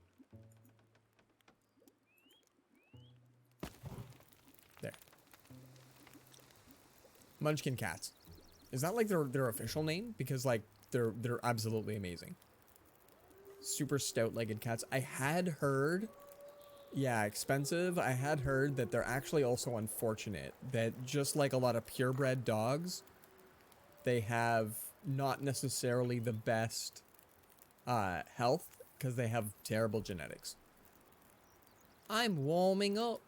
There. Munchkin cats. Is that like their official name? Because like they're absolutely amazing. Super stout-legged cats. I had heard, yeah, expensive. I had heard that they're actually also unfortunate. That just like a lot of purebred dogs, they have not necessarily the best health because they have terrible genetics. I'm warming up.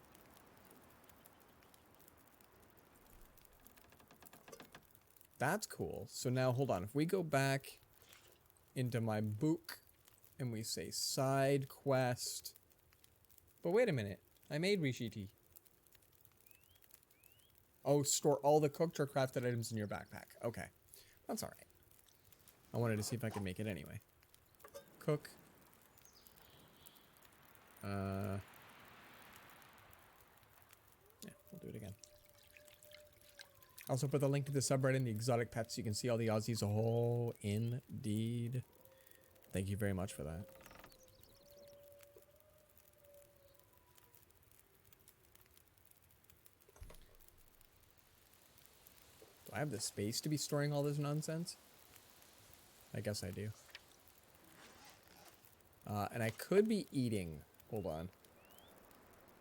That's cool. So now hold on. If we go back into my book and we say side quest. But wait a minute. I made Rishiti. Oh, store all the cooked or crafted items in your backpack. Okay. That's alright. I wanted to see if I could make it anyway. Cook. Yeah, we'll do it again. Also put the link to the subreddit and the exotic pets so you can see all the Aussies. Oh, indeed. Thank you very much for that. Do I have the space to be storing all this nonsense? I guess I do. And I could be eating. Hold on.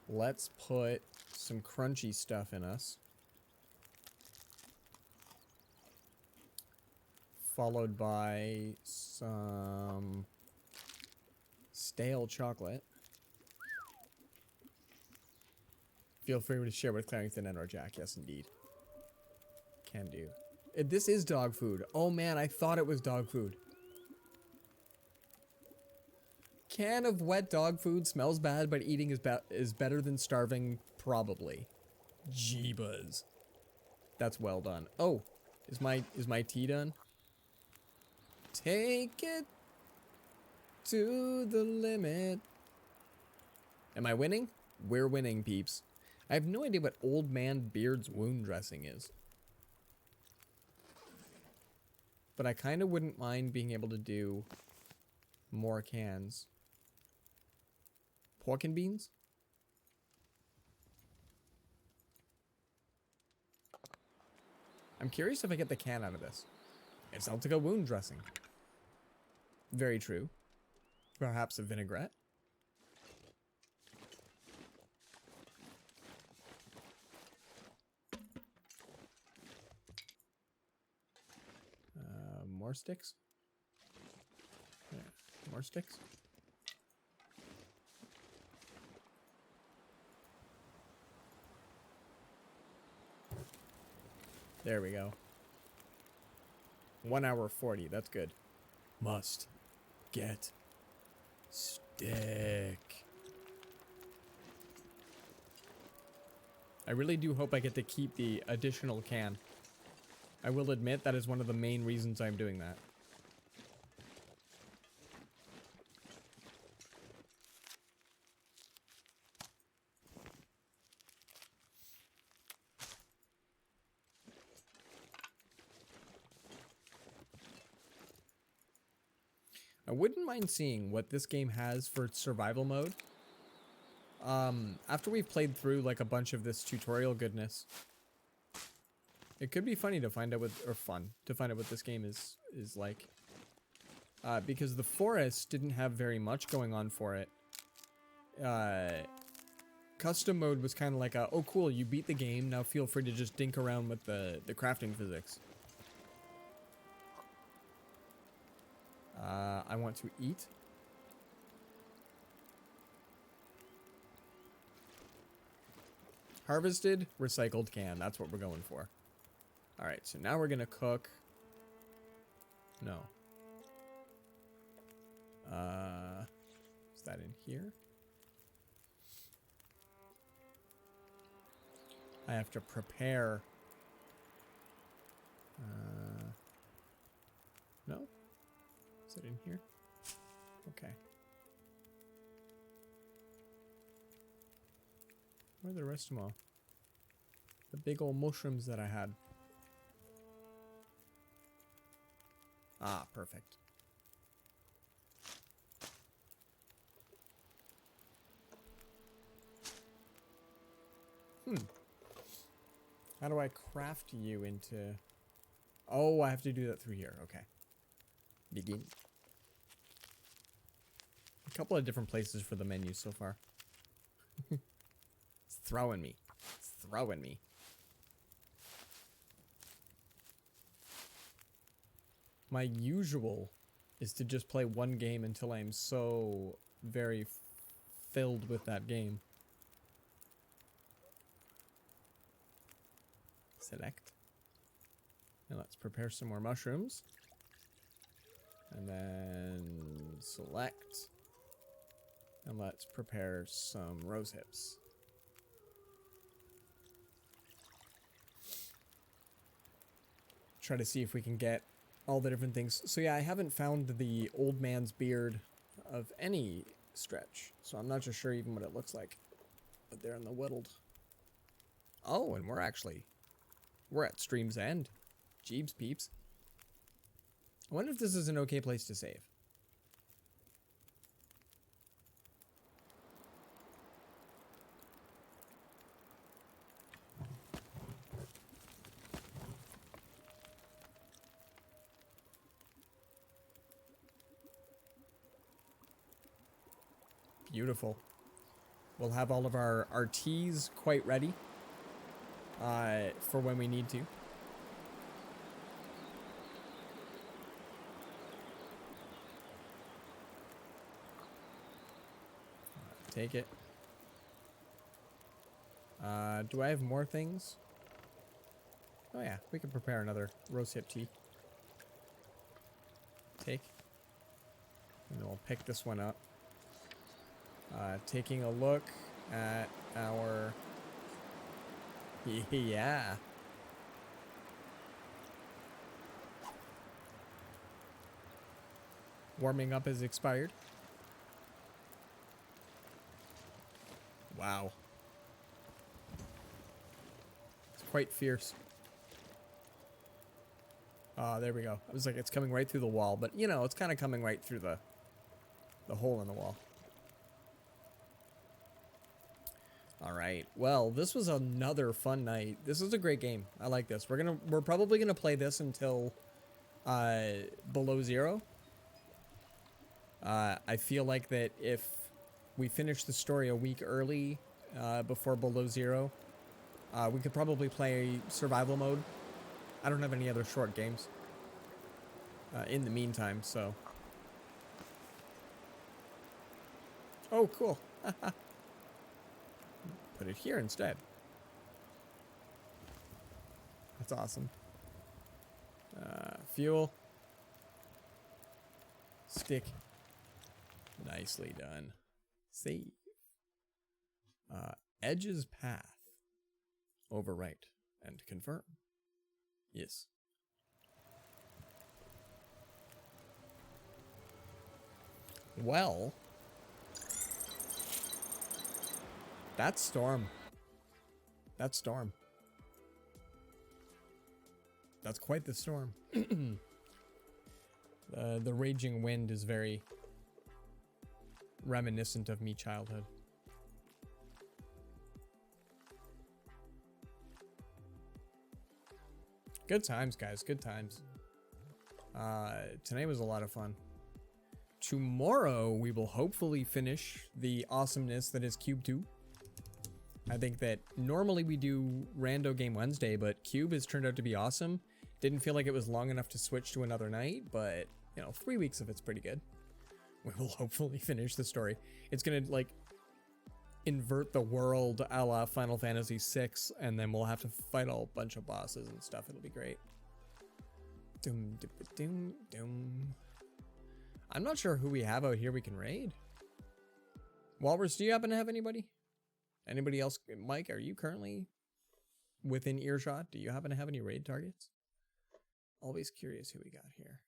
Let's put some crunchy stuff in us. Followed by some stale chocolate. Feel free to share with Clarington and or Jack. Yes, indeed. Can do. This is dog food. Oh man, I thought it was dog food. Can of wet dog food smells bad, but eating is better than starving, probably. Jeebas. That's well done. Oh, is my tea done? Take it to the limit. Am I winning? We're winning, peeps. I have no idea what Old Man Beard's wound dressing is. But I kind of wouldn't mind being able to do more cans. Pork and beans? I'm curious if I get the can out of this. It sounds like a wound dressing. Very true. Perhaps a vinaigrette. More sticks? Yeah, more sticks? There we go. 1 hour 40, that's good. Must get stick. I really do hope I get to keep the additional can. I will admit that is one of the main reasons I'm doing that. I wouldn't mind seeing what this game has for survival mode. After we've played through like a bunch of this tutorial goodness, it could be funny to find out what, or fun to find out what this game is like. Because the forest didn't have very much going on for it. Custom mode was kind of like a, oh cool, you beat the game, now feel free to just dink around with the crafting physics. I want to eat. Harvested, recycled can. That's what we're going for. Alright, so now we're going to cook. No. Is that in here? I have to prepare. No? Is it in here? Okay. Where are the rest of them all? The big old mushrooms that I had. Ah, perfect. How do I craft you into... Oh, I have to do that through here. Okay. Begin. A couple of different places for the menu so far. It's throwing me. It's throwing me. My usual is to just play one game until I'm so very filled with that game. Select. And let's prepare some more mushrooms. And then select. And let's prepare some rose hips. Try to see if we can get all the different things. So yeah, I haven't found the old man's beard of any stretch. So I'm not just sure even what it looks like. But they're in the whittled. Oh, and we're at stream's end. Jeebs peeps. I wonder if this is an okay place to save. Beautiful. We'll have all of our teas quite ready for when we need to. Take it. Do I have more things? Oh yeah, we can prepare another rosehip tea. Take. And then we'll pick this one up. Taking a look at our... Yeah. Warming up is expired. Wow. It's quite fierce. There we go. I was like, it's coming right through the wall, but you know, it's kind of coming right through the hole in the wall. All right. Well, this was another fun night. This is a great game. I like this. We're probably gonna play this until below zero. I feel like that if we finish the story a week early before below zero, we could probably play survival mode. I don't have any other short games in the meantime, so. Oh, cool. Put it here instead. That's awesome. Fuel. Stick. Nicely done. Save. Edge's path. Overwrite and confirm. Yes. Well. That's Storm. That's Storm. That's quite the storm. The raging wind is very reminiscent of me childhood. Good times, guys. Good times. Tonight was a lot of fun. Tomorrow, we will hopefully finish the awesomeness that is Cube 2. I think that normally we do Rando Game Wednesday, but Cube has turned out to be awesome. Didn't feel like it was long enough to switch to another night, but, you know, 3 weeks of it's pretty good. We will hopefully finish the story. It's gonna, like, invert the world a la Final Fantasy VI, and then we'll have to fight a whole bunch of bosses and stuff. It'll be great. Doom, doom, doom, doom. I'm not sure who we have out here we can raid. Walrus, do you happen to have anybody? Anybody else? Mike, are you currently within earshot? Do you happen to have any raid targets? Always curious who we got here.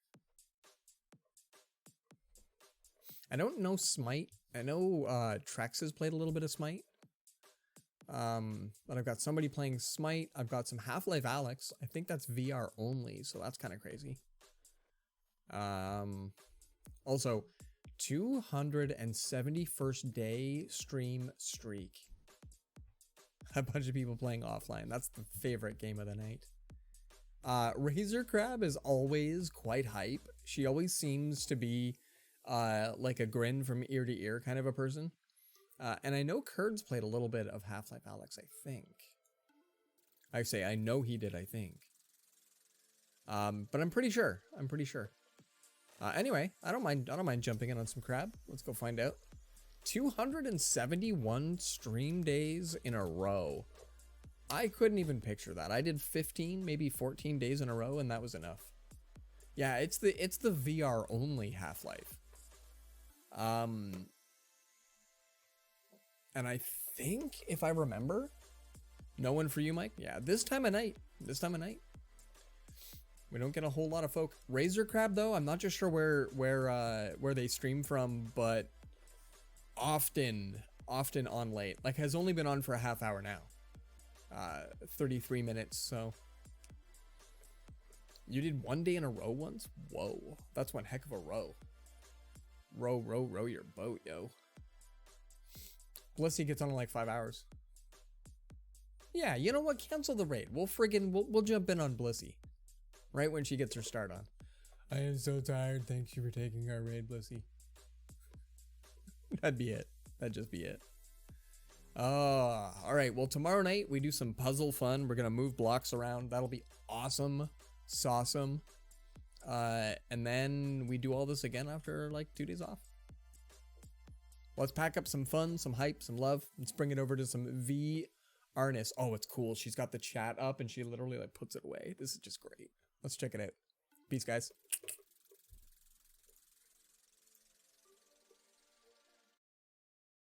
I don't know Smite. I know Trex has played a little bit of Smite. But I've got somebody playing Smite. I've got some Half-Life Alyx. I think that's VR only, so that's kind of crazy. Also, 271st day stream streak. A bunch of people playing offline. That's the favorite game of the night. Razor Crab is always quite hype. She always seems to be like a grin from ear to ear kind of a person. And I know Kurds played a little bit of Half-Life Alyx, I think. I know he did, I think. But I'm pretty sure. Anyway, I don't mind jumping in on some crab. Let's go find out. 271 stream days in a row. I couldn't even picture that. I did 15, maybe 14 days in a row, and that was enough. Yeah, it's the VR only Half-Life. And I think if I remember, no one for you, Mike. Yeah, this time of night. We don't get a whole lot of folk. Razor Crab though, I'm not just sure where they stream from, but often on late. Like has only been on for a half hour now. 33 minutes, so you did 1 day in a row once? Whoa, that's one heck of a row. Row your boat, yo. Blissey gets on in like 5 hours. Yeah, you know what? Cancel the raid. We'll jump in on Blissey. Right when she gets her start on. I am so tired. Thank you for taking our raid, Blissey. That'd be it. That'd just be it. All right. Well, tomorrow night we do some puzzle fun. We're going to move blocks around. That'll be awesome. Sawsome. And then we do all this again after like 2 days off. Let's pack up some fun, some hype, some love. Let's bring it over to some V Arnis. Oh, it's cool. She's got the chat up and she literally like puts it away. This is just great. Let's check it out. Peace, guys.